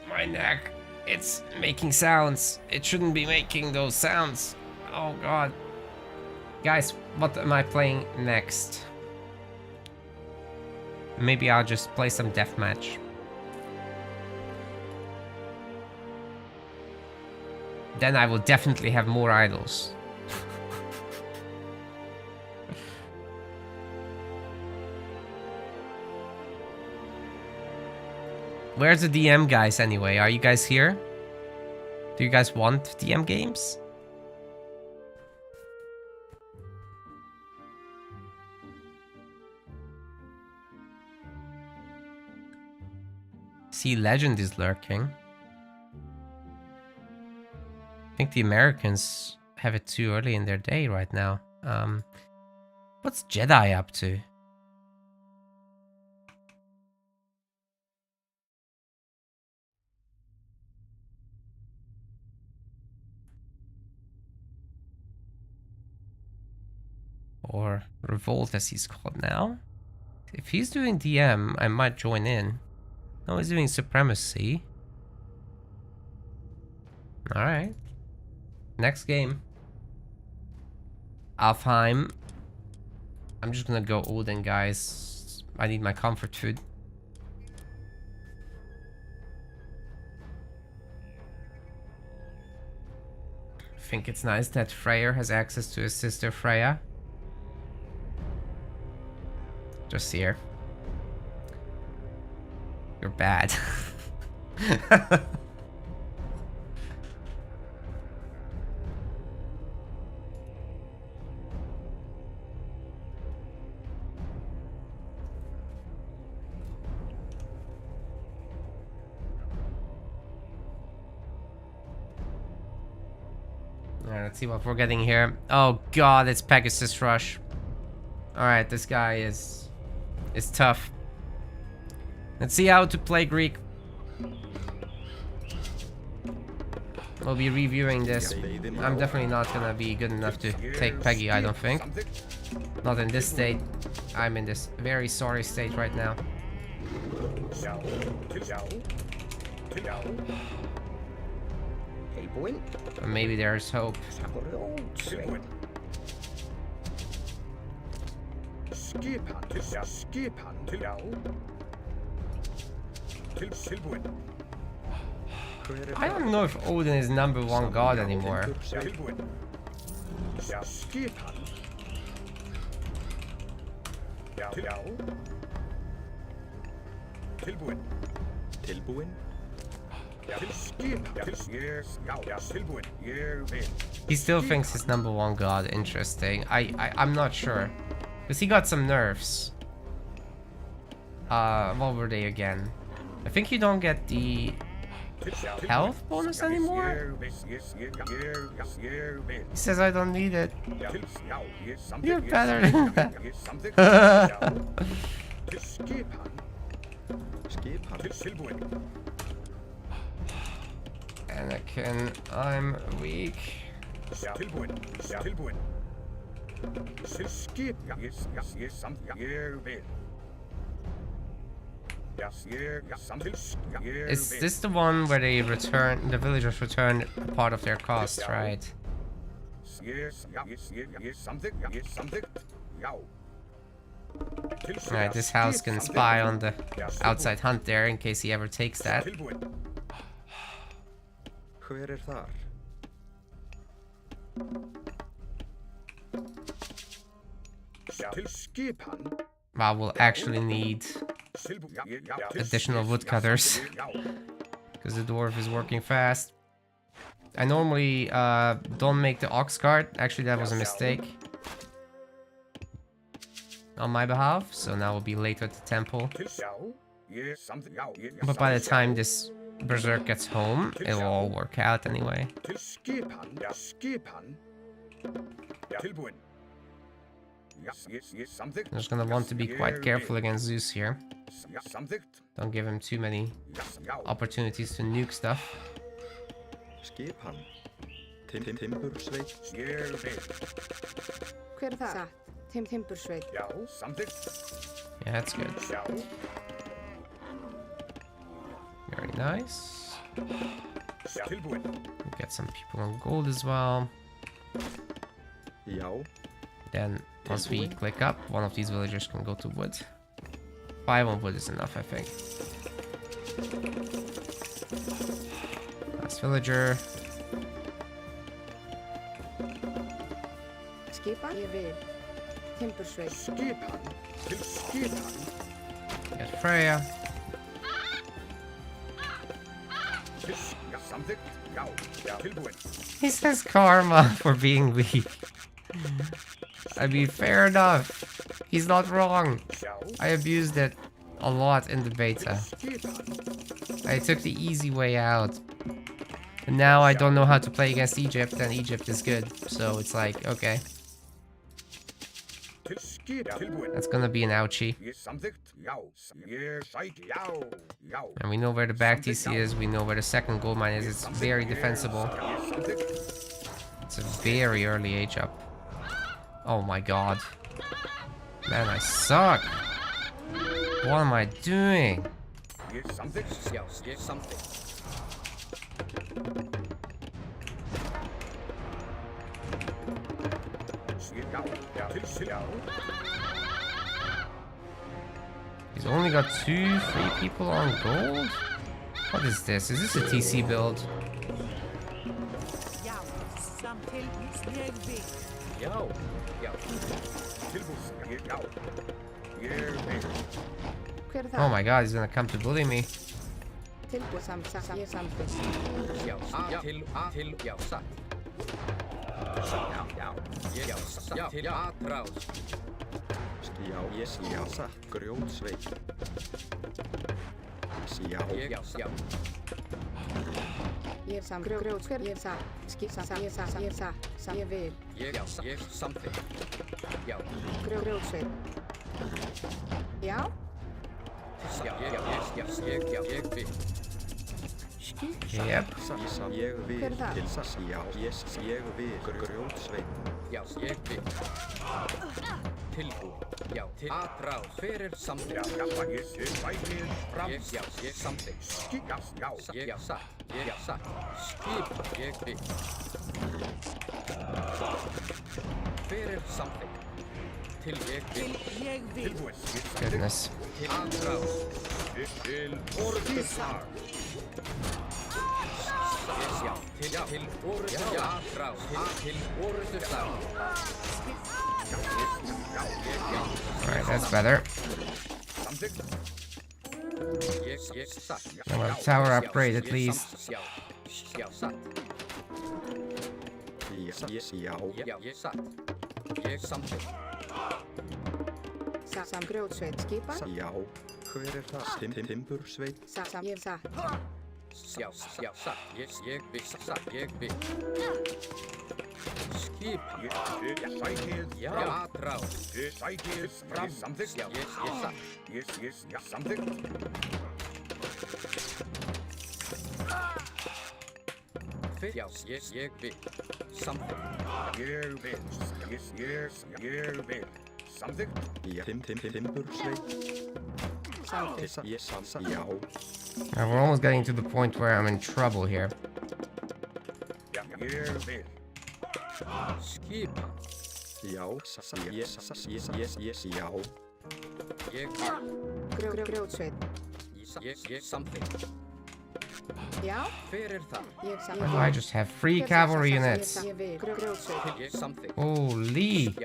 my neck. It's making sounds. It shouldn't be making those sounds. Oh god. Guys, what am I playing next? Maybe I'll just play some deathmatch. Then I will definitely have more idols. Where's the DM guys anyway? Are you guys here? Do you guys want DM games? See, Legend is lurking. I think the Americans have it too early in their day right now. What's Jedi up to? Or Revolt as he's called now. If he's doing DM, I might join in. No, he's doing Supremacy. Alright. Next game. Alfheim. I'm just gonna go Odin, guys. I need my comfort food. I think it's nice that Freyr has access to his sister Freya. Just here. You're bad. Alright, let's see what we're getting here. Oh god, it's Pegasus Rush. Alright, this guy is tough. Let's see how to play Greek. We'll be reviewing this. I'm definitely not gonna be good enough to take Peggy, I don't think. Not in this state. I'm in this very sorry state right now. But maybe there's hope. I don't know if Odin is #1 god anymore. He still thinks he's #1 god. Interesting. I'm not sure. Because he got some nerfs. What were they again? I think you don't get the health bonus anymore? He says I don't need it. You're better than that. Anakin, I'm weak. Is this the one where they return, the villagers return part of their cost, right? Alright, this house can spy on the outside hunt there in case he ever takes that. Wow, we'll actually need additional woodcutters because the dwarf is working fast. I normally don't make the ox cart. Actually, that was a mistake on my behalf, so now we'll be late at the temple. But by the time this berserk gets home, it will all work out anyway. I'm just gonna want to be quite careful against Zeus here. Don't give him too many opportunities to nuke stuff. Yeah, that's good. Very nice. Get some people on gold as well. Then, once we click up, one of these villagers can go to wood. 5 on wood is enough, I think. Last villager. Get Freya. He says karma for being weak. I mean, fair enough. He's not wrong. I abused it a lot in the beta. I took the easy way out. And now I don't know how to play against Egypt, and Egypt is good. So it's like, okay. That's gonna be an ouchie. And we know where the back TC is, we know where the second gold mine is. It's very defensible. It's a very early age up. Oh my god. Man, I suck. What am I doing? Something. Something. He's only got 3 people on gold? What is this? Is this a TC build? Oh my god, he's gonna come to bully me. Yep. Goodness. Alright, that's better. Well, tower upgrade at least. Now we're almost getting to the point where I'm in trouble here. Why do I just have 3 cavalry units? Holy!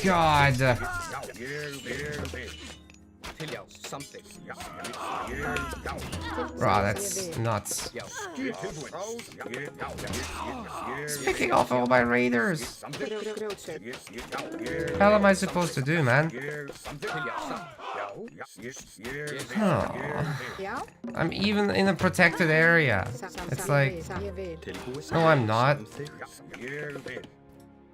God! Bro, that's nuts. It's picking off all my raiders. Hell am I supposed to do, man? Oh. I'm even in a protected area. It's like... No, I'm not.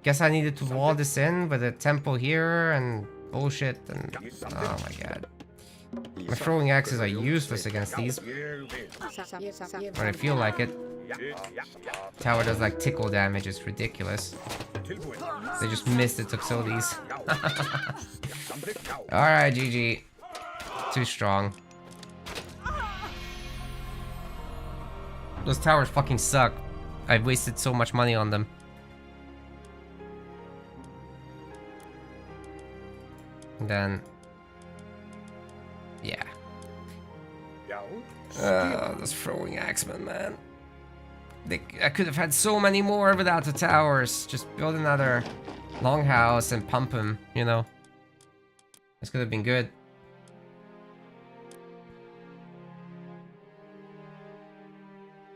Guess I needed to wall this in with a temple here and bullshit and... Oh my god. My throwing axes are useless against these. When I feel like it. Tower does like tickle damage, it's ridiculous. They just missed it, took so these. Alright, GG. Too strong. Those towers fucking suck. I've wasted so much money on them. And then... yeah. Those throwing axemen, man. I could have had so many more without the towers. Just build another longhouse and pump them, you know. This could have been good.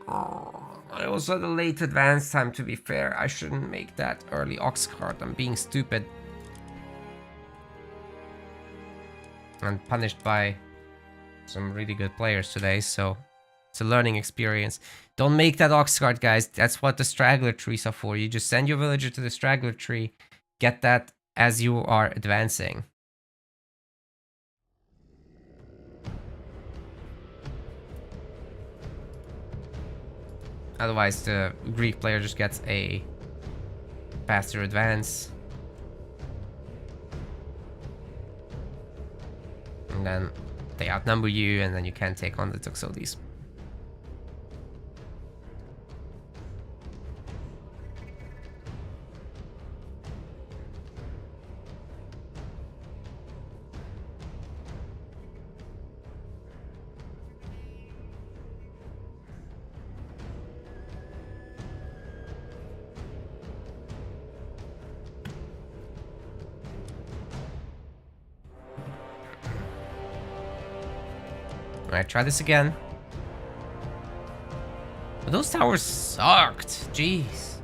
I also had a late advance time, to be fair. I shouldn't make that early ox cart. I'm being stupid. And punished by some really good players today, so It's a learning experience. Don't make that ox cart, guys. That's what the straggler trees are for. You just send your villager to the straggler tree. Get that as you are advancing. Otherwise, the Greek player just gets a faster advance. And then they outnumber you, and then you can't take on the Tuxodes. Alright, try this again. But those towers sucked. Jeez.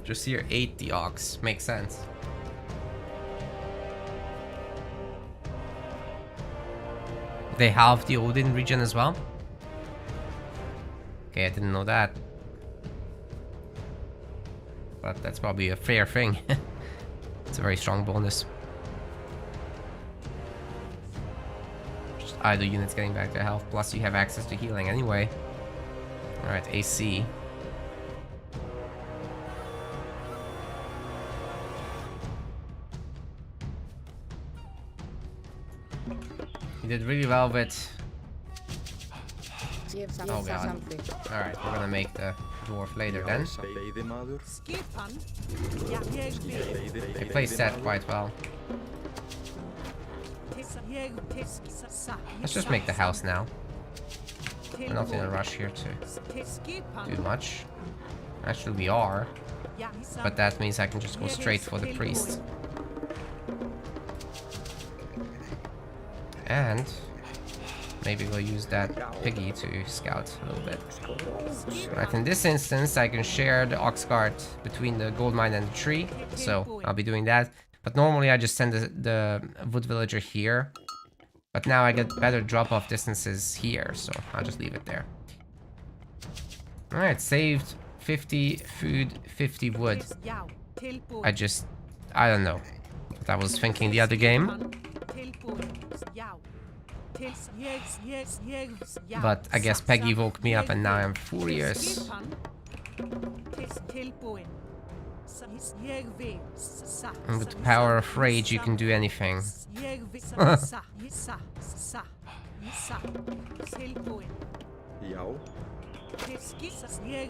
Just here 8 the ox. Makes sense. They have the Odin region as well? Okay, I didn't know that. But that's probably a fair thing. It's a very strong bonus. Either units getting back their health, plus you have access to healing anyway. Alright, AC. You did really well with... Oh god. Alright, we're gonna make the dwarf later then. They placed that quite well. Let's just make the house now. We're not in a rush here to do much. Actually, we are. But that means I can just go straight for the priest. And maybe we'll use that piggy to scout a little bit. Right, in this instance, I can share the ox cart between the gold mine and the tree. So I'll be doing that. But normally I just send the wood villager here. But now I get better drop-off distances here, so I'll just leave it there. Alright, saved 50 food, 50 wood. I don't know what I was thinking the other game. But I guess Peggy woke me up and now I'm furious. And with the power of rage, you can do anything.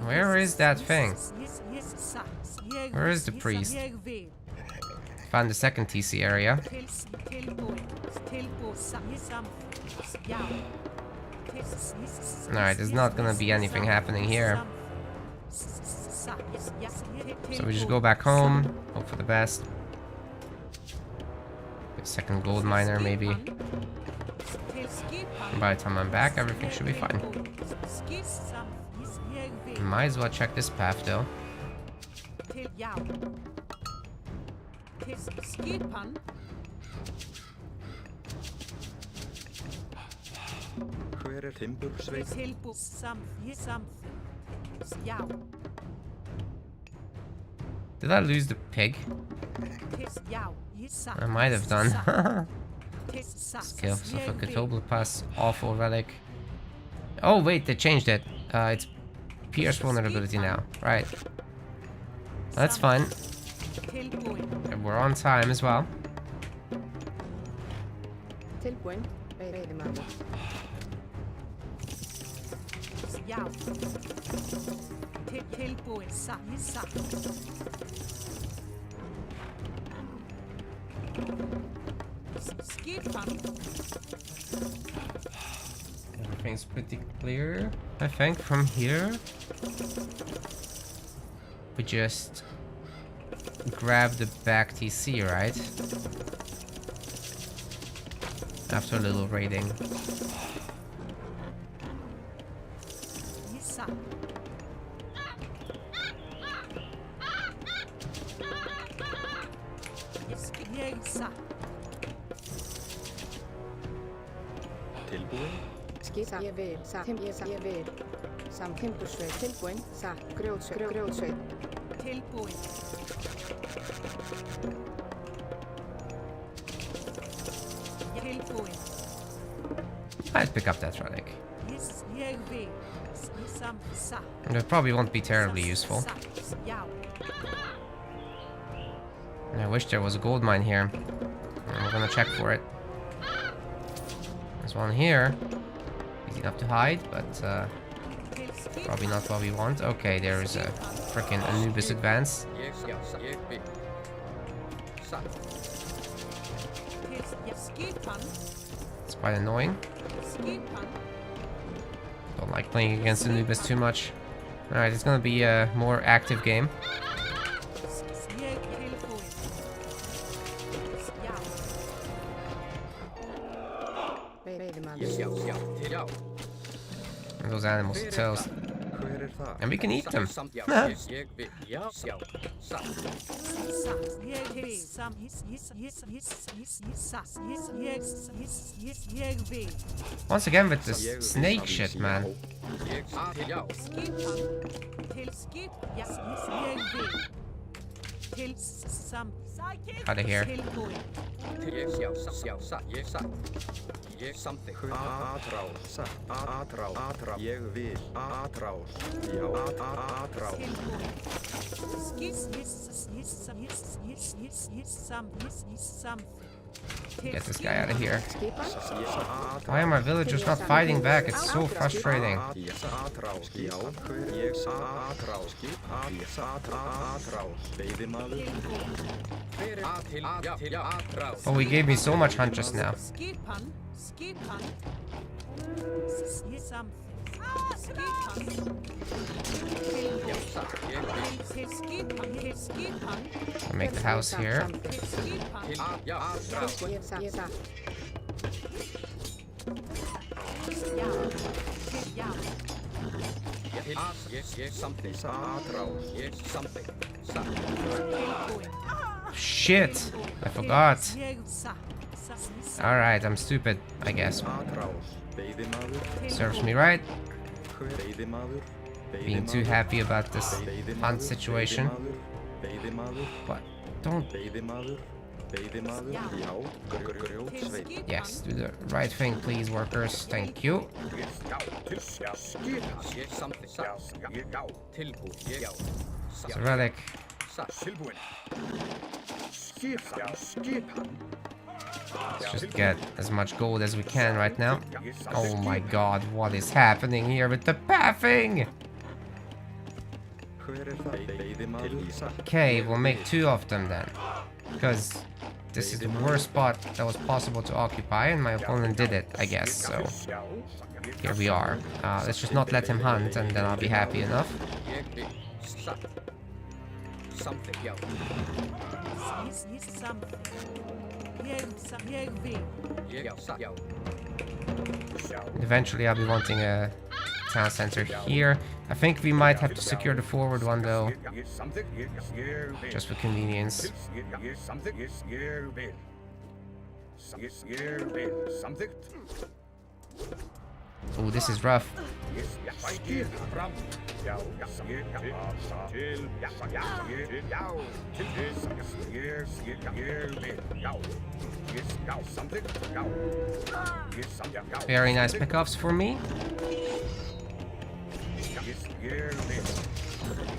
Where is that thing? Where is the priest? Found the second TC area. Alright, there's not gonna be anything happening here. So we just go back home, hope for the best. Get a second gold miner maybe. And by the time I'm back, everything should be fine. Might as well check this path though. Did I lose the pig? I might have done. Scales of a Cthulhu Pass, awful relic. Oh wait, they changed it. It's Pierce vulnerability now. Right. That's fine. And we're on time as well. Everything's pretty clear, I think, from here. We just grab the back TC, right? After a little raiding. Skip ég vil, satt ég vil. Sam timbursveit tilbúin, satt grjótsveit. Tilbúin. Tilbúin. I'd pick up that relic. Yes, ég vil. It probably won't be terribly useful. I wish there was a gold mine here. I'm gonna check for it. There's one here. Easy enough to hide, but probably not what we want. Okay, there's a freaking Anubis advance. It's quite annoying. Don't like playing against Anubis too much. Alright, it's gonna be a more active game. And those animals are toast. And we can eat them. Once again with this snake shit, man. Out of here. Get this guy out of here. Why are my villagers not fighting back? It's so frustrating. Oh, he gave me so much hunt just now. I'll make the house here. Shit! I forgot. Alright, I'm stupid, I guess. Serves me right. Being too happy about this hunt situation. But don't... Yes, do the right thing, please, workers. Thank you. It's a relic. Let's just get as much gold as we can right now. Oh my god, what is happening here with the pathing? Okay, we'll make 2 of them then. Because this is the worst spot that was possible to occupy, and my opponent did it, I guess, so... Here we are. Let's just not let him hunt, and then I'll be happy enough. Eventually I'll be wanting a town center here. I think we might have to secure the forward one though, just for convenience. Oh, this is rough. Very nice pickups for me. Shit.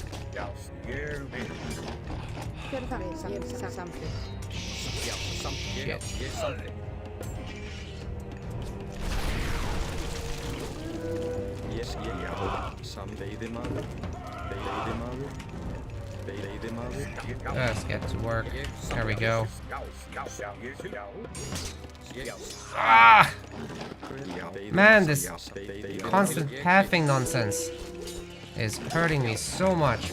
Let's get to work. There we go. Ah! Man, this constant pathing nonsense is hurting me so much.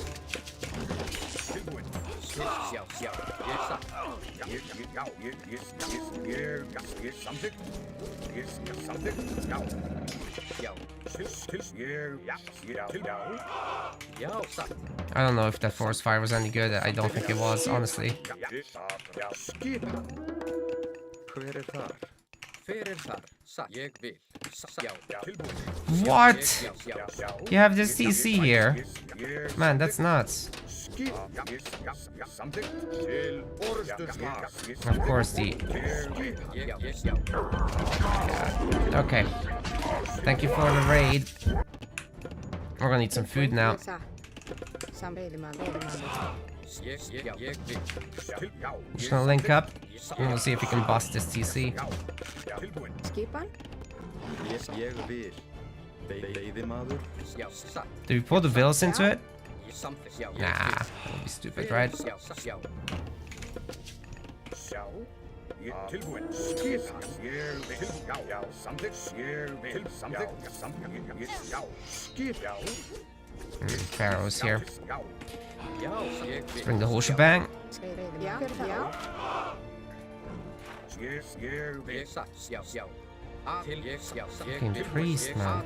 I don't know if that forest fire was any good. I don't think it was, honestly. What? You have this TC here. Man, that's nuts. Of course, the... Okay. Thank you for the raid. We're gonna need some food now. Just gonna link up and we'll see if we can bust this TC. Do we pull the Vills into it? Nah, that would be stupid, right? Pharaoh's here. Let's bring the whole shebang. Fucking priest, man.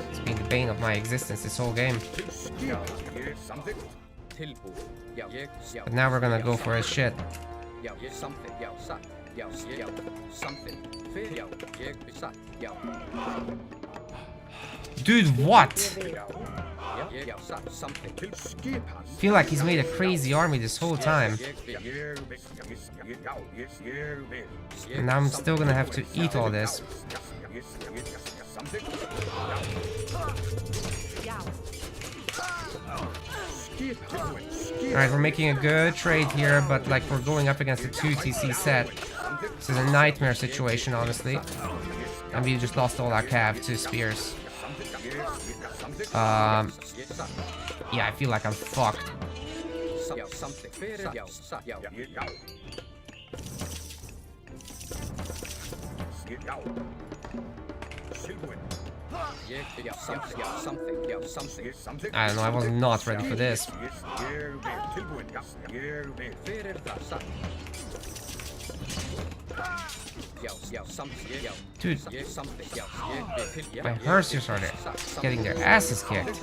It's been the bane of my existence this whole game. But now we're gonna go for his shit. Dude, what? Feel like he's made a crazy army this whole time. And now I'm still gonna have to eat all this. Alright, we're making a good trade here, but like we're going up against a 2 TC set. This is a nightmare situation, honestly. And we just lost all our cav to spears. Yeah, I feel like I'm fucked. I don't know, I was not ready for this. Dude, my Hersiers are there, getting their asses kicked.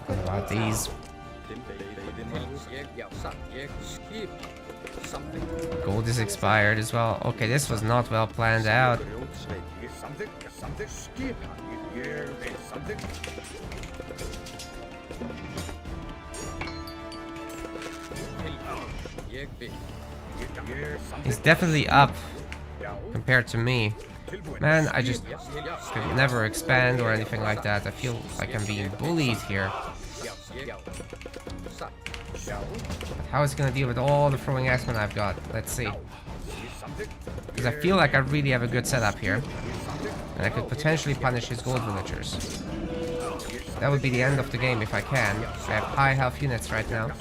What about these? Gold is expired as well. Okay, this was not well planned out. He's definitely up compared to me. Man, I just could never expand or anything like that. I feel like I'm being bullied here. But how is he gonna deal with all the throwing axemen I've got? Let's see. Because I feel like I really have a good setup here. And I could potentially punish his gold villagers. That would be the end of the game if I can. I have high health units right now.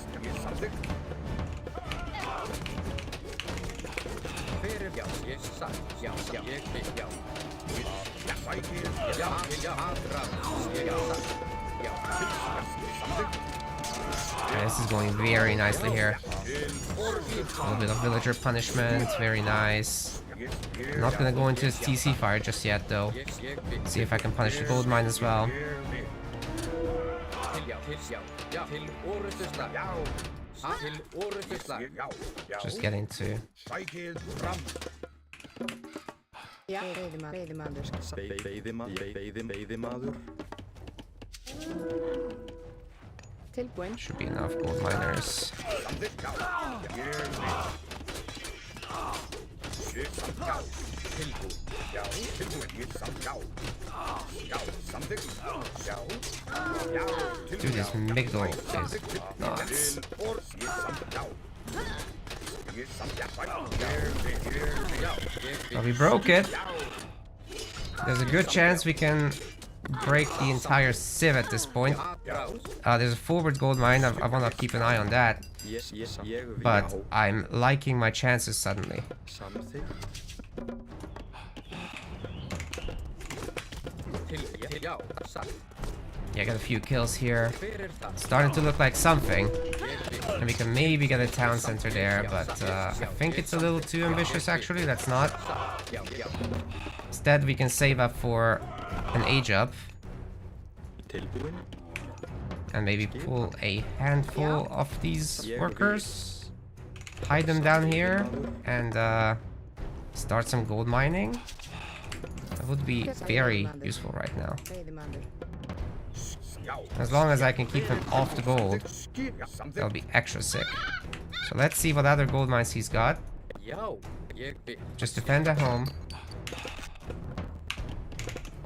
Okay, this is going very nicely here. A little bit of villager punishment, very nice. I'm not gonna go into his TC fire just yet though. See if I can punish the gold mine as well. Just getting to... Should be enough gold miners. Dude, this Migdal is nuts. Well, we broke it. There's a good chance we can break the entire civ at this point. There's a forward gold mine. I want to keep an eye on that. But I'm liking my chances suddenly. Yeah, got a few kills here. Starting to look like something. And we can maybe get a town center there, but I think it's a little too ambitious actually. Let's not. Instead, we can save up for an age up. And maybe pull a handful of these workers. Hide them down here. And start some gold mining. That would be very useful right now. As long as I can keep him off the gold, that'll be extra sick. So let's see what other gold mines he's got. Just defend at home.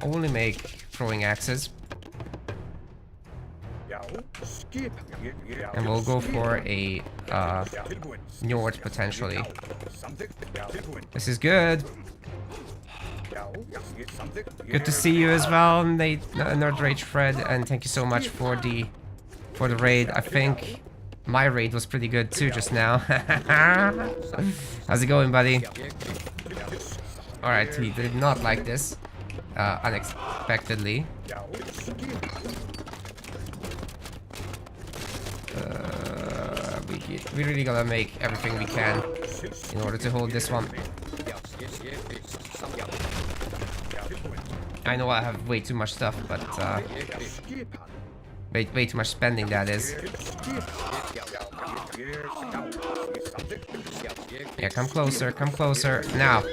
Only make throwing axes. And we'll go for a Njord potentially. This is good. Good to see you as well, Nerd Rage Fred, and thank you so much for the raid. I think my raid was pretty good too just now. How's it going, buddy? Alright, he did not like this. Unexpectedly. We really gotta make everything we can in order to hold this one. I know I have way too much stuff, but way too much spending, that is. Yeah, come closer, now.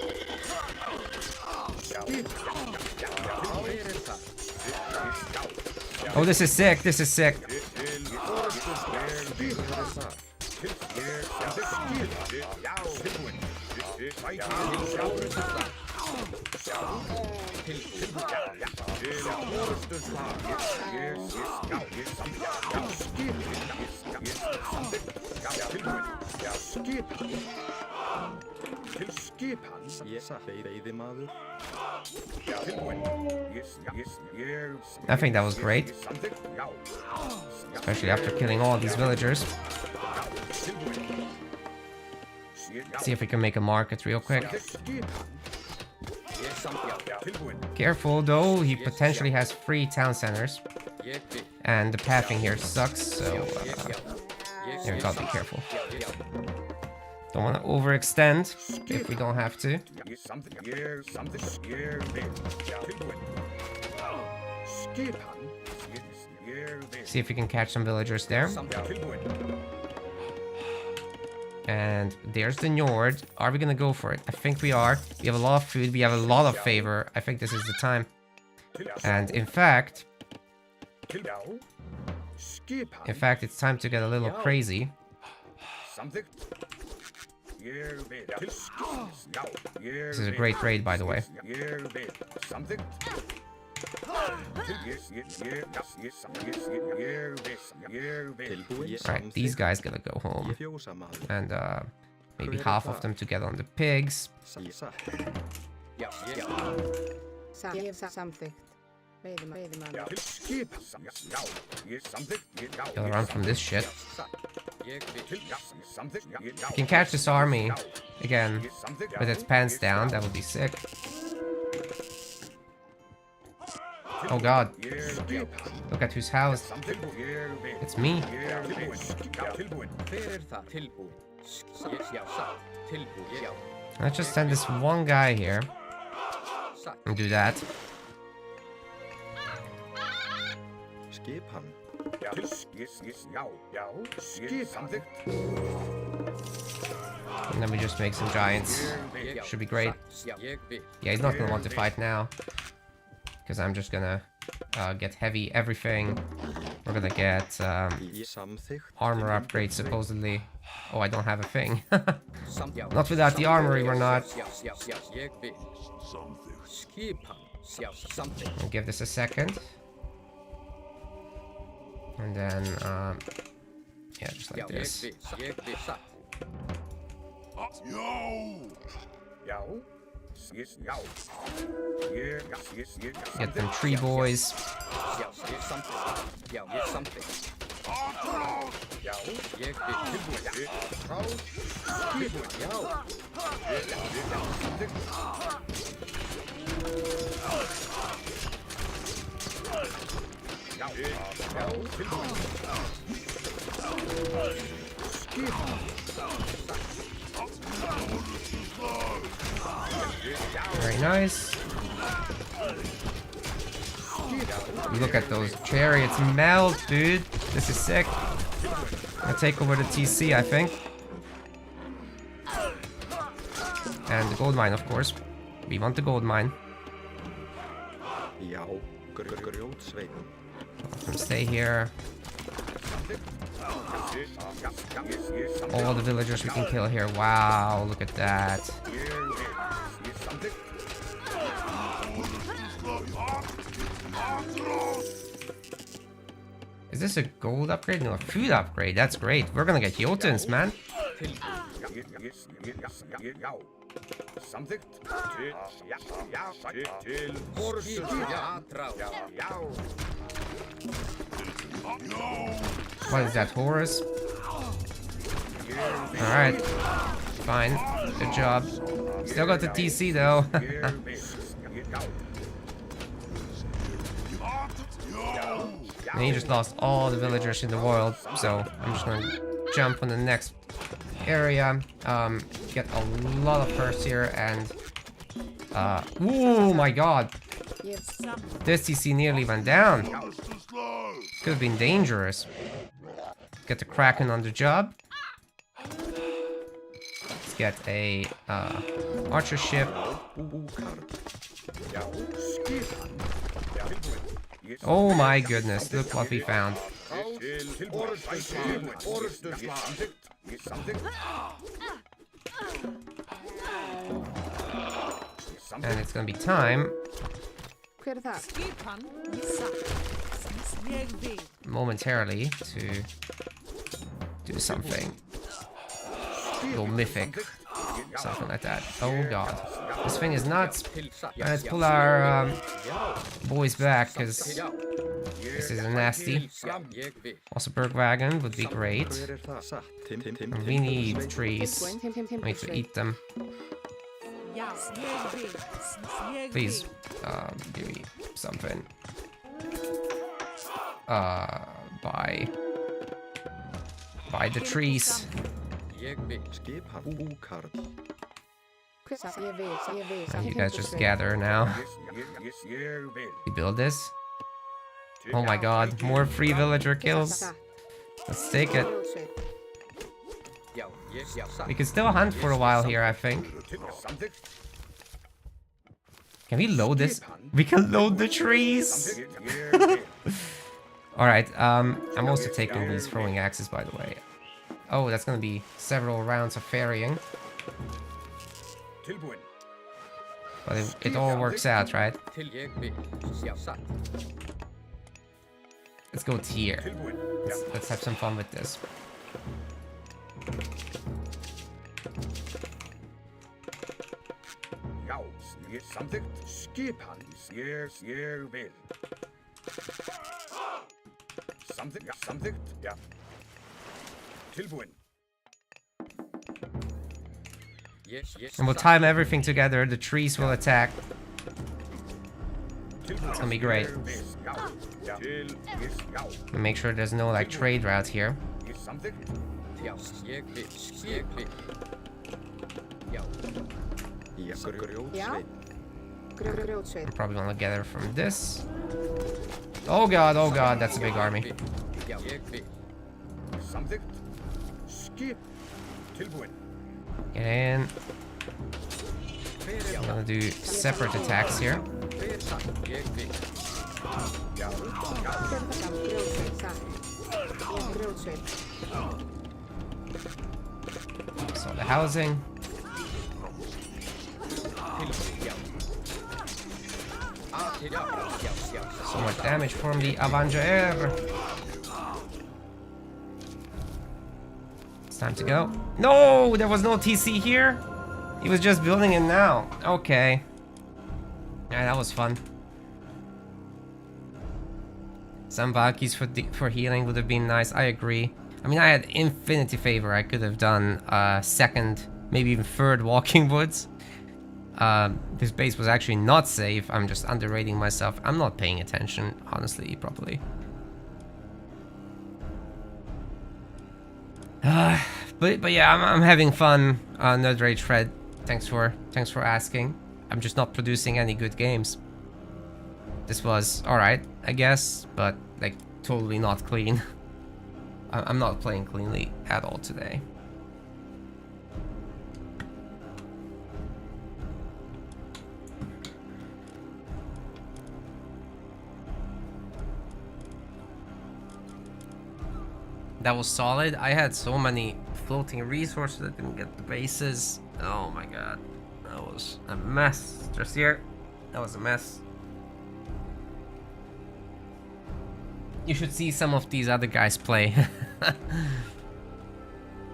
Oh, this is sick, I think that was great. Especially after killing all these villagers. See if we can make a market real quick. Careful though, he potentially has 3 town centers. And the pathing here sucks, so yeah, we gotta be careful. Don't want to overextend if we don't have to. See if we can catch some villagers there. And there's the Njord. Are we gonna go for it? I think we are. We have a lot of food. We have a lot of favor. I think this is the time. And in fact, it's time to get a little crazy. This is a great raid, by the way. Alright, these guys gotta go home. And maybe half of them to get on the pigs. Gotta run from this shit. I can catch this army again with its pants down. That would be sick. Oh god. Look at whose house. It's me. Let's just send this one guy here. And do that. And then we just make some giants. Should be great. Yeah, he's not gonna want to fight now. Because I'm just gonna get heavy everything. We're gonna get armor upgrades supposedly. Oh, I don't have a thing. Not without the armory, we're not. I'll give this a second. And then, yeah, just like this. Get them tree boys. Very nice. Look at those chariots melt, dude. This is sick. I'll take over the TC, I think. And the gold mine, of course. We want the gold mine. Stay here. All the villagers we can kill here. Wow, look at that. Is this a gold upgrade? No, a food upgrade. That's great. We're gonna get Jotuns, man. What is that, Horus? Alright. Fine. Good job. Still got the TC though. And he just lost all the villagers in the world, so I'm just gonna jump on the next area, get a lot of firsts here, and oh my god, this TC nearly went down. Could have been dangerous. Get the Kraken on the job. Let's get a archer ship. Oh my goodness, look what we found. And it's gonna be time momentarily to do something. Go mythic. Something like that. Oh god. This thing is nuts. Let's pull our boys back, because this is a nasty. Also, Bergwagen would be great. And we need trees. We need to eat them. Please, give me something. Buy the trees. And you guys just gather now. We build this. Oh my god, more free villager kills. Let's take it. We can still hunt for a while here, I think. Can we load this? We can load the trees! Alright, I'm also taking these throwing axes, by the way. Oh, that's gonna be several rounds of ferrying. But it all works out, right? Let's go tier. Let's have some fun with this. And we'll time everything together. The trees will attack. It's gonna be great. And make sure there's no like trade route here. I'm probably gonna gather from this. Oh god, that's a big army. Get in. I'm gonna do separate attacks here. So the housing. So much damage from the Avenger. It's time to go. No, there was no TC here. He was just building it now. Okay. Yeah, that was fun. Some Valkyries for healing would have been nice. I agree. I mean, I had Infinity Favor. I could have done second, maybe even third Walking Woods. This base was actually not safe. I'm just underrating myself. I'm not paying attention, honestly, properly. But yeah, I'm having fun. Nerd Rage Fred, thanks for asking. I'm just not producing any good games. This was alright, I guess, but like totally not clean. I'm not playing cleanly at all today. That was solid. I had so many floating resources that didn't get the bases. Oh my god. That was a mess. Just here. That was a mess. You should see some of these other guys play.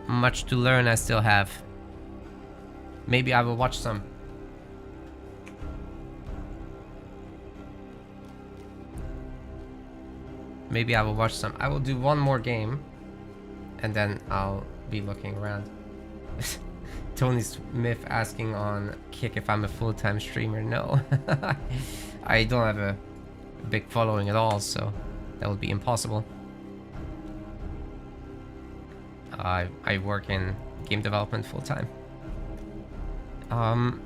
Much to learn I still have. Maybe I will watch some. Maybe I will watch some. I will do one more game. And then I'll be looking around. Tony Smith asking on Kick if I'm a full-time streamer. No. I don't have a big following at all, so that would be impossible. I work in game development full-time. Am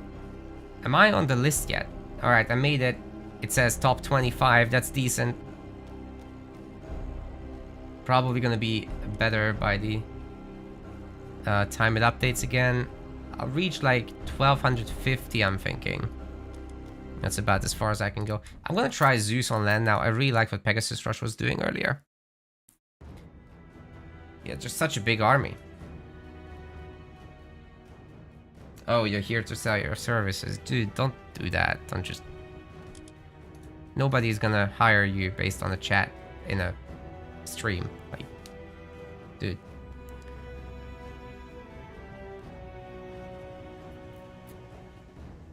I on the list yet? Alright, I made it. It says top 25. That's decent. Probably gonna be better by the time it updates again. I'll reach like 1250, I'm thinking. That's about as far as I can go. I'm gonna try Zeus on land now. I really like what Pegasus Rush was doing earlier. Yeah, just such a big army. Oh, you're here to sell your services. Dude, don't do that. Don't just... Nobody's gonna hire you based on a chat in a stream. Like, dude.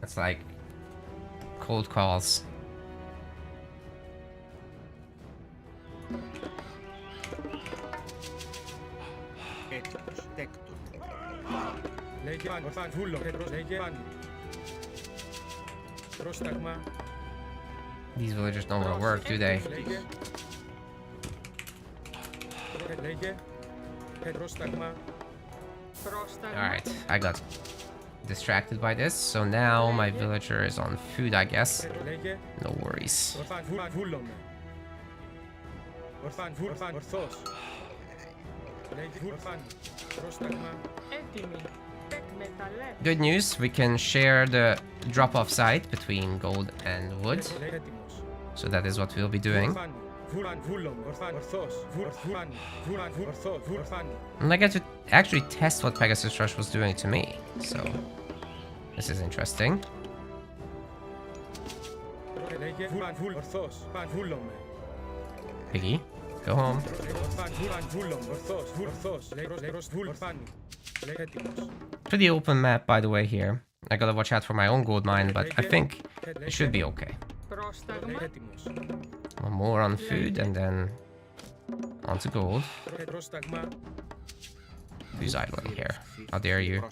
That's like cold calls. These villagers don't want to work, do they? Alright, I got distracted by this, so now my villager is on food, I guess. No worries. Good news, we can share the drop-off site between gold and wood. So that is what we'll be doing. And I get to actually test what Pegasus Rush was doing to me, so this is interesting. Piggy, go home. Pretty open map, by the way, here. I gotta watch out for my own gold mine, but I think it should be okay. One more on food and then onto gold. Who's idling here? How dare you?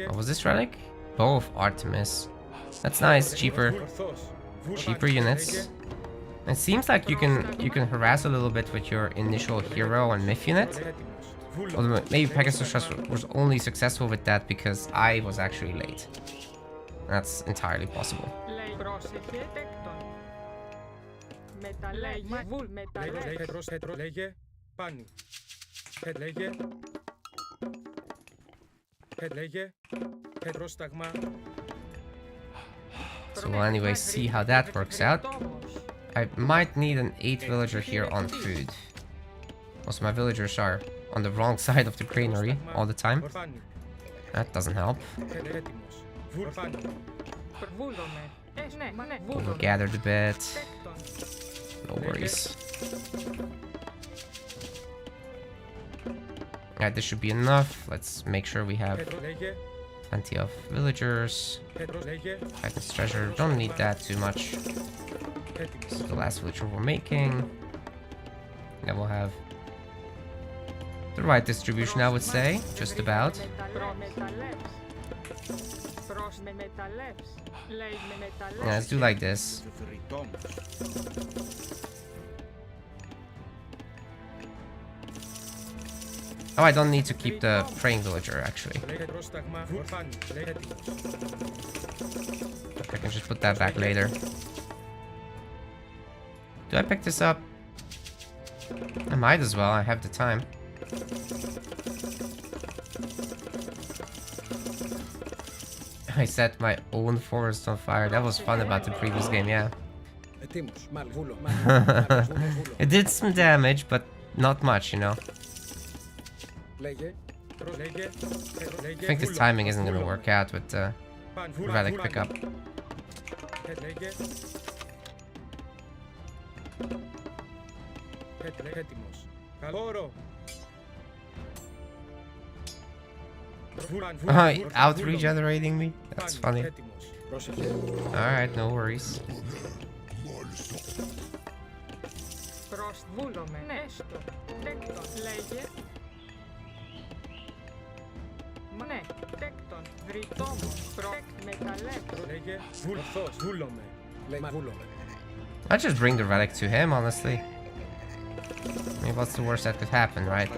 What was this relic? Bow of Artemis. That's nice. Cheaper units. It seems like you can harass a little bit with your initial hero and myth unit. Although maybe Pegasus Rush was only successful with that because I was actually late. That's entirely possible. So we'll anyway see how that works out. I might need an 8 villager here on food. Also, my villagers are on the wrong side of the granary all the time. That doesn't help. Overgathered a bit. No worries. Alright, this should be enough. Let's make sure we have plenty of villagers. Titan's treasure. Don't need that too much. This is the last villager we're making. Then we'll have the right distribution, I would say. Just about. Yeah, let's do like this. Oh, I don't need to keep the praying villager, actually. I can just put that back later. Do I pick this up? I might as well, I have the time. I set my own forest on fire. That was fun about the previous game, yeah. It did some damage, but not much, you know. I think this timing isn't gonna work out with the relic pickup. Out regenerating me? That's funny. Alright, no worries. I just bring the relic to him, honestly. I mean, what's the worst that could happen, right?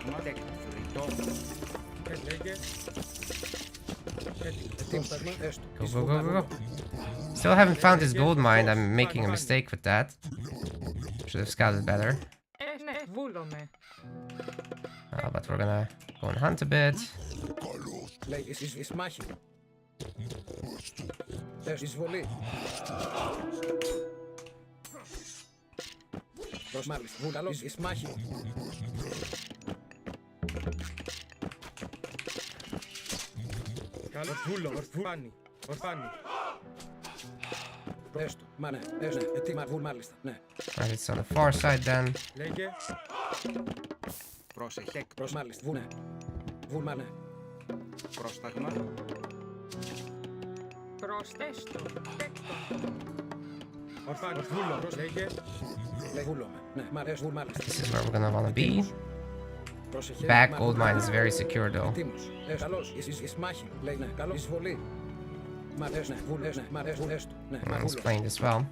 Go, go, go, go, go. Still haven't found his gold mine. I'm making a mistake with that. Should have scouted better. But we're gonna go and hunt a bit. Right, it's on the far side then. This is where we're gonna wanna be. Back gold mine is very secure though. He's playing this well.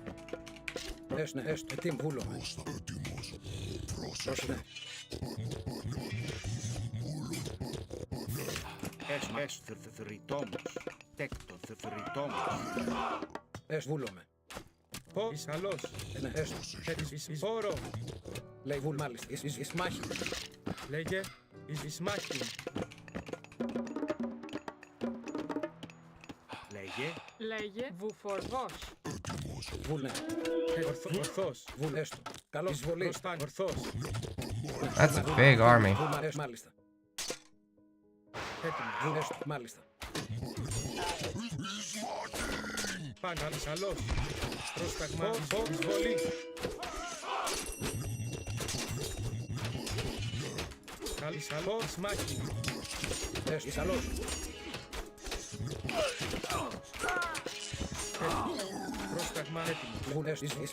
Λέγε βουφορβός. That's a big army.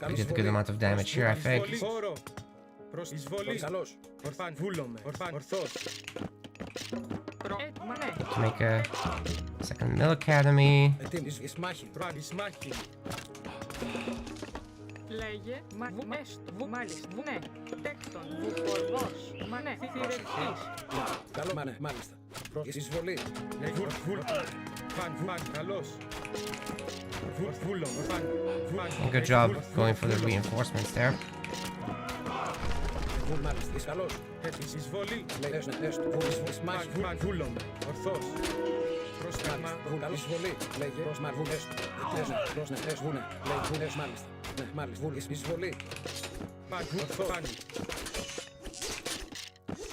We did a good amount of damage here, I think. To make a second mill academy. Λέγε μάλιστα βουνέ. Τέκτον βουφορβός. Μανέ θηρευτής. Καλό μανέ, μάλιστα. Εισβολή. Good job going for the reinforcements there.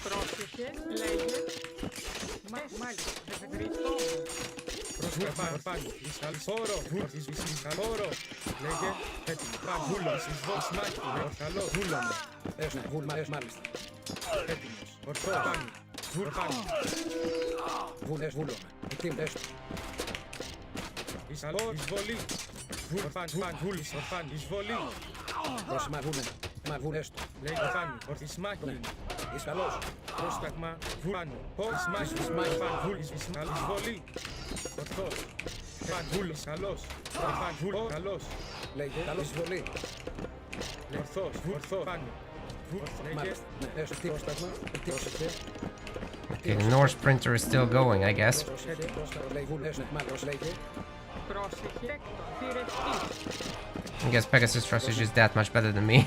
Πρόσεχε, λέγε. Μάλιστα, γρητό. Πρόσταγμα, βουλάνο. Εισβολή. Ορθός. Βούλος, καλός. Καλός. Λέγε. Εισβολή. Ορθός, πάνω. Μάλιστα. Ναι, έστω. Πρόσταγμα. Πρόσεχε. Okay, the Norse printer is still going, I guess. Πρόσεχε. Λέγε. Πρόσεχε. I guess Pegasus Trust is just that much better than me.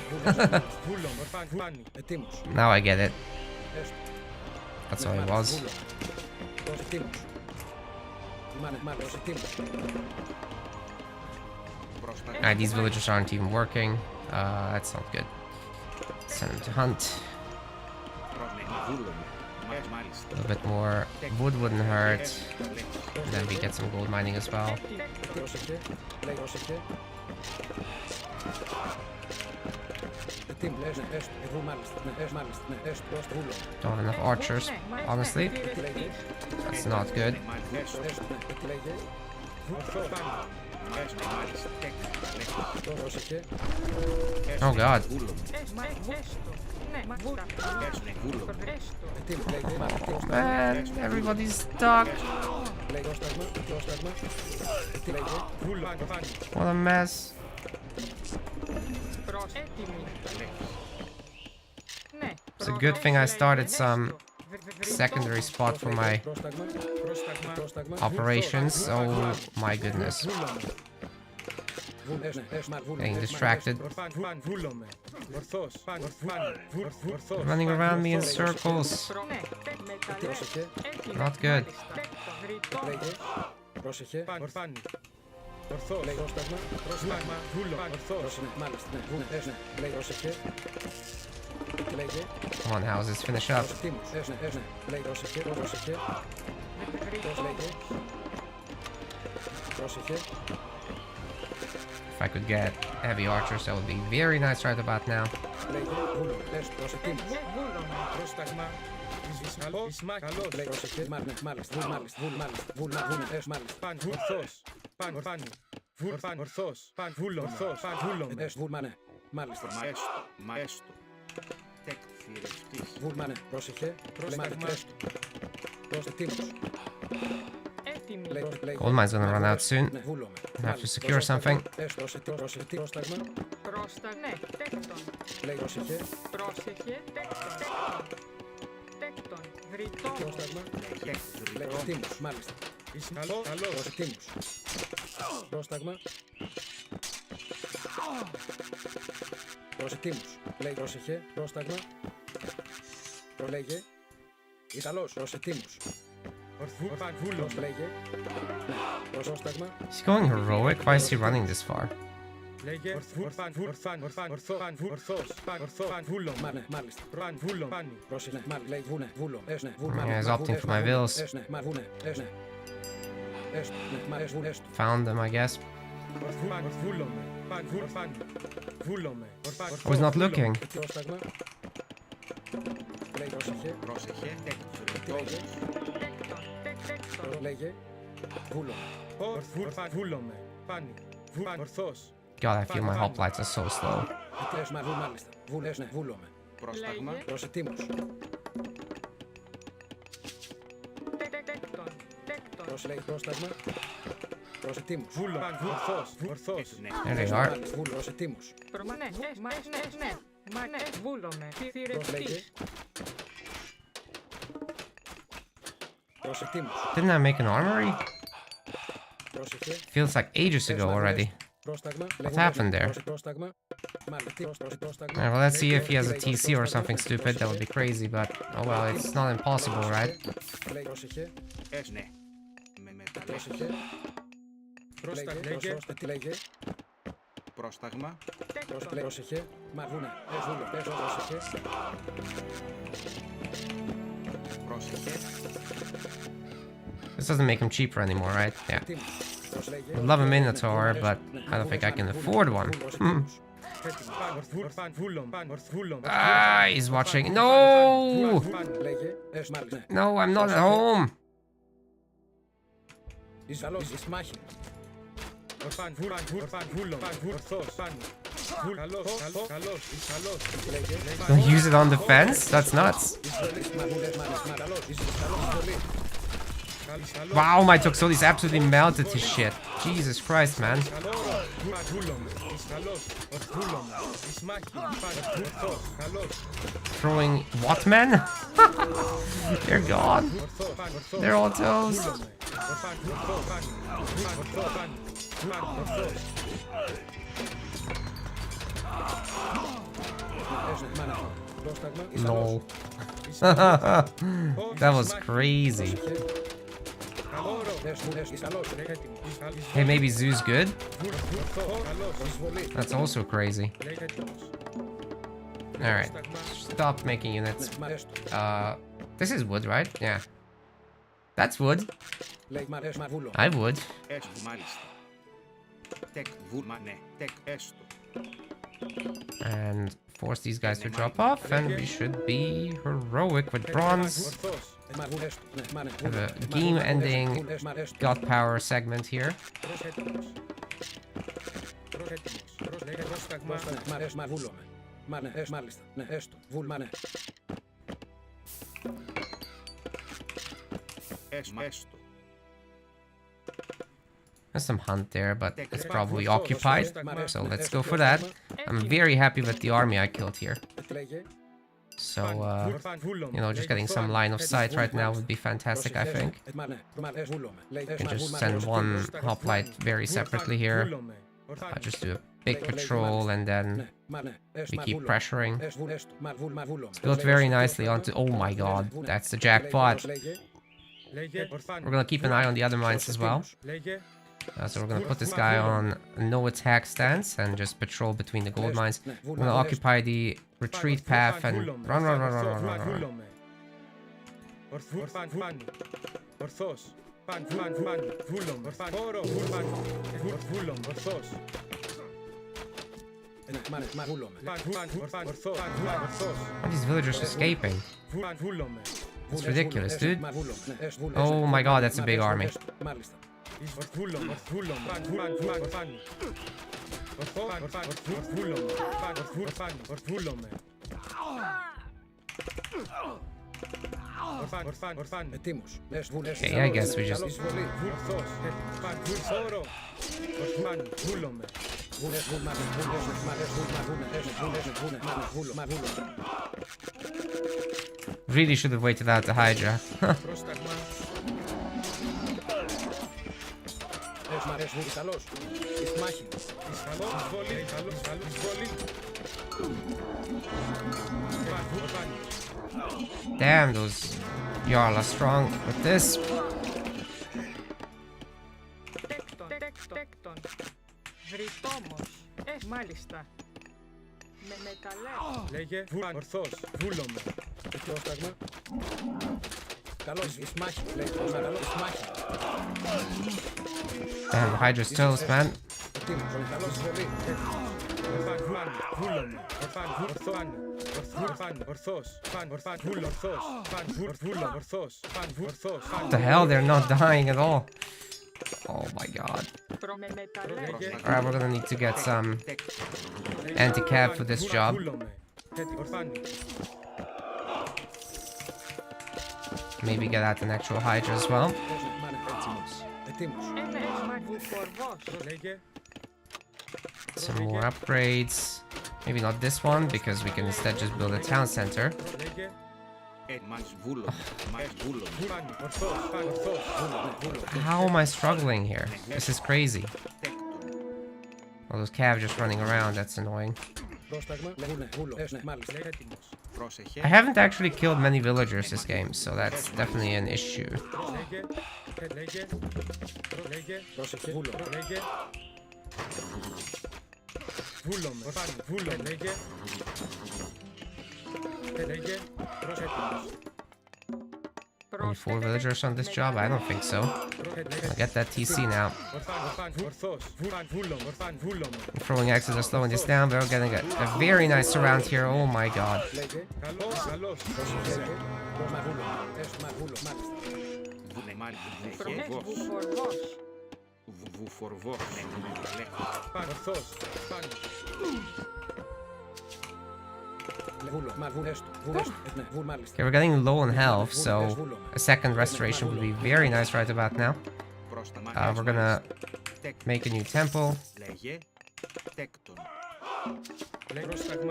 Ετοίμος. Now I get it. Έστω. That's how it was. Ετοίμος. Μάλιστα. Ετοίμος. Alright, these villagers aren't even working. That's not good. Send them to hunt. A little bit more wood wouldn't hurt. And then we get some gold mining as well. Πρόσεχε. Πρόσεχε. Ετοίμος. Έστω. Εγώ μάλιστα. Έστω. Έστω. Βούλο. Don't have enough archers, honestly. That's not good. Λέγε. Πρόσεχε. Oh god. Man, everybody's stuck. What a mess. It's a good thing I started some secondary spot for my operations. Oh my goodness. Getting distracted. Running around me in circles. Not good. Come on, houses, finish up. If I could get heavy archers, that would be very nice right about now. Gold mine's gonna run out soon. I have to secure something. He's going heroic? Why is he running this far? Yeah, he's opting for my vills. Found them, I guess. Oh, he's not looking. God, I feel my hoplites are so slow. There they are. Didn't I make an armory? Feels like ages ago already. What happened there? Alright, well, let's see if he has a TC or something stupid. That would be crazy, but oh well, it's not impossible, right? This doesn't make him cheaper anymore, right? Yeah. I'd love a Minotaur, but I don't think I can afford one. Ah, he's watching. No! No, I'm not at home. Don't use it on the fence? That's nuts. Wow, my Toxolis absolutely melted his shit. Jesus Christ, man. Throwing what, man? They're gone. They're all toast. No. That was crazy. Hey, maybe Zeus good? That's also crazy. Alright. Stop making units. This is wood, right? Yeah. That's wood. I would. And force these guys to drop off, and we should be heroic with bronze. Have a game-ending god power segment here. There's some hunt there, but it's probably occupied, so let's go for that. I'm very happy with the army I killed here. So, you know, just getting some line of sight right now would be fantastic, I think. You can just send one hoplite very separately here. I'll just do a big patrol and then we keep pressuring. It's built very nicely onto... Oh my god, that's the jackpot. We're gonna keep an eye on the other mines as well. So we're gonna put this guy on no attack stance and just patrol between the gold mines. We're gonna occupy the retreat path and run. Are these villagers escaping? It's ridiculous, dude. Oh my god, that's a big army. Okay, I guess we just... Really should have waited out the Hydra. Damn, those Jarl are strong with this. Damn, the Hydra's toast, man. What the hell? They're not dying at all. Oh my god. Alright, we're gonna need to get some anti-cav for this job. Maybe get out an actual Hydra as well. Some more upgrades. Maybe not this one, because we can instead just build a town center. How am I struggling here? This is crazy. All those cav just running around, that's annoying. I haven't actually killed many villagers this game, so that's definitely an issue. Only 4 villagers on this job? I don't think so. I'll get that TC now. Throwing axes are slowing this down, but we're getting a very nice surround here. Oh my god. Ορθός. Πάνω. Okay, we're getting low on health, so a second restoration would be very nice right about now. We're gonna make a new temple.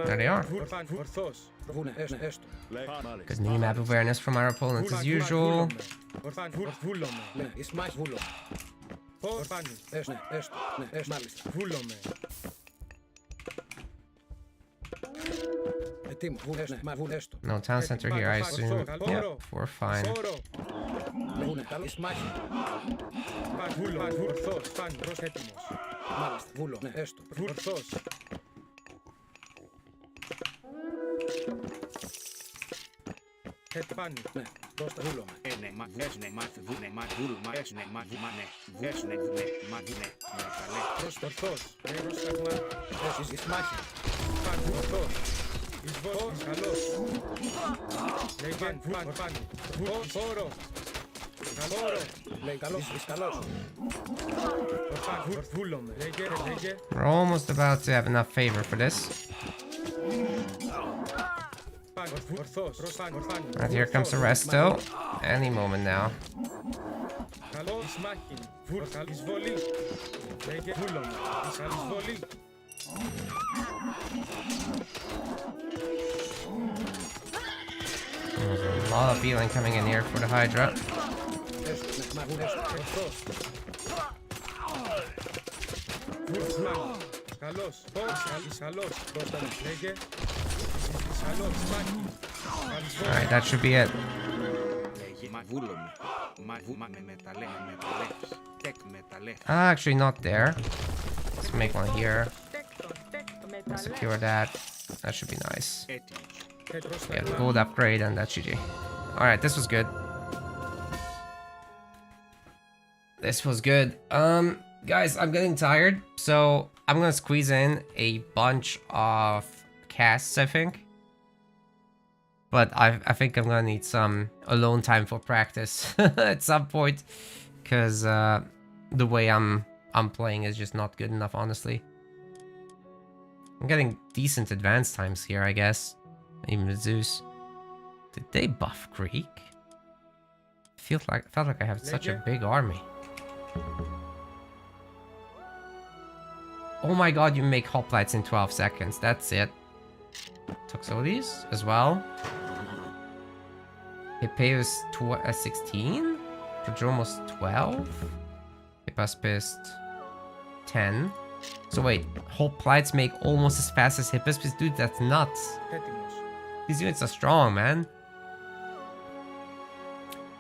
There they are. Ορθός. Good mini-map awareness from our opponents as usual. Βούλομαι. No town center here, I assume. Yeah, we're fine. Ορθός. Πάνω. Προς έτοιμος. Ορθός. Πάνω. Ορθός. Πάνω. Ορθός. Εισβόλης. Καλός. Λέγε. Πάνω. Φόρο. Βούλομαι. Λέγε. We're almost about to have enough favor for this. And here comes the resto. Any moment now. There's a lot of healing coming in here for the Hydra. Alright, that should be it. Actually, not there. Let's make one here. Secure that. That should be nice. Yeah, gold upgrade and that's GG. Alright, this was good. This was good. Guys, I'm getting tired, so I'm gonna squeeze in a bunch of casts, I think. But I think I'm gonna need some alone time for practice at some point, because the way I'm playing is just not good enough, honestly. I'm getting decent advance times here, I guess. Even with Zeus. Did they buff Greek? Felt like I have such a big army. Oh my god, you make hoplites in 12 seconds. That's it. Toxotes as well. Hippeus 16. Prodromos 12. Hippaspist 10. So wait, hoplites make almost as fast as Hippaspist? Dude, that's nuts. These units are strong, man.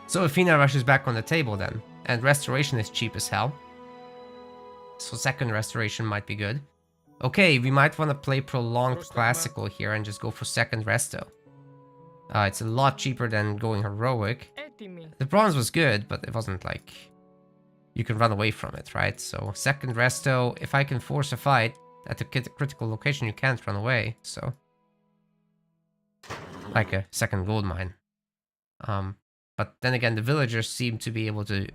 So Athena rushes back on the table then. And restoration is cheap as hell. So second restoration might be good. Okay, we might want to play prolonged classical here and just go for second resto. It's a lot cheaper than going heroic. The bronze was good, but it wasn't like you can run away from it, right? So second resto, if I can force a fight at a critical location, you can't run away. So like a second gold mine. But then again, the villagers seem to be able to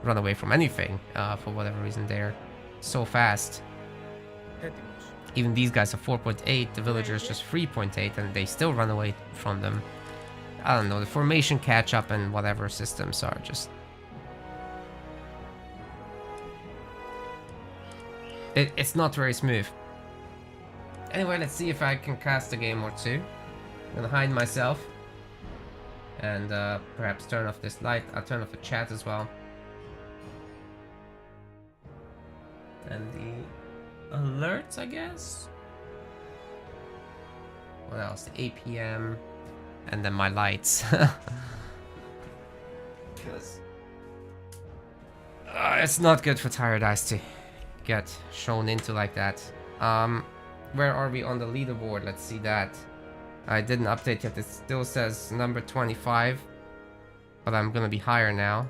run away from anything for whatever reason. They're so fast. Even these guys are 4.8, the villagers just 3.8, and they still run away from them. I don't know, the formation catch up and whatever systems are just... It's not very smooth. Anyway, let's see if I can cast a game or two. I'm gonna hide myself. And perhaps turn off this light. I'll turn off the chat as well. And the alerts, I guess. What else? The APM. And then my lights. Because it's not good for tired eyes to get shown into like that. Where are we on the leaderboard? Let's see that. I didn't update yet. It still says number 25. But I'm gonna be higher now.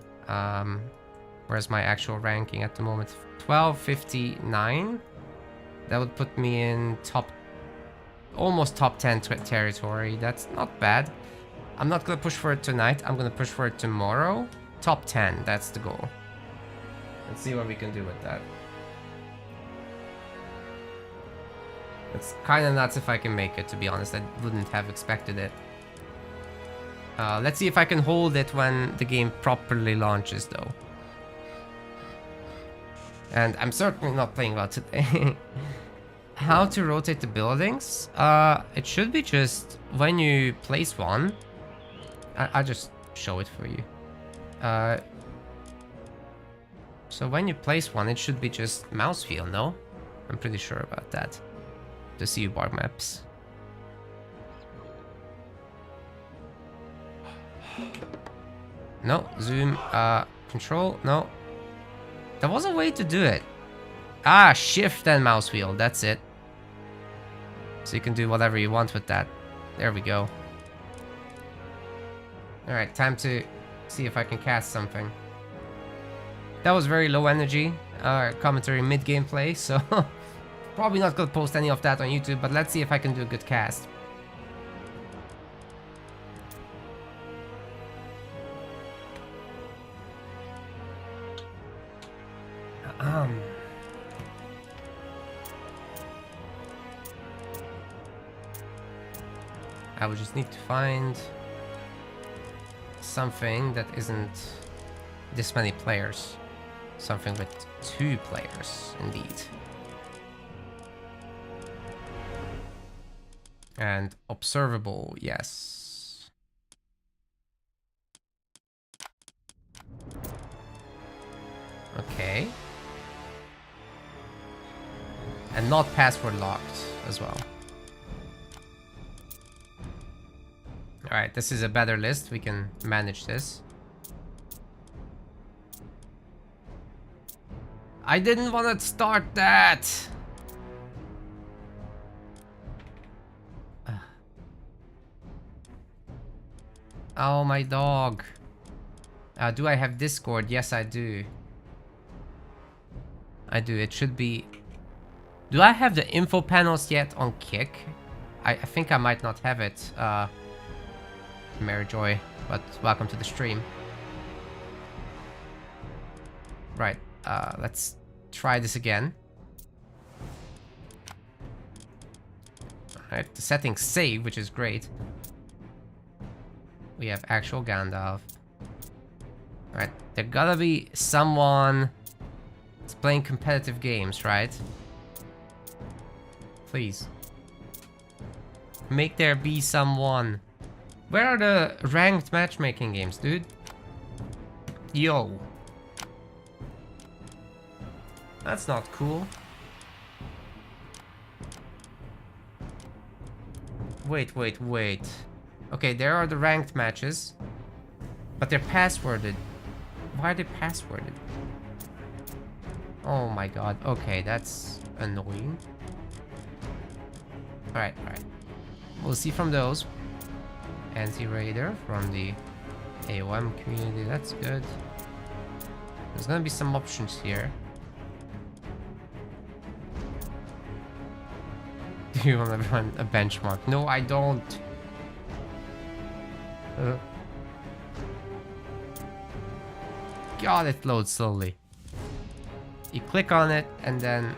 Where's my actual ranking at the moment? 1259. That would put me in almost top 10 territory. That's not bad. I'm not gonna push for it tonight. I'm gonna push for it tomorrow. Top 10, that's the goal. Let's see what we can do with that. It's kind of nuts if I can make it, to be honest. I wouldn't have expected it. Let's see if I can hold it when the game properly launches, though. And I'm certainly not playing well today. How to rotate the buildings? It should be just when you place one. I'll just show it for you. So when you place one, it should be just mouse wheel, no? I'm pretty sure about that. The CU bar maps. No, zoom, control, no. There was a way to do it. Ah, shift and mouse wheel, that's it. So you can do whatever you want with that. There we go. Alright, time to see if I can cast something. That was very low energy commentary mid-gameplay, so probably not gonna post any of that on YouTube, but let's see if I can do a good cast. I would just need to find something that isn't this many players. Something with 2 players, indeed. And observable, yes. Okay. And not password locked as well. Alright, this is a better list. We can manage this. I didn't want to start that! Oh, my dog. Do I have Discord? Yes, I do. I do. It should be... Do I have the info panels yet on Kick? I think I might not have it. Mary Joy, but welcome to the stream. Right, let's try this again. Alright, the settings save, which is great. We have actual Gandalf. Alright, there gotta be someone that's playing competitive games, right? Please. Make there be someone. Where are the ranked matchmaking games, dude? Yo. That's not cool. Wait, wait, wait. Okay, there are the ranked matches. But they're passworded. Why are they passworded? Oh my god. Okay, that's annoying. Alright, alright. We'll see from those. Anti-Raider from the AOM community, that's good. There's gonna be some options here. Do you want to run a benchmark? No, I don't. God, it loads slowly. You click on it, and then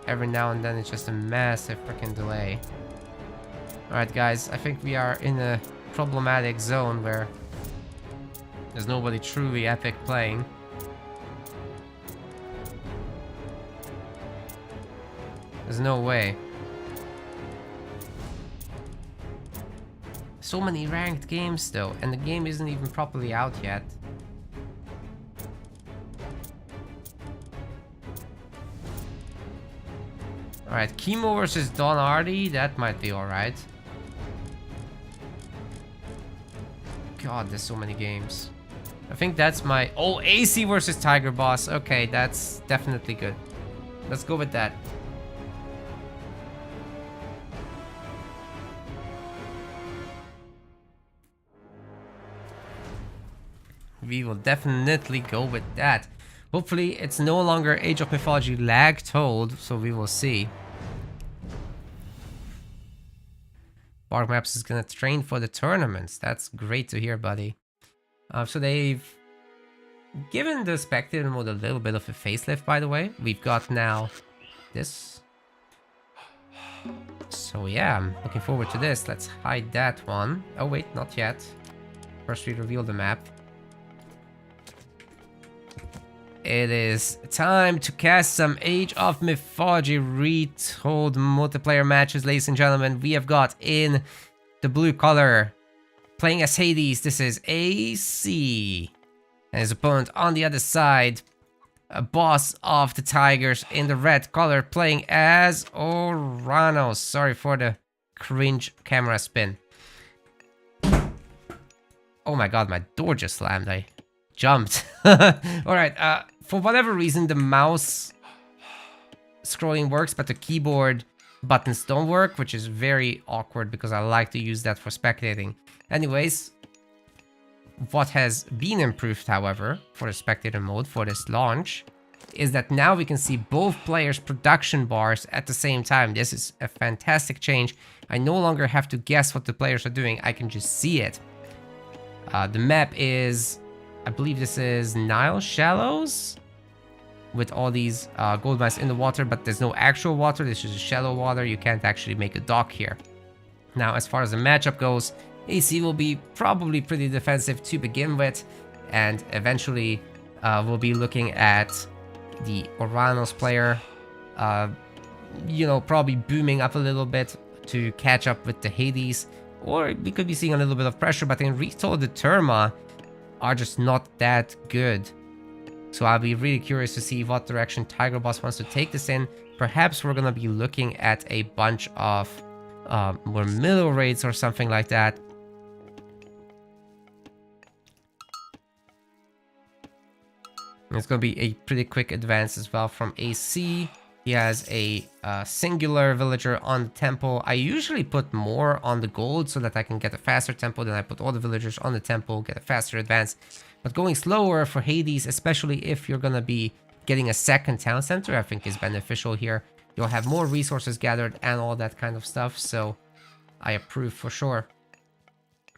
every now and then it's just a massive freaking delay. Alright guys, I think we are in a problematic zone where there's nobody truly epic playing. There's no way. So many ranked games though, and the game isn't even properly out yet. Alright, Chemo versus Don Hardy, that might be alright. God, there's so many games. I think that's my... Oh, AC versus Tiger Boss. Okay, that's definitely good. Let's go with that. We will definitely go with that. Hopefully, it's no longer Age of Mythology lag told, so we will see. Bark Maps is gonna train for the tournaments. That's great to hear, buddy. So they've given the spectator mode a little bit of a facelift, by the way. We've got now this. So yeah, I'm looking forward to this. Let's hide that one. Oh wait, not yet. First we reveal the map. It is time to cast some Age of Mythology Retold multiplayer matches, ladies and gentlemen. We have got in the blue color, playing as Hades, this is AC. And his opponent on the other side, a boss of the Tigers in the red color, playing as Oranos. Sorry for the cringe camera spin. Oh my god, my door just slammed. I jumped. Alright, for whatever reason, the mouse scrolling works, but the keyboard buttons don't work, which is very awkward because I like to use that for spectating. Anyways, what has been improved, however, for the spectator mode for this launch, is that now we can see both players' production bars at the same time. This is a fantastic change. I no longer have to guess what the players are doing. I can just see it. The map is, I believe this is Nile Shallows, with all these gold mines in the water, but there's no actual water. This is shallow water. You can't actually make a dock here. Now, as far as the matchup goes, AC will be probably pretty defensive to begin with, and eventually we'll be looking at the Oranos player, you know, probably booming up a little bit to catch up with the Hades, or we could be seeing a little bit of pressure, but in Retold, the Terma are just not that good. So I'll be really curious to see what direction Tiger Boss wants to take this in. Perhaps we're going to be looking at a bunch of more middle raids or something like that. It's going to be a pretty quick advance as well from AC. He has a singular villager on the temple. I usually put more on the gold so that I can get a faster tempo. Then I put all the villagers on the temple, get a faster advance. But going slower for Hades, especially if you're going to be getting a second town center, I think is beneficial here. You'll have more resources gathered and all that kind of stuff. So I approve for sure.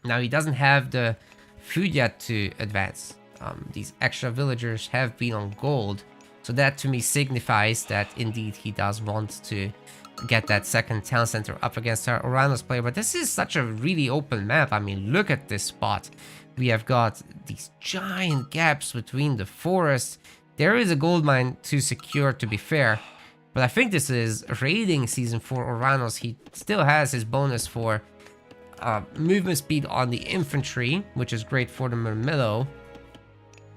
Now he doesn't have the food yet to advance. These extra villagers have been on gold. So that to me signifies that indeed he does want to get that second town center up against our Oranos player. But this is such a really open map. I mean, look at this spot. We have got these giant gaps between the forests. There is a gold mine to secure, to be fair. But I think this is raiding season for Oranos. He still has his bonus for movement speed on the infantry, which is great for the Murmillo.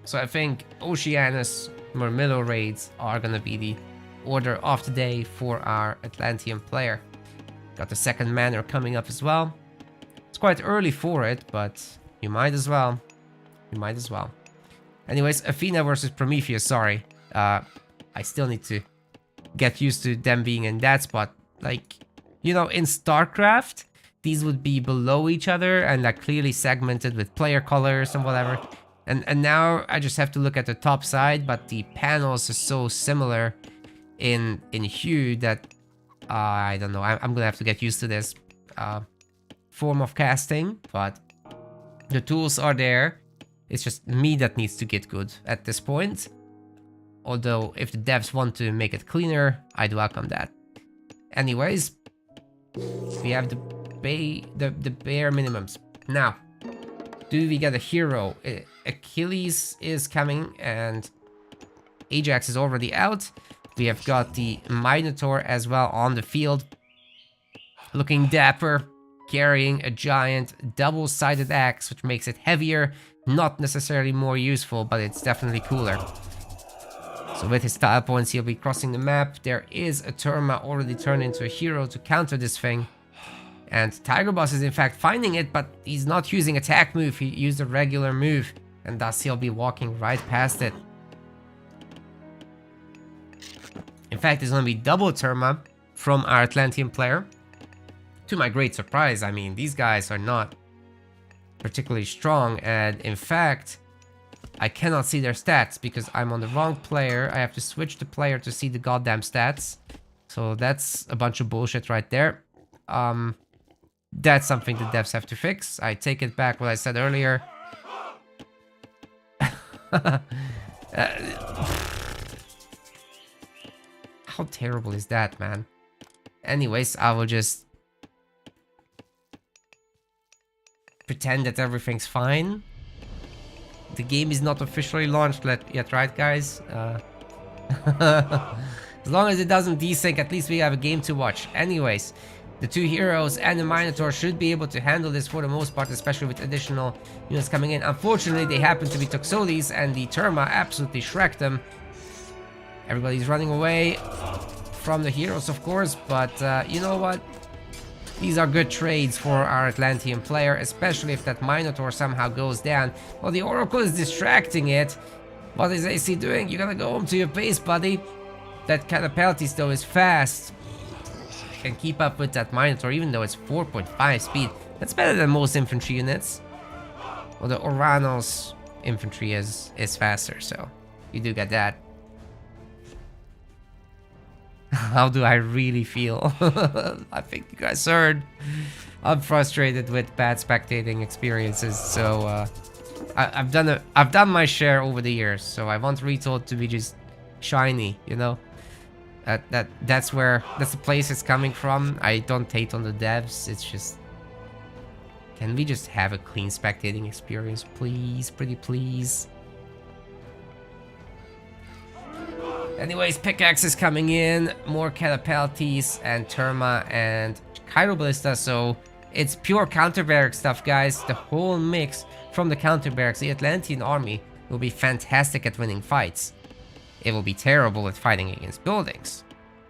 So I think Oceanus Murmillo raids are going to be the order of the day for our Atlantean player. Got the second manor coming up as well. It's quite early for it, but you might as well. You might as well. Anyways, Athena versus Prometheus, sorry. I still need to get used to them being in that spot. Like, you know, in StarCraft, these would be below each other and like clearly segmented with player colors and whatever. And now I just have to look at the top side, but the panels are so similar in hue that I don't know. I'm gonna have to get used to this form of casting, but the tools are there. It's just me that needs to get good at this point. Although if the devs want to make it cleaner, I'd welcome that. Anyways, we have the bare minimums. Now, do we get a hero? Achilles is coming and Ajax is already out. We have got the Minotaur as well on the field. Looking dapper, carrying a giant double-sided axe, which makes it heavier. Not necessarily more useful, but it's definitely cooler. So with his style points, he'll be crossing the map. There is a Terma already turned into a hero to counter this thing. And Tiger Boss is in fact finding it, but he's not using attack move. He used a regular move, and thus he'll be walking right past it. In fact, it's going to be double Terma from our Atlantean player. To my great surprise, I mean, these guys are not particularly strong, and in fact, I cannot see their stats because I'm on the wrong player. I have to switch the player to see the goddamn stats. So that's a bunch of bullshit right there. That's something the devs have to fix. I take it back what I said earlier. How terrible is that, man? Anyways, I will just pretend that everything's fine. The game is not officially launched yet, right, guys? As long as it doesn't desync, at least we have a game to watch. Anyways, the two heroes and the Minotaur should be able to handle this for the most part, especially with additional units coming in. Unfortunately, they happen to be Toxotes, and the Terma absolutely shreked them. Everybody's running away from the heroes, of course, but you know what? These are good trades for our Atlantean player, especially if that Minotaur somehow goes down. Well, the Oracle is distracting it. What is AC doing? You gotta go home to your base, buddy. That Catapeltis, though, is fast. Can keep up with that Minotaur, even though it's 4.5 speed. That's better than most infantry units. Well, the Oranos infantry is faster, so you do get that. How do I really feel? I think you guys heard. I'm frustrated with bad spectating experiences, so I've done my share over the years. So I want Retold to be just shiny, you know. That's the place it's coming from. I don't hate on the devs. It's just, can we just have a clean spectating experience, please? Pretty please. Anyways, pickaxe is coming in, more Catapeltis and Terma and Chiroballista, so it's pure counterbaric stuff, guys. The whole mix from the counterbarracks. The Atlantean army will be fantastic at winning fights. It will be terrible at fighting against buildings.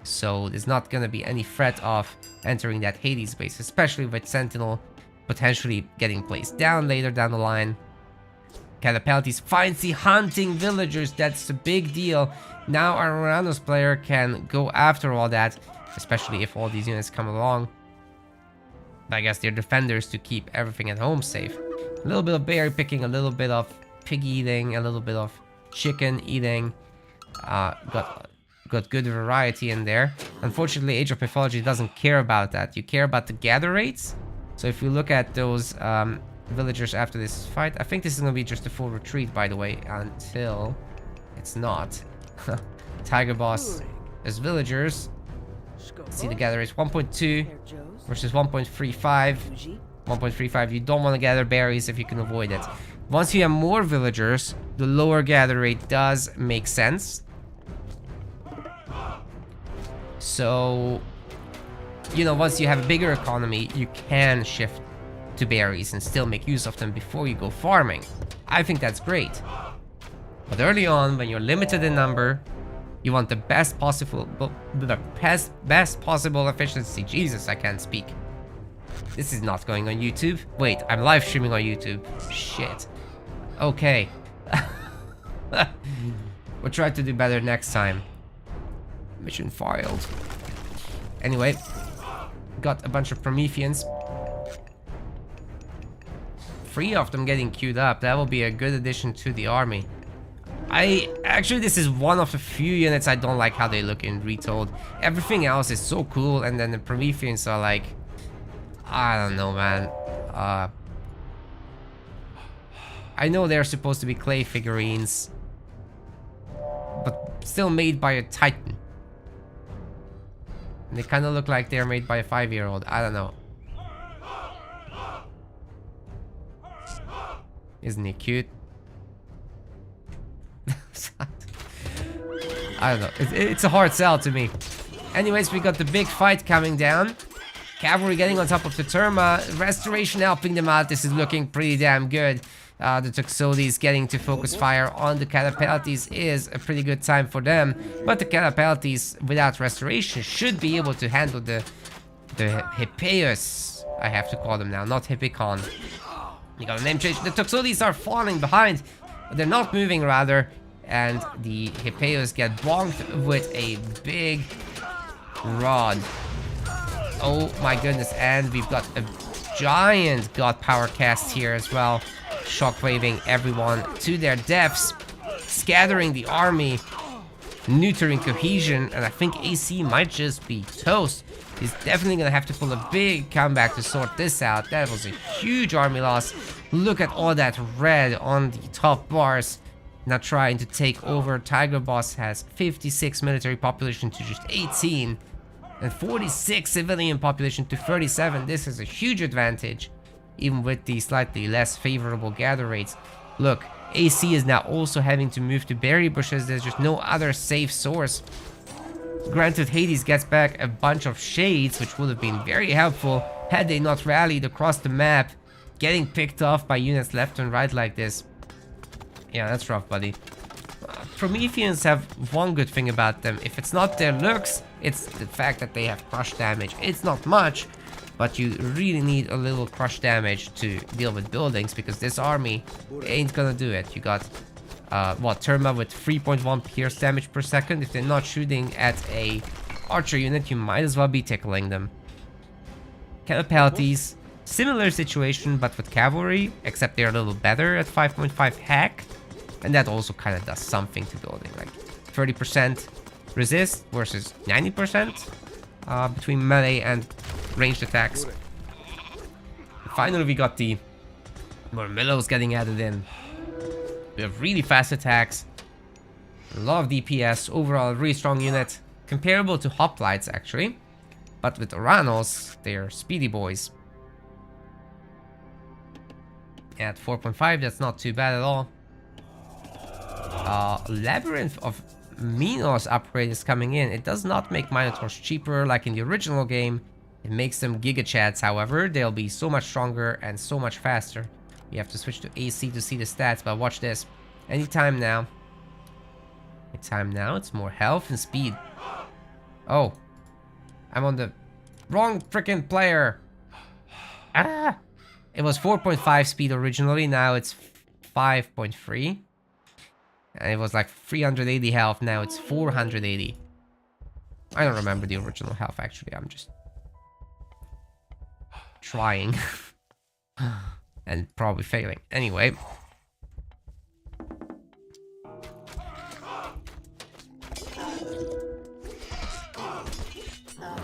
So there's not gonna be any threat of entering that Hades base, especially with Sentinel potentially getting placed down later down the line. Catapeltis finds the hunting villagers. That's the big deal. Now our Oranos player can go after all that, especially if all these units come along. I guess they're defenders to keep everything at home safe. A little bit of berry picking, a little bit of pig eating, a little bit of chicken eating. Got good variety in there. Unfortunately, Age of Mythology doesn't care about that. You care about the gather rates. So if you look at those villagers after this fight, I think this is gonna be just a full retreat, by the way, until it's not. Tiger boss as villagers. See the gather rates 1.2 versus 1.35. 1.35. You don't want to gather berries if you can avoid it. Once you have more villagers, the lower gather rate does make sense. So, you know, once you have a bigger economy, you can shift to berries and still make use of them before you go farming. I think that's great. But early on, when you're limited in number, you want the best possible efficiency. Jesus, I can't speak. This is not going on YouTube. Wait, I'm live streaming on YouTube. Shit. Okay. We'll try to do better next time. Mission failed. Anyway, got a bunch of Prometheans. 3 of them getting queued up. That will be a good addition to the army. Actually, this is one of the few units I don't like how they look in Retold. Everything else is so cool, and then the Prometheans are like, I don't know, man. I know they're supposed to be clay figurines, but still made by a Titan. And they kind of look like they're made by a 5-year-old. I don't know. Isn't he cute? I don't know. It's a hard sell to me. Anyways, we got the big fight coming down. Cavalry getting on top of the Terma. Restoration helping them out. This is looking pretty damn good. The Toxotes getting to focus fire on the Catapeltis is a pretty good time for them. But the Catapeltis, without restoration, should be able to handle the Hippeus. I have to call them now, not Hippicon. You got a name change. The Toxotes are falling behind. They're not moving, rather. And the Hippeus get bonked with a big rod. Oh my goodness. And we've got a giant God Power cast here as well. Shockwaving everyone to their depths. Scattering the army. Neutering cohesion. And I think AC might just be toast. He's definitely going to have to pull a big comeback to sort this out. That was a huge army loss. Look at all that red on the top bars. now trying to take over. Tiger Boss has 56 military population to just 18 and 46 civilian population to 37. This is a huge advantage, even with the slightly less favorable gather rates. Look, AC is now also having to move to berry bushes. There's just no other safe source. Granted, Hades gets back a bunch of shades, which would have been very helpful had they not rallied across the map, getting picked off by units left and right like this. Yeah, that's rough, buddy. Prometheans have one good thing about them. If it's not their looks, it's the fact that they have crush damage. It's not much, but you really need a little crush damage to deal with buildings, because this army ain't gonna do it. You got Terma with 3.1 pierce damage per second. If they're not shooting at a archer unit, you might as well be tickling them. Catapulties, similar situation but with cavalry, except they're a little better at 5.5 hack, and that also kind of does something to building, like 30% resist versus 90% between melee and ranged attacks. Finally, we got the Murmillos getting added in. We have really fast attacks, a lot of DPS, overall really strong unit, comparable to Hoplites actually, but with Oranos, they're speedy boys. At 4.5, that's not too bad at all. Labyrinth of Minos upgrade is coming in. It does not make Minotaurs cheaper like in the original game. It makes them Giga Chads, however. They'll be so much stronger and so much faster. You have to switch to AC to see the stats, but watch this. Anytime now. Anytime now, it's more health and speed. Oh. I'm on the wrong freaking player. Ah! It was 4.5 speed originally, now it's 5.3. And it was like 380 health, now it's 480. I don't remember the original health actually, I'm just trying. And probably failing. Anyway.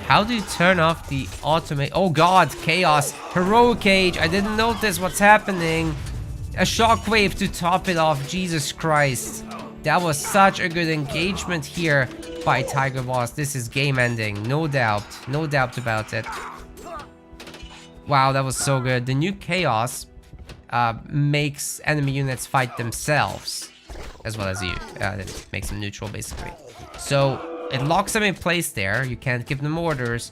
How do you turn off the automate? Oh god, chaos. Heroic Age. I didn't notice what's happening. A shockwave to top it off. Jesus Christ. That was such a good engagement here by Tiger Boss. This is game ending. No doubt. No doubt about it. Wow, that was so good. The new chaos makes enemy units fight themselves as well as you. It makes them neutral basically. So it locks them in place there. You can't give them orders.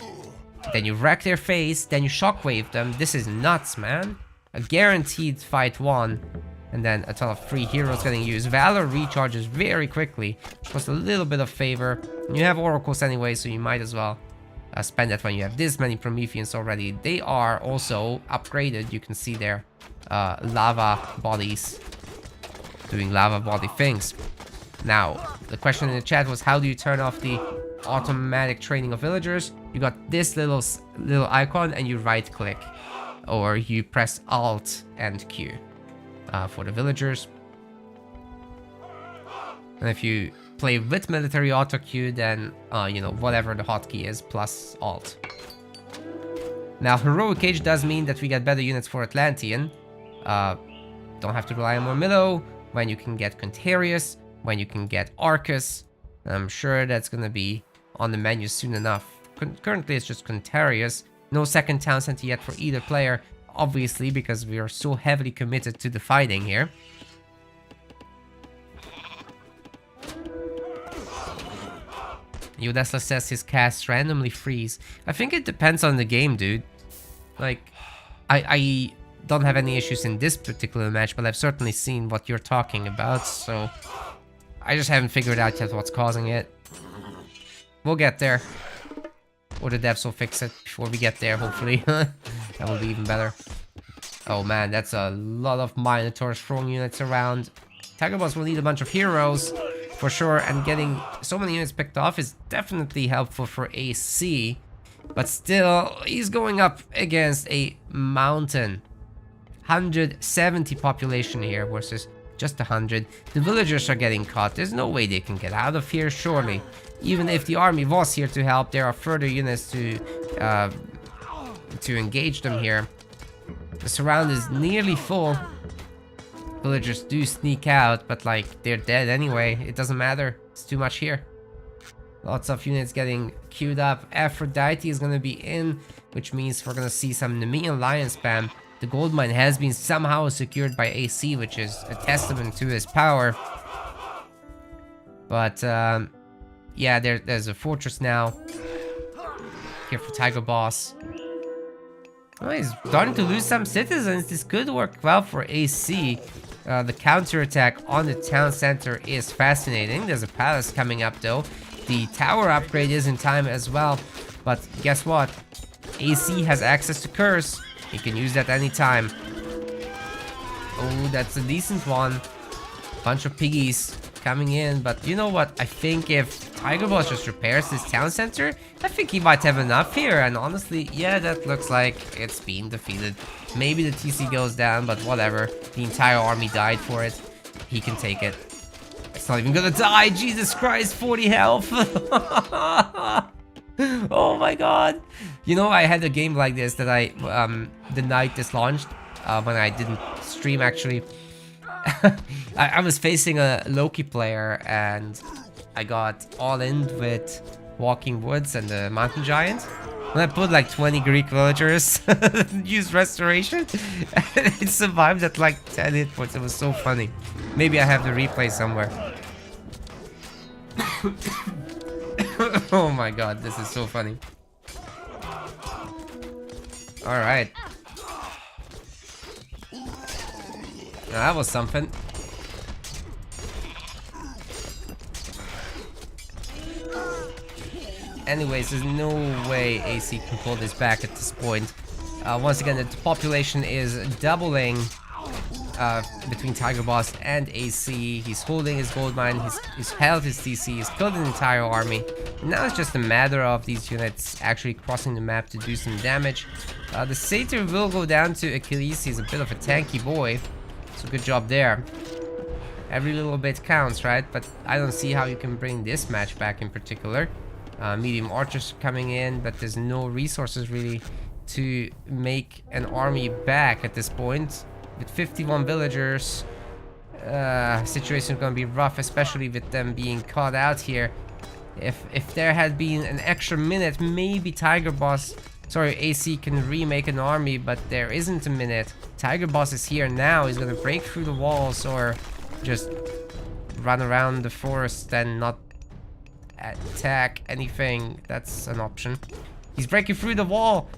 Then you wreck their face. Then you shockwave them. This is nuts, man. A guaranteed fight one. And then a ton of free heroes getting used. Valor recharges very quickly, which was a little bit of favor. You have oracles anyway, so you might as well spend that when you have this many Prometheans already. They are also upgraded. You can see their lava bodies doing lava body things. Now, the question in the chat was, how do you turn off the automatic training of villagers? You got this little icon and you right click, or you press Alt and Q for the villagers. And if you play with military auto queue, then you know, whatever the hotkey is plus Alt. Now, Heroic Age does mean that we get better units for Atlantean. Don't have to rely on Murmillo when you can get Contarius, when you can get Arcus. I'm sure that's gonna be on the menu soon enough. Currently, it's just Contarius. No second town center yet for either player, obviously, because we are so heavily committed to the fighting here. Yodesla says his casts randomly freeze. I think it depends on the game, dude. Like, I don't have any issues in this particular match, but I've certainly seen what you're talking about, so I just haven't figured out yet what's causing it. We'll get there. Or the devs will fix it before we get there, hopefully. That will be even better. Oh man, that's a lot of Minotaurs throwing units around. Tiger Boss will need a bunch of heroes, for sure, and getting so many units picked off is definitely helpful for AC. But still, he's going up against a mountain. 170 population here versus just 100. The villagers are getting caught. There's no way they can get out of here, surely. Even if the army was here to help, there are further units to engage them here. The surround is nearly full. villagers do sneak out, but like they're dead anyway. It doesn't matter. It's too much here. Lots of units getting queued up. Aphrodite is gonna be in, which means we're gonna see some Nemean lion spam. The gold mine has been somehow secured by AC, which is a testament to his power. But yeah, there's a fortress now. Here for Tiger Boss. Oh, he's starting to lose some citizens. This could work well for AC. The counterattack on the town center is fascinating. There's a palace coming up though. The tower upgrade is in time as well. But guess what? AC has access to Curse. He can use that anytime. Oh, that's a decent one. Bunch of piggies coming in. But you know what? I think if Tiger Boss just repairs this town center, I think he might have enough here. And honestly, yeah, that looks like it's been defeated. Maybe the TC goes down, but whatever. The entire army died for it. He can take it. It's not even gonna die. Jesus Christ, 40 health. Oh my god. You know, I had a game like this that I, the night this launched, when I didn't stream actually. I was facing a Loki player and I got all in with Walking Woods and the Mountain Giant. And I put like 20 Greek villagers, used Restoration, and it survived at like 10 hit points. It was so funny. Maybe I have the replay somewhere. Oh my god, this is so funny. Alright. That was something. Anyways, there's no way AC can pull this back at this point. Once again, the population is doubling between Tiger Boss and AC. He's holding his gold mine, he's held his TC, he's killed an entire army. And now it's just a matter of these units actually crossing the map to do some damage. The Satyr will go down to Achilles. He's a bit of a tanky boy, so good job there. Every little bit counts, right? But I don't see how you can bring this match back in particular. Medium archers coming in, but there's no resources really to make an army back at this point. With 51 villagers, situation is gonna be rough, especially with them being caught out here. If there had been an extra minute, maybe AC can remake an army, but there isn't a minute. Tiger Boss is here now. He's gonna break through the walls or just run around the forest and not attack anything. That's an option. He's breaking through the wall.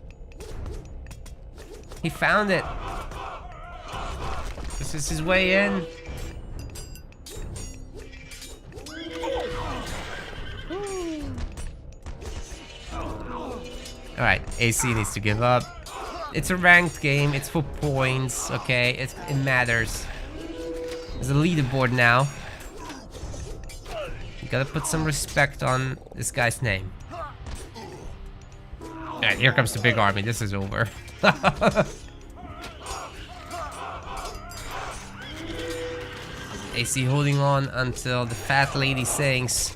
He found it. This is his way in. Alright, AC needs to give up. It's a ranked game, it's for points, okay? It matters. There's a leaderboard now. You gotta put some respect on this guy's name. Alright, here comes the big army. This is over. AC holding on until the fat lady sings.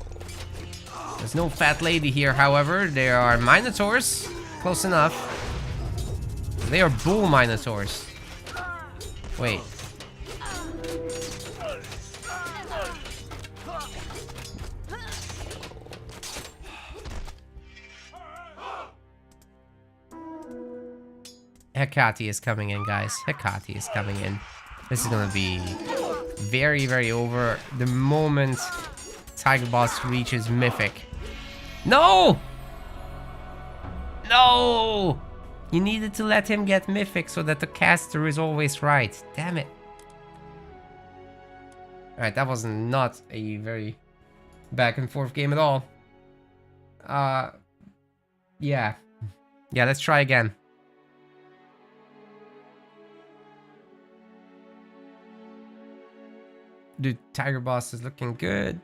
There's no fat lady here, however. There are Minotaurs. Close enough. They are bull Minotaurs. Wait. Hecate is coming in, guys. Hecate is coming in. This is gonna be very, very over the moment Tiger Boss reaches Mythic. No! No! You needed to let him get Mythic so that the caster is always right. Damn it. Alright, that was not a very back and forth game at all. Yeah. Yeah, let's try again. Dude, Tiger Boss is looking good.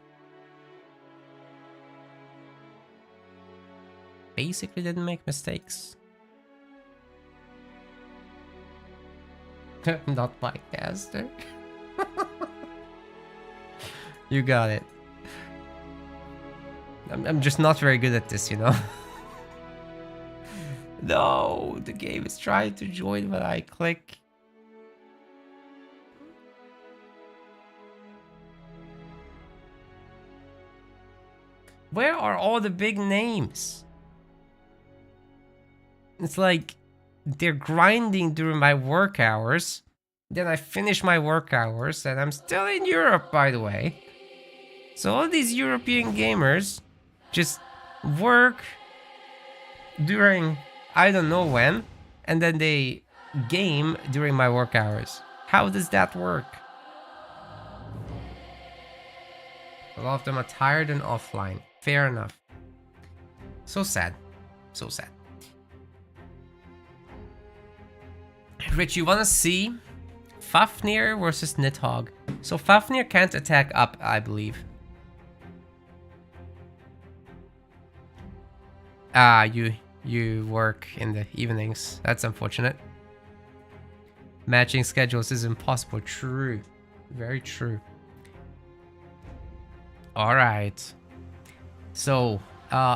Basically didn't make mistakes. Not my caster. You got it. I'm just not very good at this, you know? No, the game is trying to join when I click. Where are all the big names? It's like they're grinding during my work hours. Then I finish my work hours and I'm still in Europe, by the way. So all these European gamers just work during I don't know when, and then they game during my work hours. How does that work? A lot of them are tired and offline. Fair enough. So sad. So sad. Rich, you wanna see Fafnir versus Nidhogg? So Fafnir can't attack up, I believe. Ah, you work in the evenings. That's unfortunate. Matching schedules is impossible. True. Very true. Alright. So,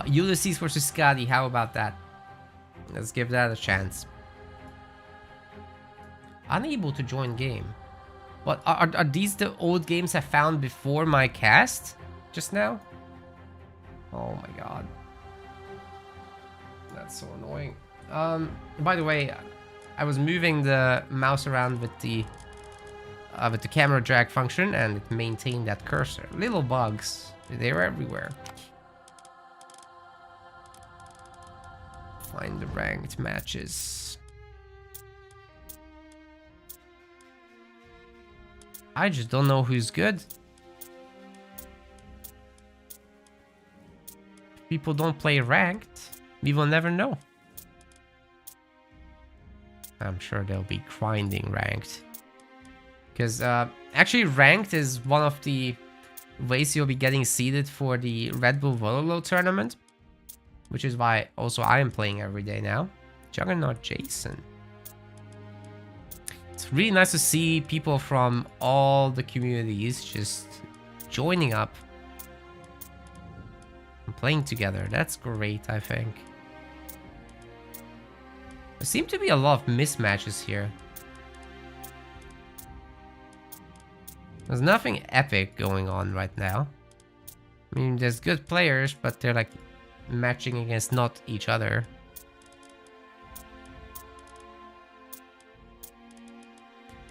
Ulysses versus Skadi, how about that? Let's give that a chance. Unable to join game. What are these the old games I found before my cast? Just now? Oh my god. That's so annoying. By the way, I was moving the mouse around with the camera drag function and it maintained that cursor. Little bugs. They were everywhere. Find the ranked matches. I just don't know who's good. People don't play ranked. We will never know. I'm sure they'll be grinding ranked. Because actually ranked is one of the ways you'll be getting seeded for the Red Bull Vololo tournament. Which is why also I am playing every day now. Juggernaut Jason. It's really nice to see people from all the communities just joining up and playing together. That's great, I think. There seem to be a lot of mismatches here. There's nothing epic going on right now. I mean, there's good players, but they're like matching against not each other.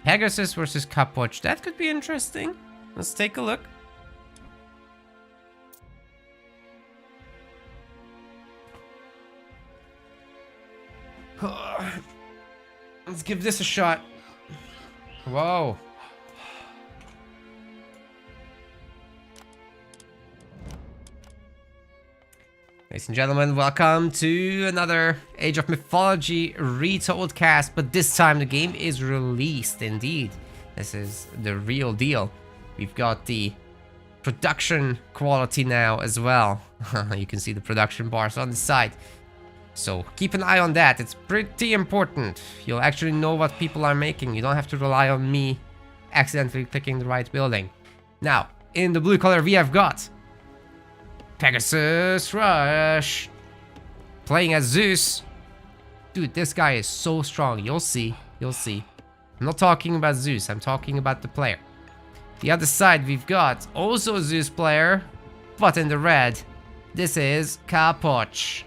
Pegasus versus Kapotch. That could be interesting. Let's take a look. Let's give this a shot. Whoa. Ladies and gentlemen, welcome to another Age of Mythology Retold cast, but this time the game is released indeed. This is the real deal. We've got the production quality now as well. You can see the production bars on the side. So keep an eye on that, it's pretty important. You'll actually know what people are making. You don't have to rely on me accidentally clicking the right building. Now, in the blue color we have got Pegasus Rush, playing as Zeus. Dude, this guy is so strong. You'll see. You'll see. I'm not talking about Zeus. I'm talking about the player. The other side, we've got also a Zeus player, but in the red. This is Kapotch.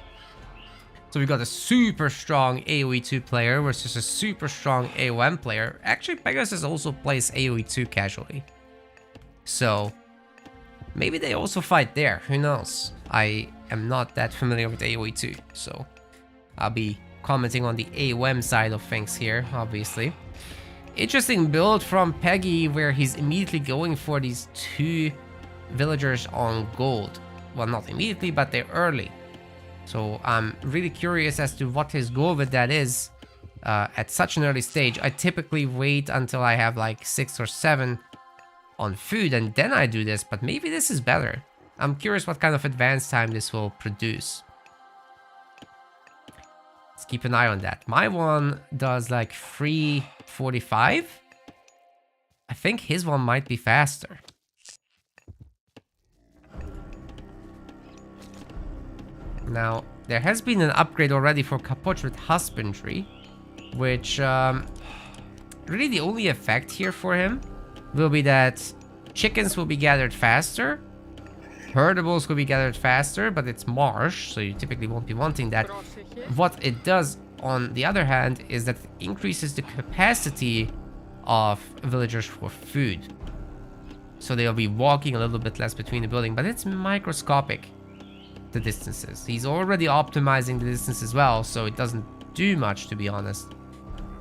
So we've got a super strong AoE 2 player versus a super strong AoM player. Actually, Pegasus also plays AoE 2 casually. So maybe they also fight there, who knows? I am not that familiar with AoE 2, so I'll be commenting on the AoM side of things here, obviously. Interesting build from Peggy where he's immediately going for these two villagers on gold. Well, not immediately, but they're early. So I'm really curious as to what his goal with that is at such an early stage. I typically wait until I have like 6 or 7 on food and then I do this, but maybe this is better. I'm curious what kind of advance time this will produce. Let's keep an eye on that. My one does like 3:45. I think his one might be faster. Now, there has been an upgrade already for Kapotch with Husbandry, which really the only effect here for him will be that chickens will be gathered faster Herdables could be gathered faster, but it's marsh, so you typically won't be wanting that. What it does, on the other hand, is that it increases the capacity of villagers for food. So they'll be walking a little bit less between the building, but it's microscopic, the distances. He's already optimizing the distance as well, so it doesn't do much, to be honest.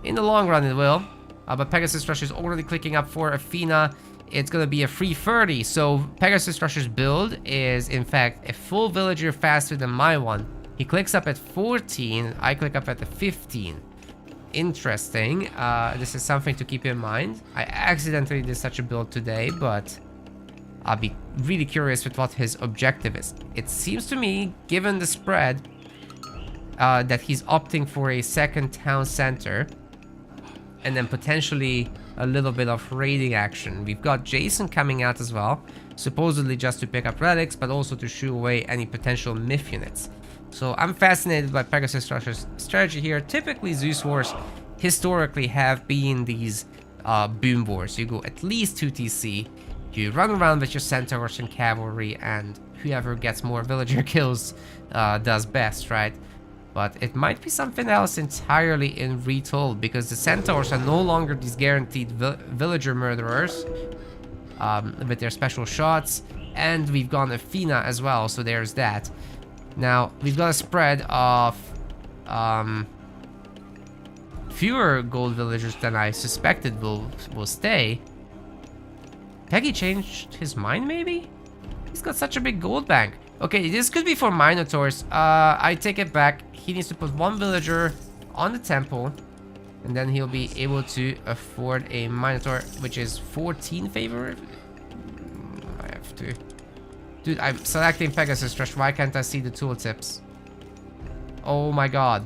In the long run, it will. But Pegasus Rush is already clicking up for Athena. It's going to be a free 30. So Pegasus Rush's build is, in fact, a full villager faster than my one. He clicks up at 14. I click up at the 15. Interesting. This is something to keep in mind. I accidentally did such a build today, but I'll be really curious with what his objective is. It seems to me, given the spread, that he's opting for a second town center. And then potentially a little bit of raiding action. We've got Jason coming out as well. Supposedly just to pick up relics, but also to shoo away any potential myth units. So I'm fascinated by Pegasus Rush's strategy here. Typically Zeus Wars historically have been these boom wars. You go at least 2 TC. You run around with your centaurs and cavalry, and whoever gets more villager kills does best, right? But it might be something else entirely in Retold, because the centaurs are no longer these guaranteed villager murderers with their special shots. And we've got Athena as well, so there's that. Now, we've got a spread of fewer gold villagers than I suspected will stay. Peggy changed his mind, maybe? He's got such a big gold bank. Okay, this could be for Minotaurs. I take it back. He needs to put 1 villager on the temple, and then he'll be able to afford a Minotaur, which is 14 favor. I have to... Dude, I'm selecting Pegasus Rush. Why can't I see the tooltips? Oh my god.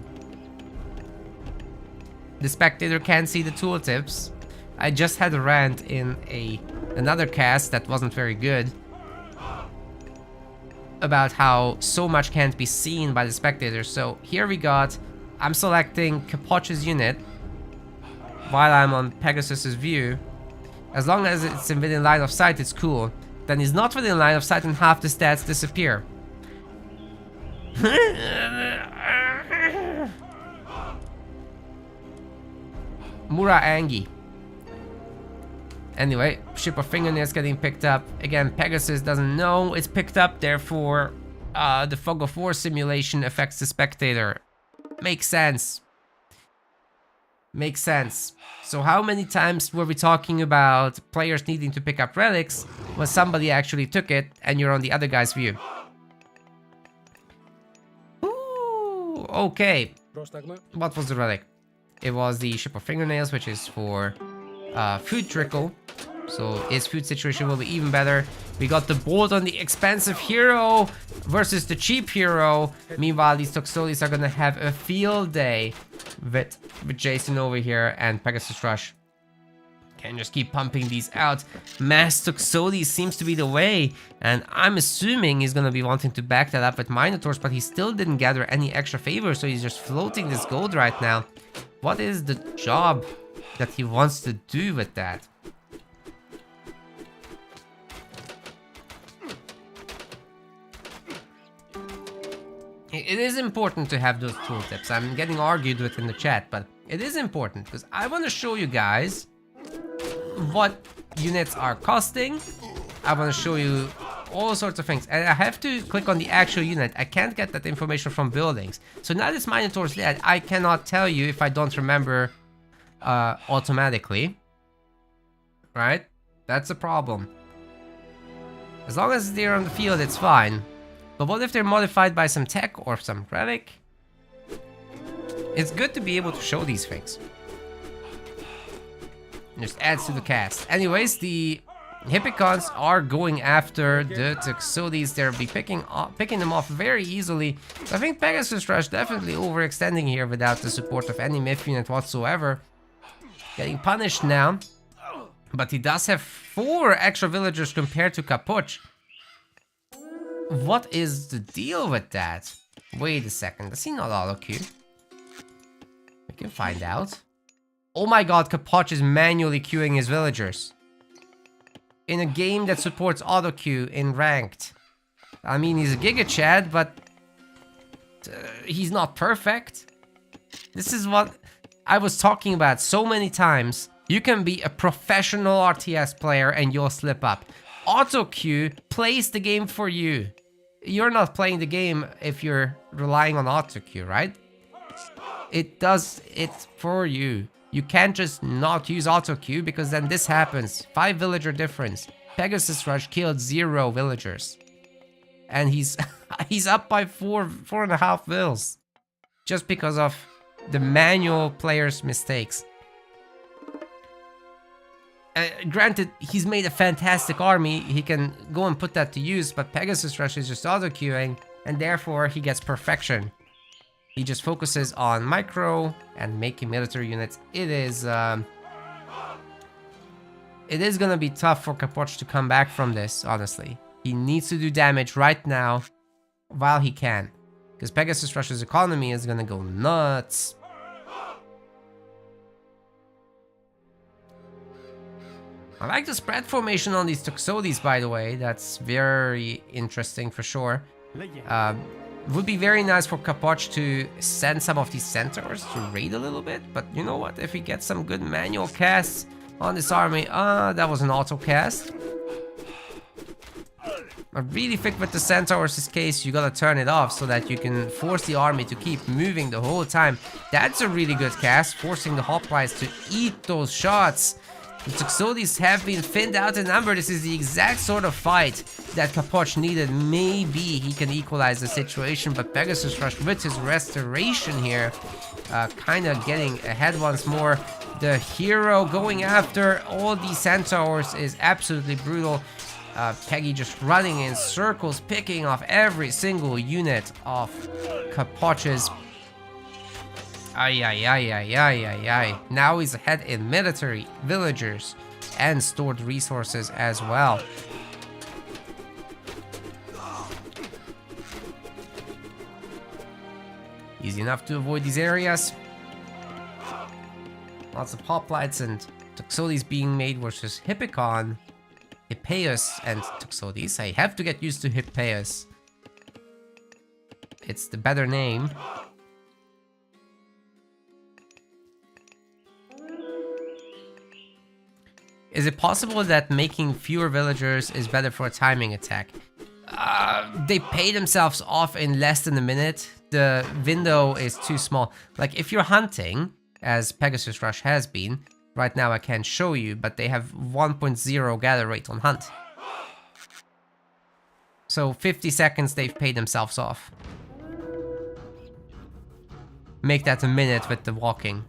The spectator can't see the tooltips. I just had a rant in another cast that wasn't very good about how so much can't be seen by the spectators. So here we got, I'm selecting Capoch's unit while I'm on Pegasus's view. As long as it's within line of sight, it's cool. Then he's not within line of sight and half the stats disappear. Mura Angi. Anyway, Ship of Fingernails getting picked up. Again, Pegasus doesn't know it's picked up, therefore the Fog of War simulation affects the spectator. Makes sense. Makes sense. So how many times were we talking about players needing to pick up relics when somebody actually took it and you're on the other guy's view? Ooh, okay. What was the relic? It was the Ship of Fingernails, which is for food trickle. So his food situation will be even better. We got the bolt on the expensive hero versus the cheap hero. Meanwhile, these Toxolis are gonna have a field day with Jason over here, and Pegasus Rush can just keep pumping these out. Mass Toxolis seems to be the way, and I'm assuming he's gonna be wanting to back that up with Minotaurs, but he still didn't gather any extra favor, so he's just floating this gold right now. What is the job that he wants to do with that? It is important to have those tooltips. I'm getting argued with in the chat, but it is important because I want to show you guys what units are costing. I want to show you all sorts of things, and I have to click on the actual unit. I can't get that information from buildings. So now this Minotaur's dead, I cannot tell you if I don't remember automatically. Right? That's a problem. As long as they're on the field, it's fine. But what if they're modified by some tech or some relic? It's good to be able to show these things. It just adds to the cast. Anyways, the Hippicons are going after the Toxolis. They'll be picking them off very easily. So I think Pegasus Rush definitely overextending here without the support of any myth unit whatsoever. Getting punished now. But he does have 4 extra villagers compared to Capoch. What is the deal with that? Wait a second, does he not auto-queue? We can find out. Oh my god, Capoch is manually queuing his villagers. In a game that supports auto-queue in ranked. I mean, he's a Giga Chad, but he's not perfect. This is what I was talking about so many times. You can be a professional RTS player and you'll slip up. Auto queue plays the game for you. You're not playing the game if you're relying on auto queue, right? It does it for you. You can't just not use auto queue because then this happens. 5 villager difference. Pegasus Rush killed 0 villagers. And he's he's up by 4.5 mils. Just because of the manual player's mistakes. Granted, he's made a fantastic army. He can go and put that to use, but Pegasus Rush is just auto-queuing, and therefore he gets perfection. He just focuses on micro and making military units. It is gonna be tough for Kapoch to come back from this, honestly. He needs to do damage right now while he can. Because Pegasus Rush's economy is gonna go nuts. I like the spread formation on these Toxotes, by the way. That's very interesting for sure. Would be very nice for Kapoch to send some of these centaurs to raid a little bit. But you know what? If we get some good manual casts on this army... that was an auto cast. I really think with the centaurs' case, you gotta turn it off so that you can force the army to keep moving the whole time. That's a really good cast, forcing the hoplites to eat those shots. The Toxotes have been thinned out in number. This is the exact sort of fight that Kapoch needed. Maybe he can equalize the situation, but Pegasus Rush with his restoration here, kind of getting ahead once more. The hero going after all these centaurs is absolutely brutal. Peggy just running in circles, picking off every single unit of Kapoch's. Ay, ay, ay, ay, ay, ay, ay. Now he's ahead in military, villagers, and stored resources as well. Easy enough to avoid these areas. Lots of hoplites and Toxotes being made versus Hippicon. Hippeus and Toxotes. I have to get used to Hippeus. It's the better name. Is it possible that making fewer villagers is better for a timing attack? They pay themselves off in less than a minute. The window is too small. Like if you're hunting, as Pegasus Rush has been, right now I can't show you, but they have 1.0 gather rate on hunt. So 50 seconds they've paid themselves off. Make that a minute with the walking.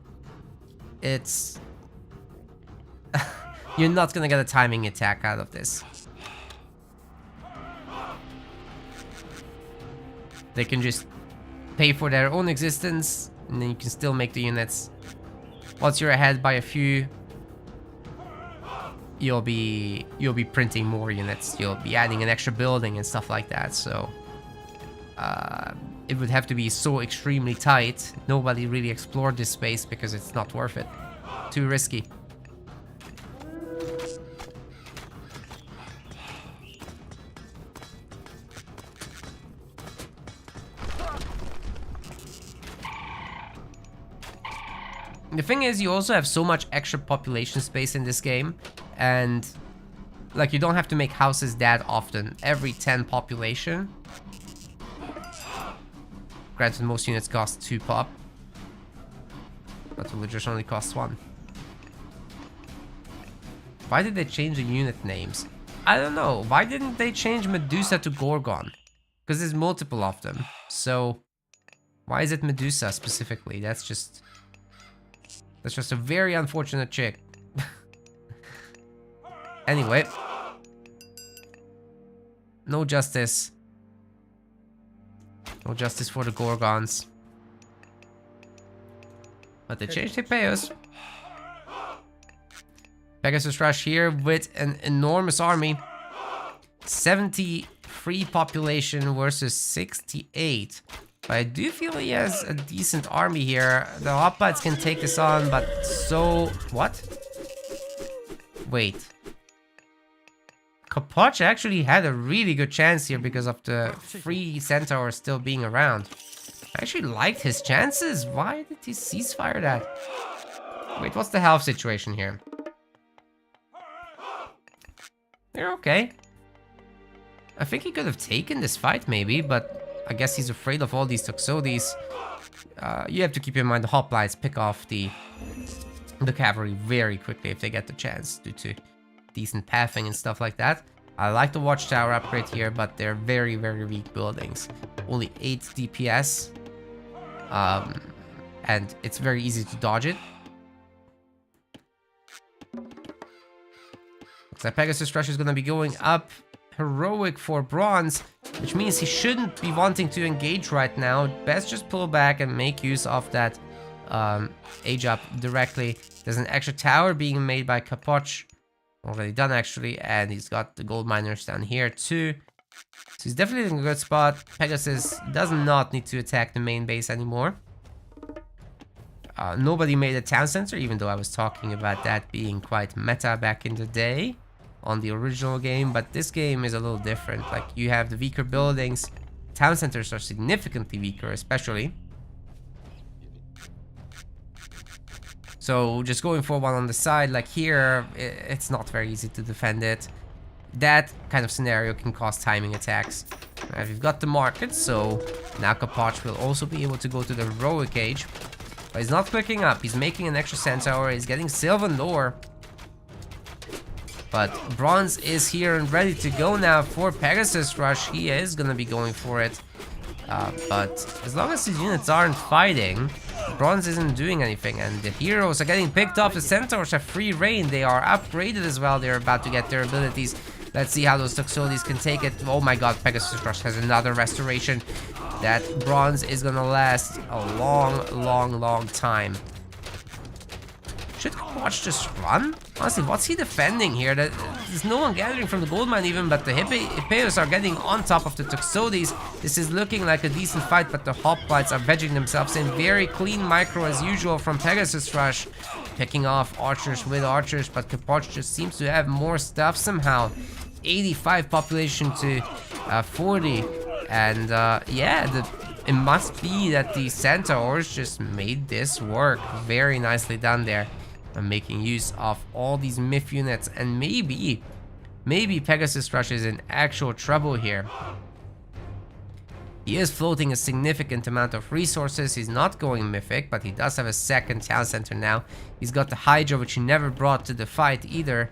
It's... You're not gonna get a timing attack out of this. They can just pay for their own existence, and then you can still make the units. Once you're ahead by a few, you'll be printing more units. You'll be adding an extra building and stuff like that. So it would have to be so extremely tight. Nobody really explored this space because it's not worth it. Too risky. The thing is, you also have so much extra population space in this game, and like you don't have to make houses that often. Every 10 population. Granted, most units cost 2 pop, but villagers only cost 1. Why did they change the unit names? I don't know. Why didn't they change Medusa to Gorgon? Because there's multiple of them. So why is it Medusa specifically? That's just a very unfortunate chick. Anyway. No justice. No justice for the Gorgons. But they changed Hippeus. Pegasus Rush here with an enormous army. 73 population versus 68. But I do feel he has a decent army here. The hoplites can take this on, but so... What? Wait. Kapoch actually had a really good chance here because of the 3 centaurs still being around. I actually liked his chances. Why did he ceasefire that? Wait, what's the health situation here? They're okay. I think he could have taken this fight maybe, but I guess he's afraid of all these Toxotes. You have to keep in mind the hoplites pick off the cavalry very quickly if they get the chance due to decent pathing and stuff like that. I like the watchtower upgrade here, but they're very, very weak buildings. Only 8 DPS. And it's very easy to dodge it. Looks like Pegasus Rush is going to be going up heroic for bronze, which means he shouldn't be wanting to engage right now. Best just pull back and make use of that age up directly. There's an extra tower being made by Kapoch. Already done actually, and he's got the gold miners down here too. So he's definitely in a good spot. Pegasus does not need to attack the main base anymore. Nobody made a town center, even though I was talking about that being quite meta back in the day on the original game, but this game is a little different. Like, you have the weaker buildings. Town centers are significantly weaker, especially. So just going for one on the side, like here, it's not very easy to defend it. That kind of scenario can cause timing attacks. We've got the market, so now Kapoch will also be able to go to the heroic age. But he's not clicking up. He's making an extra centaur. He's getting Sylvan lore. But bronze is here and ready to go now for Pegasus Rush. He is going to be going for it. But as long as his units aren't fighting, bronze isn't doing anything. And the heroes are getting picked off. The centaurs have free reign. They are upgraded as well. They're about to get their abilities. Let's see how those Toxotes can take it. Oh my god, Pegasus Rush has another restoration. That bronze is gonna last a long time. Should Kapoch just run? Honestly, what's he defending here? There's no one gathering from the gold mine even, but the Hippeos are getting on top of the Toxotes. This is looking like a decent fight, but the hoplites are vegging themselves in. Very clean micro as usual from Pegasus Rush. Picking off archers with archers, but Kapoch just seems to have more stuff somehow. 85 population to 40. And yeah, it must be that the centaurs just made this work. Very nicely done there. I'm making use of all these myth units, and maybe Pegasus Rush is in actual trouble here. He is floating a significant amount of resources. He's not going mythic, but he does have a second town center now. He's got the Hydra, which he never brought to the fight either.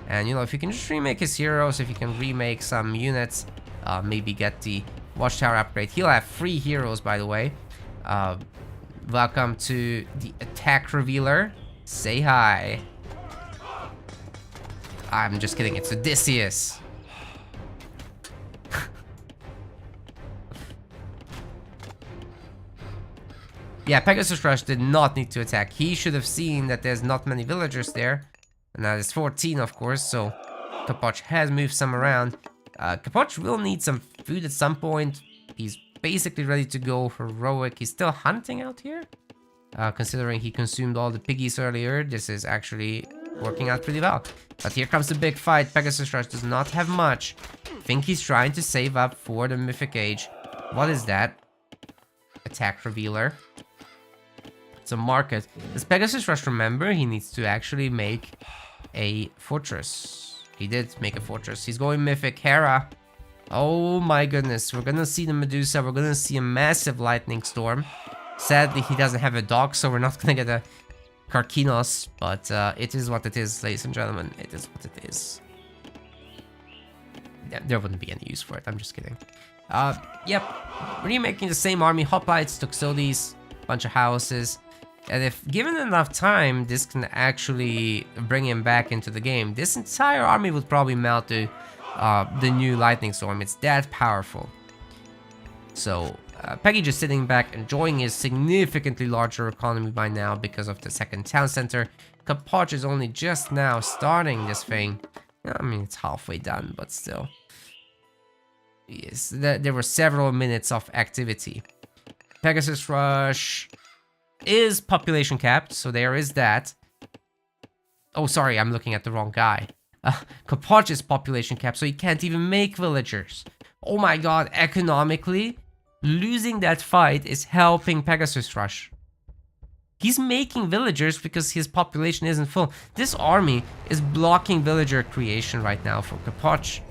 And you know, if you can just remake his heroes, if you can remake some units, maybe get the watchtower upgrade. He'll have 3 heroes, by the way. Welcome to the attack revealer. Say hi. I'm just kidding, it's Odysseus. Yeah, Pegasus Rush did not need to attack. He should have seen that there's not many villagers there. And now there's 14, of course, so Kapoch has moved some around. Kapoch will need some food at some point. He's basically ready to go heroic. He's still hunting out here. Considering he consumed all the piggies earlier, this is actually working out pretty well. But here comes the big fight. Pegasus Rush does not have much. I think he's trying to save up for the Mythic Age. What is that? Attack revealer. It's a market. Does Pegasus Rush remember he needs to actually make a fortress? He did make a fortress. He's going Mythic. Hera. Oh my goodness. We're gonna see the Medusa. We're gonna see a massive lightning storm. Sadly, he doesn't have a dog, so we're not gonna get a Karkinos. But it is what it is, ladies and gentlemen. It is what it is. There wouldn't be any use for it. I'm just kidding. Yep. Remaking the same army. Hoplites, Toxotes, bunch of houses. And if given enough time, this can actually bring him back into the game. This entire army would probably melt to the new lightning storm. It's that powerful. So Peggy just sitting back, enjoying his significantly larger economy by now because of the second town center. Kapoch is only just now starting this thing. I mean, it's halfway done, but still. Yes, there were several minutes of activity. Pegasus Rush is population capped, so there is that. Oh, sorry, I'm looking at the wrong guy. Kapoch is population cap, so he can't even make villagers. Oh my god, economically, losing that fight is helping Pegasus Rush. He's making villagers because his population isn't full. This army is blocking villager creation right now for Kapoch.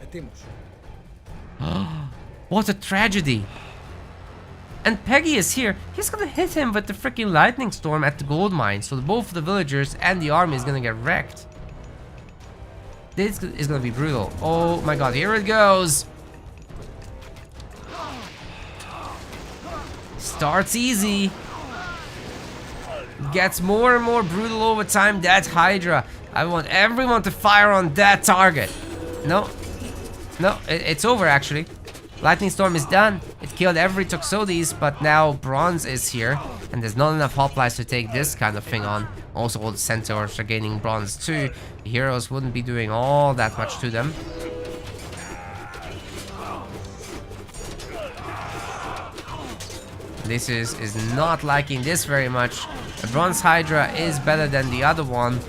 What a tragedy. And Peggy is here. He's gonna hit him with the freaking lightning storm at the gold mine. So both the villagers and the army is gonna get wrecked. This is gonna be brutal. Oh my god, here it goes. Starts easy. Gets more and more brutal over time. That Hydra. I want everyone to fire on that target. No. No, it's over actually. Lightning Storm is done. It killed every Toxotes, but now Bronze is here. And there's not enough hoplites to take this kind of thing on. Also, all the Centaurs are gaining Bronze too. The heroes wouldn't be doing all that much to them. This is not liking this very much. The Bronze Hydra is better than the other one.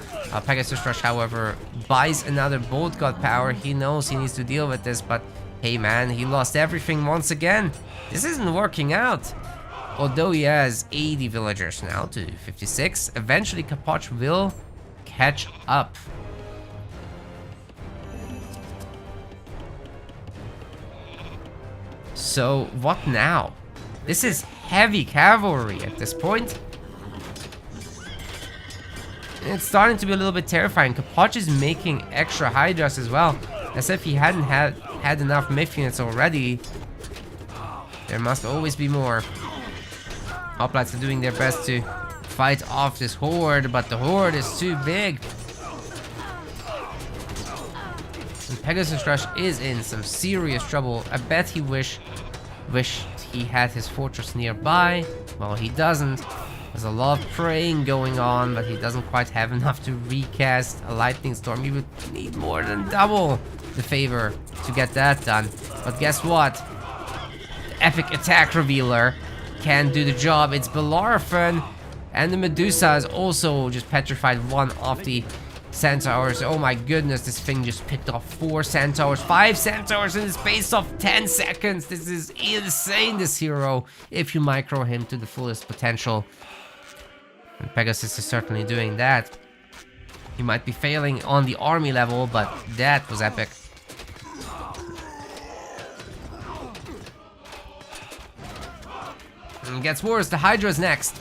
Pegasus Rush, however, buys another Bolt God power. He knows he needs to deal with this, but hey man, he lost everything once again. This isn't working out. Although he has 80 villagers now to 56, eventually Kapoch will catch up. So what now? This is heavy cavalry at this point. And it's starting to be a little bit terrifying. Kapoch is making extra Hydras as well. As if he hadn't had enough Myth units already. There must always be more. Hoplites are doing their best to fight off this horde, but the horde is too big. And Pegasus Rush is in some serious trouble. I bet he wished he had his fortress nearby. Well, he doesn't. There's a lot of praying going on, but he doesn't quite have enough to recast a lightning storm. He would need more than double the favor to get that done. But guess what? The epic attack revealer can do the job. It's Bellerophon, and the Medusa is also just petrified one of the Centaurs. Oh my goodness, this thing just picked off 4 Centaurs, 5 Centaurs in the space of 10 seconds. This is insane, this hero, if you micro him to the fullest potential. And Pegasus is certainly doing that. He might be failing on the army level, but that was epic. And it gets worse, the Hydra's next.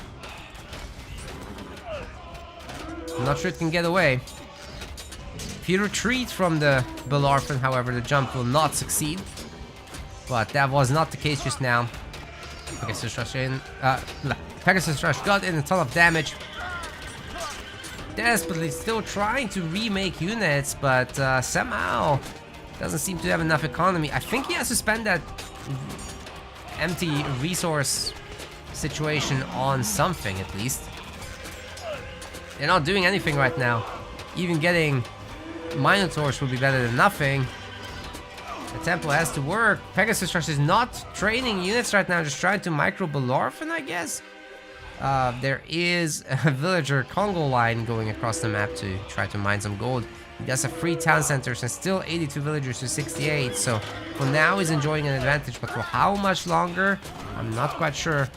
I'm not sure it can get away. If you retreat from the Bellerophon, however, the jump will not succeed. But that was not the case just now. Pegasus Rush in. Pegasus Rush got in a ton of damage. Desperately still trying to remake units, but somehow doesn't seem to have enough economy. I think he has to spend that empty resource situation on something at least. They're not doing anything right now. Even getting Minotaurs would be better than nothing. The temple has to work. Pegasus Rush is not training units right now, just trying to micro Bellerophon, I guess. There is a villager Congo line going across the map to try to mine some gold. He does have 3 town centers and still 82 villagers to 68. So for now he's enjoying an advantage, but for how much longer, I'm not quite sure.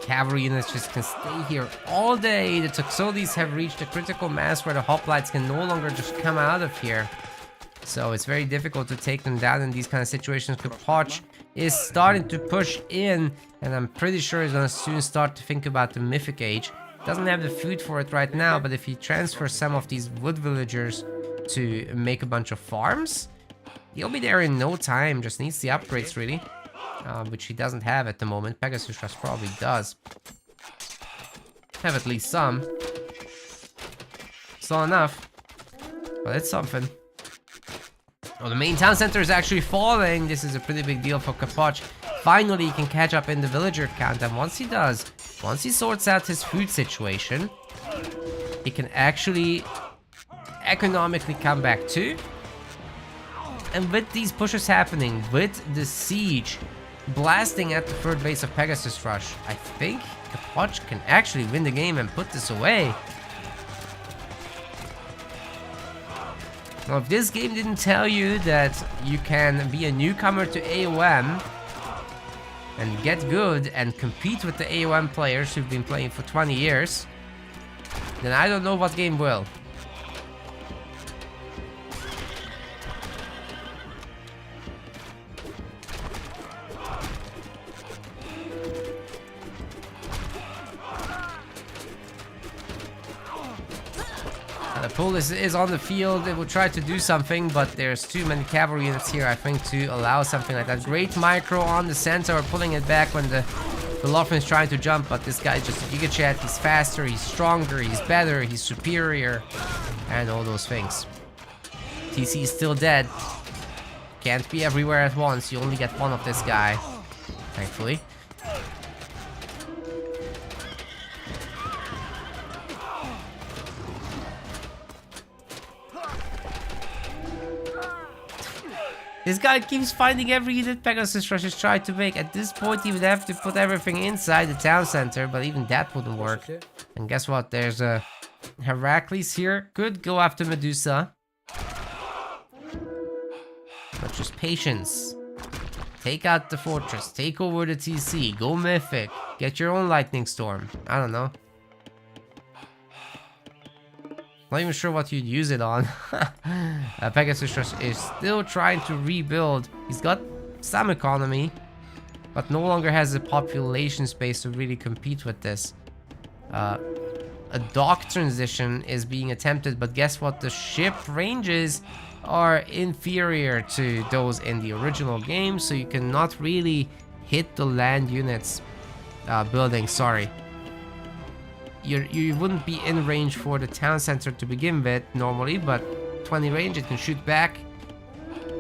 Cavalry units just can stay here all day. The Toxotes have reached a critical mass where the hoplites can no longer just come out of here. So it's very difficult to take them down in these kind of situations. Kapoch is starting to push in, and I'm pretty sure he's gonna soon start to think about the Mythic Age. Doesn't have the food for it right now, but if he transfers some of these wood villagers to make a bunch of farms, he'll be there in no time. Just needs the upgrades really. Which he doesn't have at the moment. Pegasus Rush probably does have at least some. It's not enough, but it's something. Oh, the main town center is actually falling. This is a pretty big deal for Kapoch. Finally, he can catch up in the villager count, and once he does, once he sorts out his food situation, he can actually economically come back too. And with these pushes happening, with the siege blasting at the third base of Pegasus Rush, I think Kapoch can actually win the game and put this away. Now, if this game didn't tell you that you can be a newcomer to AOM and get good and compete with the AOM players who've been playing for 20 years, then I don't know what game will. The police is on the field. They will try to do something, but there's too many cavalry units here, I think, to allow something like that. Great micro on the center, pulling it back when the Lofton is trying to jump, but this guy is just a Giga Chat. He's faster, he's stronger, he's better, he's superior, and all those things. TC is still dead. Can't be everywhere at once. You only get one of this guy, thankfully. This guy keeps finding every unit Pegasus Rush has tried to make. At this point, he would have to put everything inside the town center, but even that wouldn't work. And guess what? There's a Heracles here. Could go after Medusa. But just patience. Take out the fortress. Take over the TC. Go Mythic. Get your own Lightning Storm. I don't know. Not even sure what you'd use it on. Pegasus Rush is still trying to rebuild. He's got some economy, but no longer has the population space to really compete with this. A dock transition is being attempted, but guess what? The ship ranges are inferior to those in the original game, so you cannot really hit the land units building, sorry. You wouldn't be in range for the town center to begin with normally, but 20 range, it can shoot back.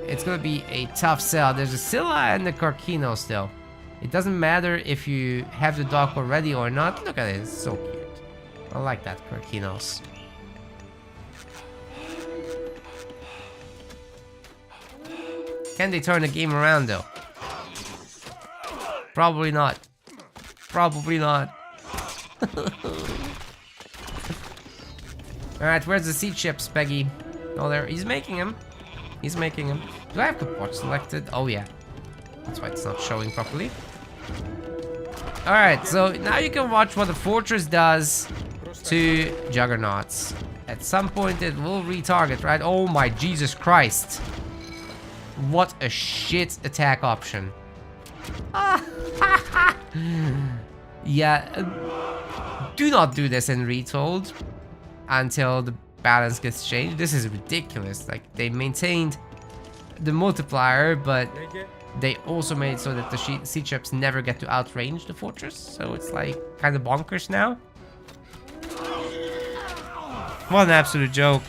It's gonna be a tough sell. There's a Scylla and the Carcino still. It doesn't matter if you have the dock already or not. Look at it, it's so cute. I like that Carcinos. Can they turn the game around though? Probably not. Probably not. Alright, where's the siege ships, Peggy? Oh, there. He's making him. He's making him. Do I have Kapoch selected? Oh, yeah. That's why it's not showing properly. Alright, so now you can watch what the fortress does to Juggernauts. At some point, it will retarget, right? Oh my Jesus Christ. What a shit attack option. Yeah. Do not do this in Retold until the balance gets changed. This is ridiculous. Like, they maintained the multiplier, but they also made it so that the siege ships never get to outrange the fortress. So it's like kind of bonkers now. What an absolute joke.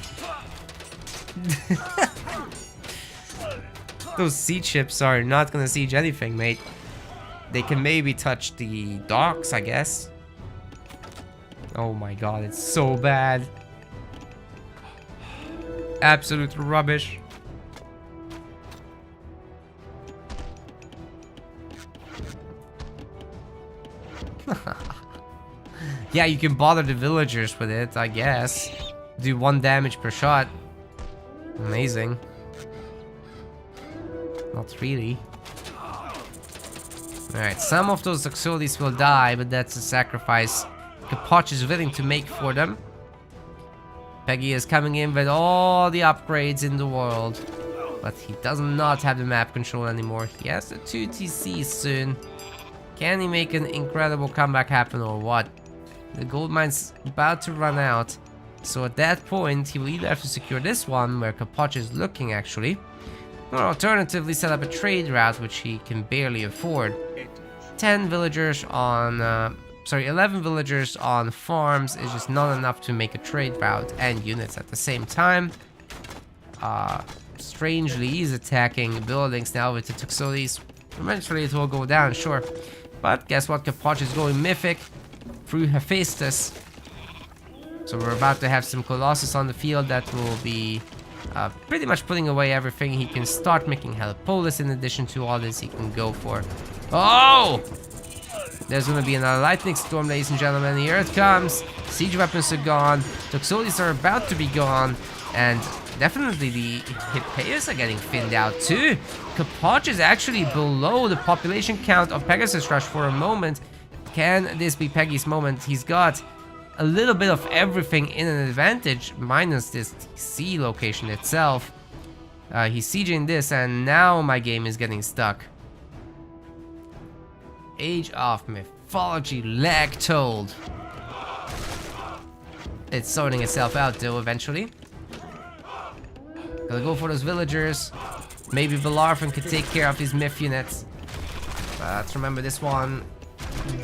Those siege ships are not gonna siege anything, mate. They can maybe touch the docks, I guess. Oh my god, it's so bad. Absolute rubbish. Yeah, you can bother the villagers with it, I guess. Do 1 damage per shot. Amazing. Not really. Alright, some of those auxiliaries will die, but that's a sacrifice Kapoch is willing to make for them. Peggy is coming in with all the upgrades in the world, but he does not have the map control anymore. He has the 2 TCs soon. Can he make an incredible comeback happen or what? The gold mine's about to run out, so at that point he will either have to secure this one, where Kapoch is looking actually, or alternatively set up a trade route which he can barely afford. 10 villagers on 11 villagers on farms is just not enough to make a trade route and units at the same time. Strangely, he's attacking buildings now with the Tuxodes. Eventually it will go down, sure. But guess what? Kapoch is going Mythic through Hephaestus. So we're about to have some Colossus on the field that will be pretty much putting away everything. He can start making Helipolis in addition to all this. He can go for... Oh! There's gonna be another lightning storm, ladies and gentlemen. Here it comes. Siege weapons are gone. Toxotes are about to be gone. And definitely the Hippeus are getting thinned out too. Kapach is actually below the population count of Pegasus Rush for a moment. Can this be Peggy's moment? He's got a little bit of everything in an advantage, minus this TC location itself. He's sieging this, and now my game is getting stuck. Age of Mythology Retold. It's sorting itself out though eventually. Gotta go for those villagers. Maybe Velarfen could take care of these myth units. But remember, this one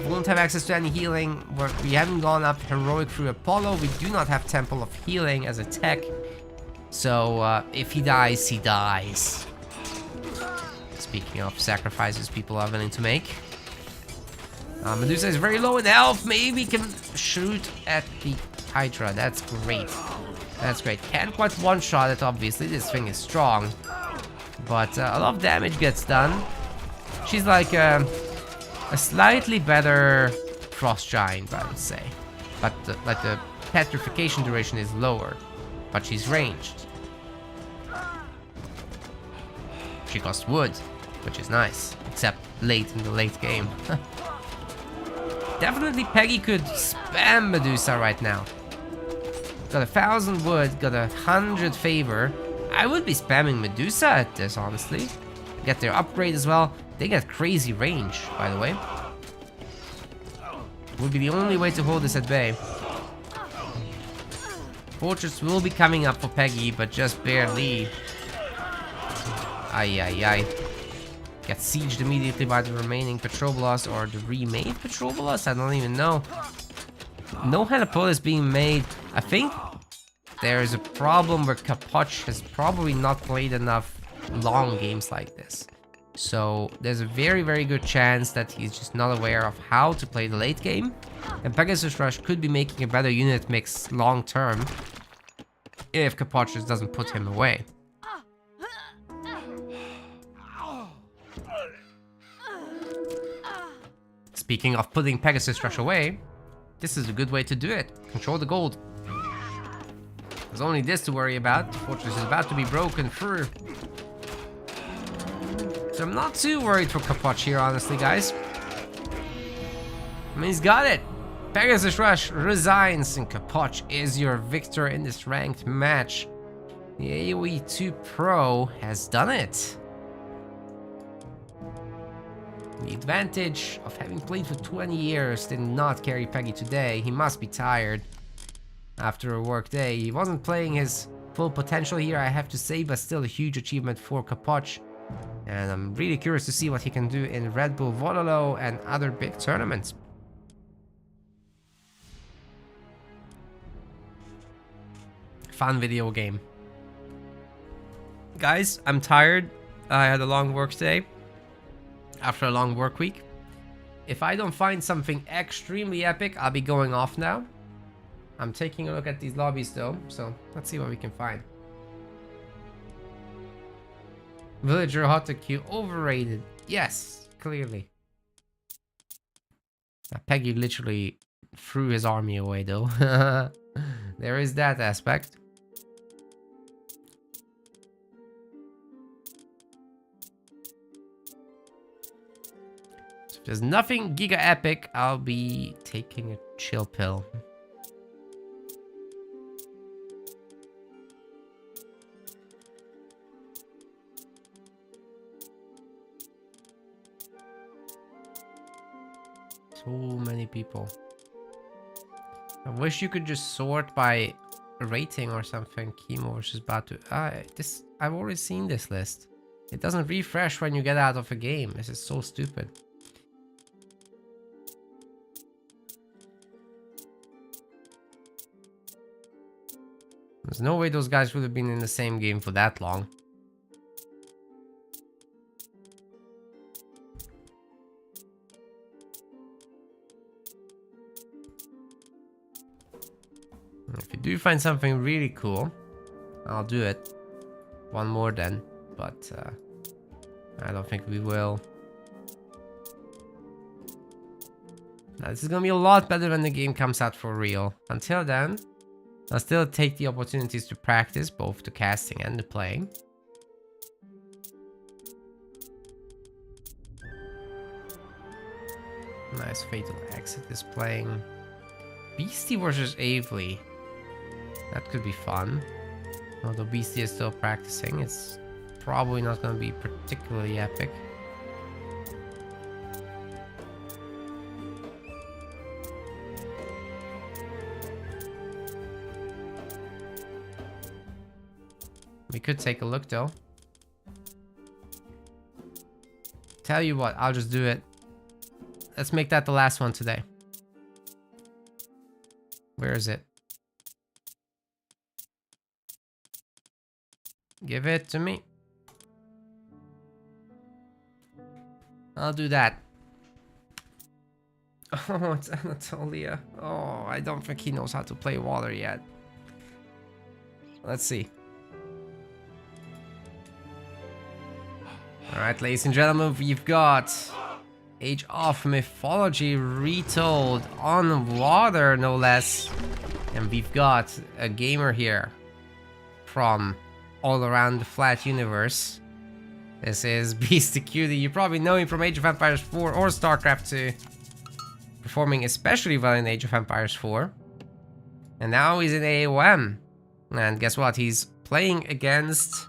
won't have access to any healing. We haven't gone up heroic through Apollo. We do not have Temple of Healing as a tech. So if he dies, he dies. Speaking of sacrifices people are willing to make. Medusa is very low in health. Maybe can shoot at the Hydra. That's great. That's great. Can't quite one-shot it, obviously. This thing is strong. But a lot of damage gets done. She's like a slightly better Frost Giant, I would say. But the petrification duration is lower. But she's ranged. She costs wood, which is nice. Except late in the late game. Definitely Peggy could spam Medusa right now. Got 1,000 wood, got 100 favor. I would be spamming Medusa at this, honestly. Get their upgrade as well. They get crazy range, by the way. Would be the only way to hold this at bay. Fortress will be coming up for Peggy, but just barely. Ay, ay, ay. Get sieged immediately by the remaining Petrobolas, or the remade Petrobolas? I don't even know. No Helipolis being made. I think there's a problem where Kapach has probably not played enough long games like this. So there's a very, very good chance that he's just not aware of how to play the late game. And Pegasus Rush could be making a better unit mix long term if Kapach just doesn't put him away. Speaking of putting Pegasus Rush away, this is a good way to do it. Control the gold. There's only this to worry about. The fortress is about to be broken through. So I'm not too worried for Kapach here, honestly, guys. I mean, he's got it. Pegasus Rush resigns, and Kapach is your victor in this ranked match. The AoE 2 Pro has done it. The advantage of having played for 20 years did not carry Peggy today. He must be tired after a work day. He wasn't playing his full potential here, I have to say, but still a huge achievement for Kapach. And I'm really curious to see what he can do in Red Bull Vololo and other big tournaments. Fun video game. Guys, I'm tired. I had a long work day. After a long work week. If I don't find something extremely epic, I'll be going off now. I'm taking a look at these lobbies though, so let's see what we can find. Villager Hotaku overrated. Yes, clearly. Peggy literally threw his army away though. There is that aspect. If there's nothing giga epic, I'll be taking a chill pill. So many people. I wish you could just sort by rating or something. Chemo versus Batu. I've already seen this list. It doesn't refresh when you get out of a game. This is so stupid. There's no way those guys would have been in the same game for that long. If you do find something really cool, I'll do it. one more then, but I don't think we will. Now, this is gonna be a lot better when the game comes out for real. Until then, I'll still take the opportunities to practice both the casting and the playing. Nice fatal exit is playing. Beastie versus Avely. That could be fun. Although Beastie is still practicing, it's probably not going to be particularly epic. We could take a look though. Tell you what, I'll just do it. Let's make that the last one today. Where is it? Give it to me. I'll do that. Oh, it's Anatolia. Oh, I don't think he knows how to play water yet. Let's see. Alright, ladies and gentlemen, we've got Age of Mythology Retold on water, no less. And we've got a gamer here from all around the flat universe. This is Beastie Cutie. You probably know him from Age of Empires 4 or StarCraft 2. Performing especially well in Age of Empires 4. And now he's in AOM. And guess what? He's playing against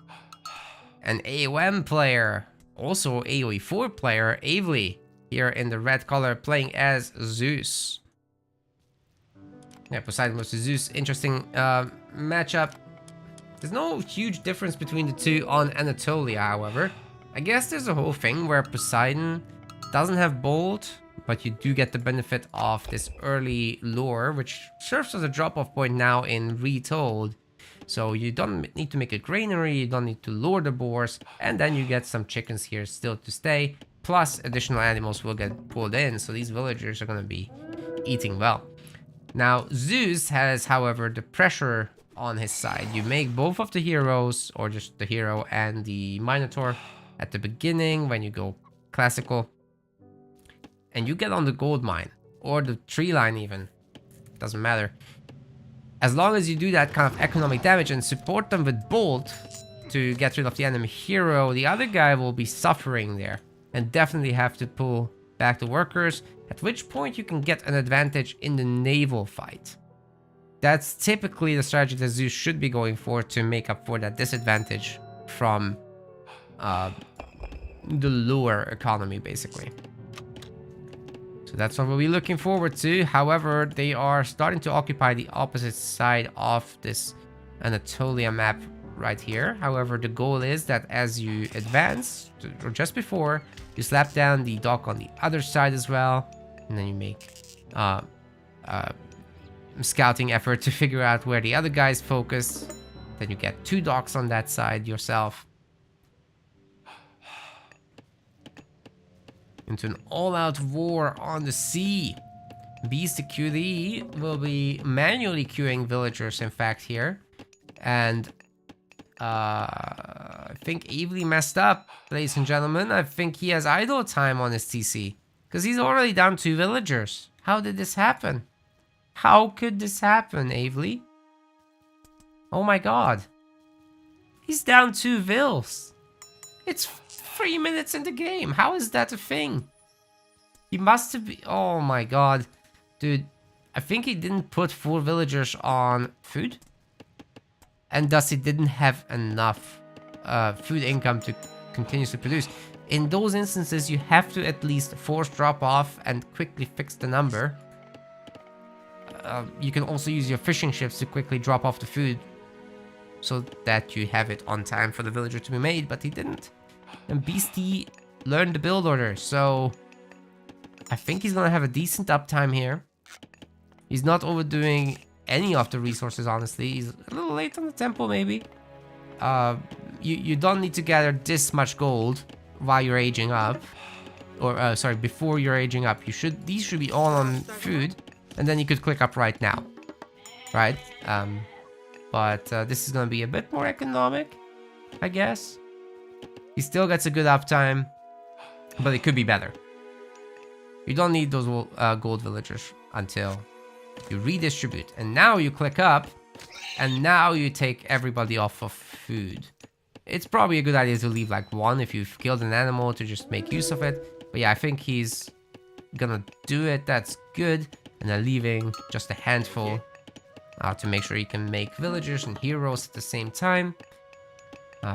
an AOM player. Also AoE 4 player, Avely. Here in the red color, playing as Zeus. Yeah, Poseidon versus Zeus. Interesting matchup. There's no huge difference between the two on Anatolia, however. I guess there's a whole thing where Poseidon doesn't have Bolt, but you do get the benefit of this early lure, which serves as a drop-off point now in Retold. So you don't need to make a granary, you don't need to lure the boars, and then you get some chickens here still to stay. Plus, additional animals will get pulled in, so these villagers are going to be eating well. Now, Zeus has, however, the pressure on his side. You make both of the heroes, or just the hero and the Minotaur, at the beginning when you go classical. And you get on the gold mine, or the tree line even. Doesn't matter. As long as you do that kind of economic damage and support them with Bolt to get rid of the enemy hero, the other guy will be suffering there. And definitely have to pull back the workers, at which point you can get an advantage in the naval fight. That's typically the strategy that Zeus should be going for to make up for that disadvantage from the lure economy, basically. So that's what we'll be looking forward to. However, they are starting to occupy the opposite side of this Anatolia map right here. However, the goal is that as you advance, or just before, you slap down the dock on the other side as well, and then you make scouting effort to figure out where the other guys focus. Then you get 2 docks on that side yourself. Into an all-out war on the sea. Beastie QD will be manually queuing villagers, in fact, here. And I think Avely messed up, ladies and gentlemen. I think he has idle time on his TC. Because he's already down 2 villagers. How did this happen? How could this happen, Avely? Oh my god. He's down 2 vills. It's 3 minutes in the game. How is that a thing? He must have been... Oh my god. Dude, I think he didn't put 4 villagers on food. And thus he didn't have enough food income to continuously produce. In those instances, you have to at least force drop off and quickly fix the number. You can also use your fishing ships to quickly drop off the food, so that you have it on time for the villager to be made, but he didn't. And Beastie learned the build order, so I think he's gonna have a decent uptime here. He's not overdoing any of the resources, honestly. He's a little late on the temple, maybe. You don't need to gather this much gold while you're aging up, or sorry, before you're aging up. These should be all on food, and then you could click up right now, right? But this is gonna be a bit more economic. I guess. He still gets a good uptime, but it could be better. You don't need those gold villagers until you redistribute. And now you click up, and now you take everybody off of food. It's probably a good idea to leave like one if you've killed an animal to just make use of it. But yeah, I think he's gonna do it. That's good. And then leaving just a handful to make sure you can make villagers and heroes at the same time.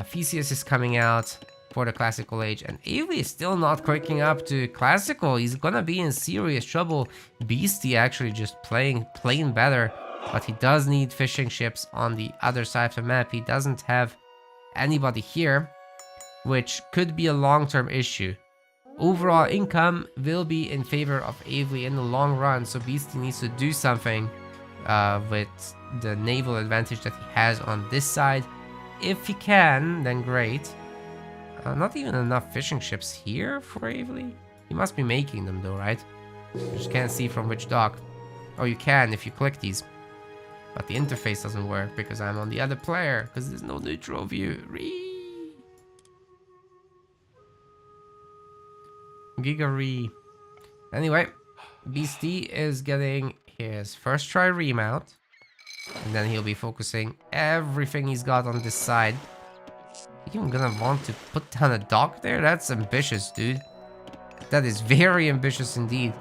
Theseus is coming out for the classical age, and Avery is still not quicking up to classical. He's gonna be in serious trouble. Beastie actually just playing plain better, but he does need fishing ships on the other side of the map. He doesn't have anybody here, which could be a long-term issue. Overall income will be in favor of Avery in the long run, so Beastie needs to do something with the naval advantage that he has on this side. If he can, then great. Not even enough fishing ships here for Avery. He must be making them though, right? You just can't see from which dock. Oh, you can if you click these. But the interface doesn't work because I'm on the other player, because there's no neutral view. Giga. Anyway, Beastie is getting his first try remount. And then he'll be focusing everything he's got on this side. Even gonna want to put down a dock there? That's ambitious, dude. That is very ambitious indeed.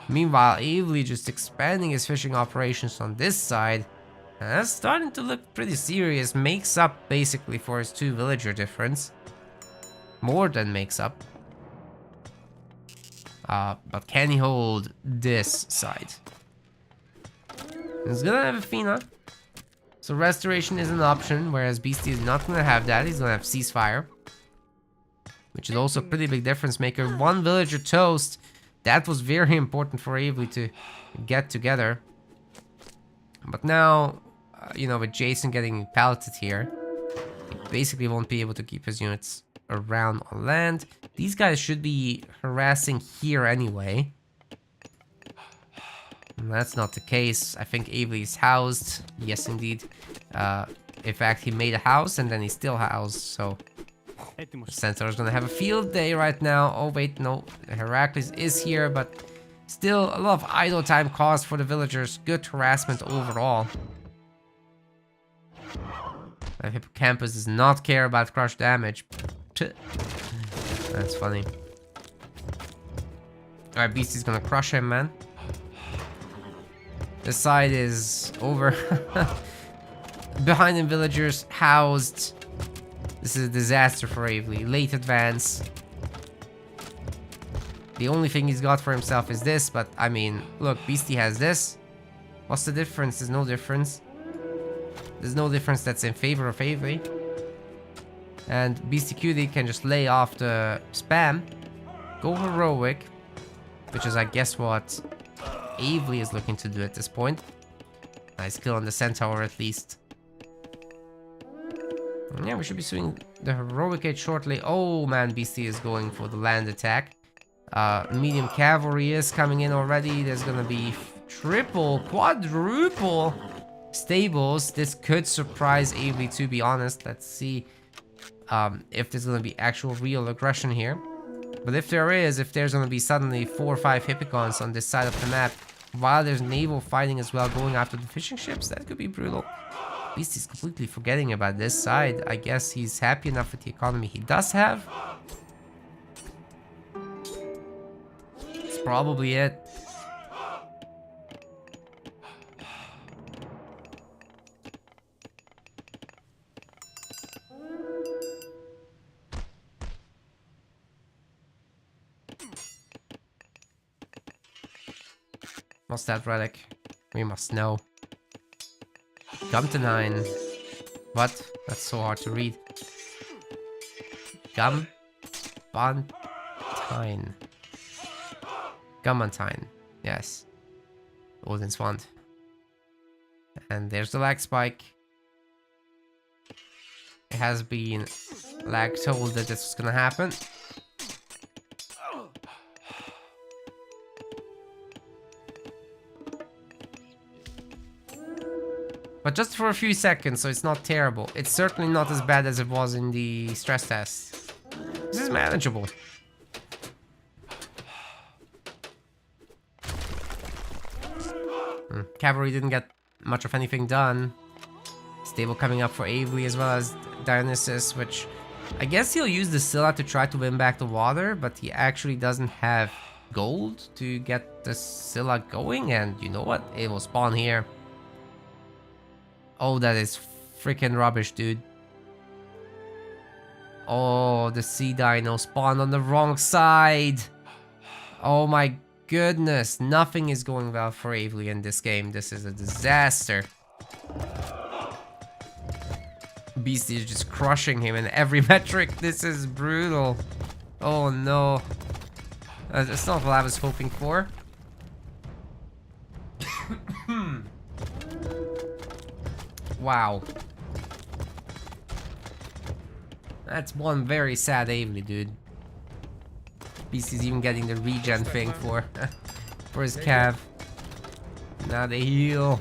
Meanwhile, Avery just expanding his fishing operations on this side. And that's starting to look pretty serious. Makes up basically for his 2 villager difference. More than makes up. But can he hold this side? He's gonna have Athena. So restoration is an option, whereas Beastie is not gonna have that. He's gonna have ceasefire, which is also a pretty big difference maker. 1 villager toast. That was very important for Avery to get together. But now, you know, with Jason getting palleted here, he basically won't be able to keep his units around on land. These guys should be harassing here anyway. And that's not the case. I think Avery is housed. Yes, indeed. In fact, he made a house and then he's still housed. So Centaur is gonna have a field day right now. Oh wait, no, Heracles is here, but still a lot of idle time cost for the villagers. Good harassment overall. Hippocampus does not care about crush damage. That's funny. Alright, Beastie's gonna crush him, man. This side is over. Behind him, villagers housed. This is a disaster for Avery. Late advance. The only thing he's got for himself is this, but I mean, look, Beastie has this. What's the difference? There's no difference. There's no difference that's in favor of Avery. And Beastie Cutie can just lay off the spam. Go heroic. Which is, I guess, what Avery is looking to do at this point. Nice kill on the Centaur, at least. And yeah, we should be seeing the heroic age shortly. Oh man, Beastie is going for the land attack. Medium cavalry is coming in already. There's gonna be triple, quadruple stables. This could surprise Avery, to be honest. Let's see if there's gonna be actual real aggression here. But if there is, if there's gonna be suddenly 4 or 5 hippicons on this side of the map, while there's naval fighting as well going after the fishing ships, that could be brutal. Beastie's completely forgetting about this side. I guess he's happy enough with the economy he does have. That's probably it. What's that relic? We must know. Come to 9. What? That's so hard to read. Gumbantine. Gumbantine. Yes. Odin's wand. And there's the lag spike. It has been lag told that this was gonna happen. But just for a few seconds, so it's not terrible. It's certainly not as bad as it was in the stress test. This is manageable. Cavalry didn't get much of anything done. Stable coming up for Avery as well as Dionysus, which I guess he'll use the Scylla to try to win back the water, but he actually doesn't have gold to get the Scylla going, and you know what? It will spawn here. Oh, that is freaking rubbish, dude. Oh, the sea dino spawned on the wrong side. Oh my goodness. Nothing is going well for Avery in this game. This is a disaster. Beastie is just crushing him in every metric. This is brutal. Oh no. That's not what I was hoping for. Wow. That's one very sad Avery, dude. Beastie's even getting the regen thing for his cav. Now they heal.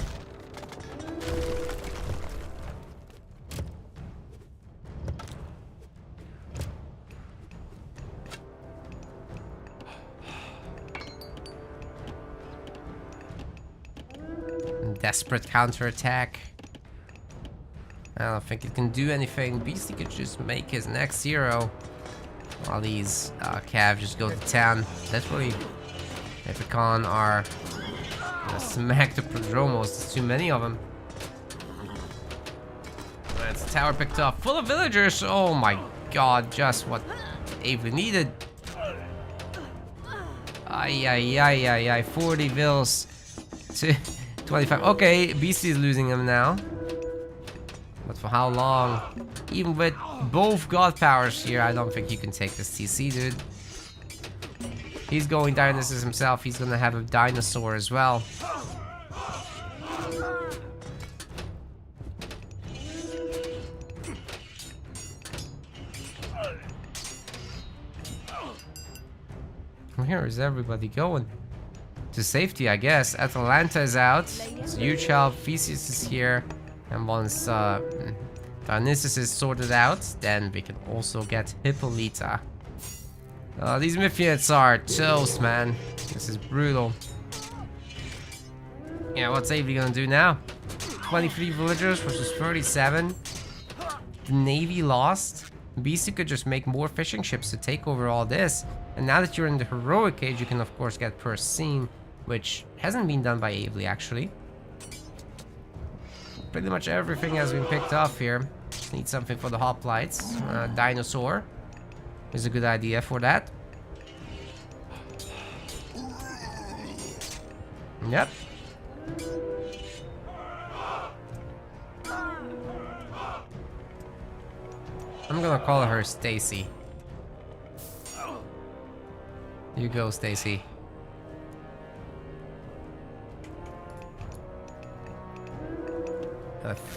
Desperate counterattack. I don't think it can do anything. Beastie could just make his next hero. While these Cav just go to town. Literally, Epicon are smack the Prodromos. There's too many of them. That's the tower picked up. Full of villagers. Oh my god, just what Avery needed. Ay, ay, ay, ay, ay. 40 vills to 25. Okay, Beastie is losing him now. But for how long? Even with both god powers here, I don't think you can take this TC, dude. He's going Dionysus himself. He's gonna have a dinosaur as well. Where is everybody going? To safety, I guess. Atalanta is out. It's huge help. Theseus is here. And once Dionysus is sorted out, then we can also get Hippolyta. These Mythians are toast, man. This is brutal. Yeah, what's Avery gonna do now? 23 villagers versus 37. The navy lost. Beastie could just make more fishing ships to take over all this. And now that you're in the heroic age, you can of course get per scene, which hasn't been done by Avery actually. Pretty much everything has been picked off here. Just need something for the hoplites. Dinosaur is a good idea for that. Yep. I'm gonna call her Stacy. You go, Stacy.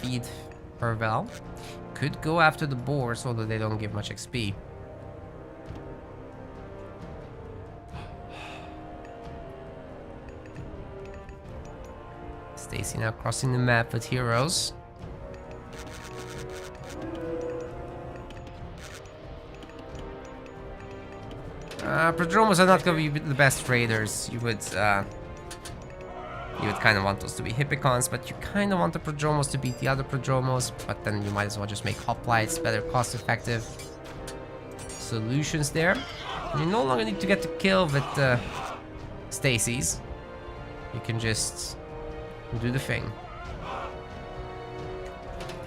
Feed her well. Could go after the boars, although they don't give much XP. Stacy now crossing the map with heroes. Prodromos are not going to be the best raiders. You would kind of want those to be Hippicons, but you kind of want the Prodromos to beat the other Prodromos, but then you might as well just make hoplites, better cost-effective solutions there. And you no longer need to get the kill with Stacy's. You can just do the thing.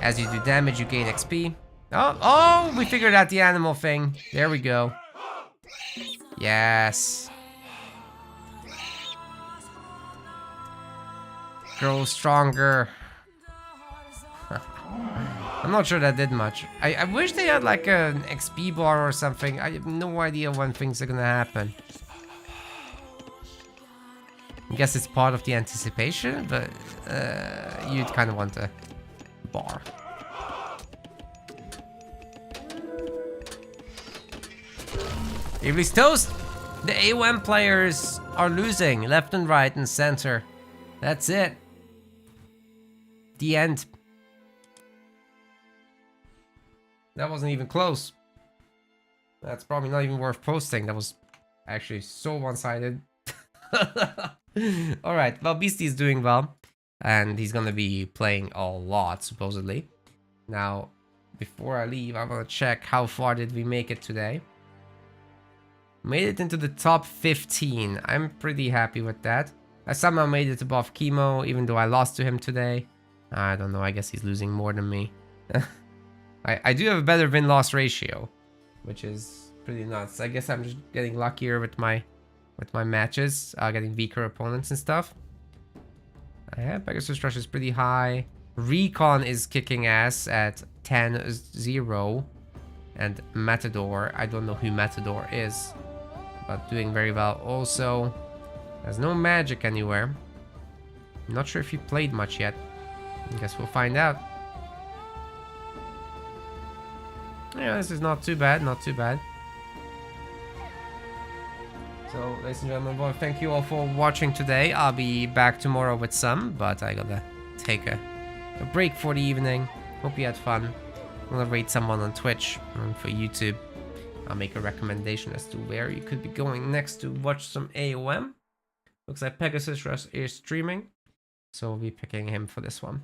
As you do damage, you gain XP. Oh, we figured out the animal thing. There we go. Yes. Grow stronger. I'm not sure that did much. I wish they had like an XP bar or something. I have no idea when things are gonna happen. I guess it's part of the anticipation, but you'd kind of want a bar. Avery's toast! The AOM players are losing left and right and center. That's it. The end. That wasn't even close. That's probably not even worth posting. That was actually so one-sided. Alright, well, Beastie is doing well. And he's gonna be playing a lot, supposedly. Now, before I leave, I want to check how far did we make it today. Made it into the top 15. I'm pretty happy with that. I somehow made it above Chemo, even though I lost to him today. I don't know, I guess he's losing more than me. I do have a better win-loss ratio, which is pretty nuts. I guess I'm just getting luckier with my matches, getting weaker opponents and stuff. Yeah, Pegasus Rush is pretty high. Recon is kicking ass at 10-0. And Matador, I don't know who Matador is, but doing very well also. There's no magic anywhere. I'm not sure if he played much yet. I guess we'll find out. Yeah, this is not too bad, not too bad. So, ladies and gentlemen, well, thank you all for watching today. I'll be back tomorrow with some, but I gotta take a break for the evening. Hope you had fun. I'm gonna rate someone on Twitch and for YouTube. I'll make a recommendation as to where you could be going next to watch some AOM. Looks like Pegasus Rush is streaming, so we'll be picking him for this one.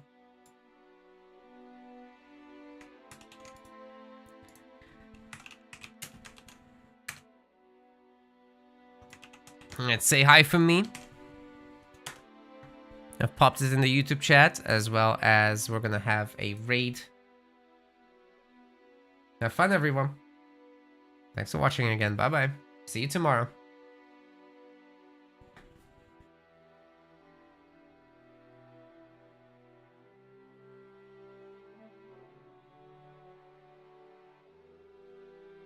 Let's say hi from me. I've popped it in the YouTube chat, as well as we're gonna have a raid. Have fun, everyone. Thanks for watching again. Bye bye. See you tomorrow.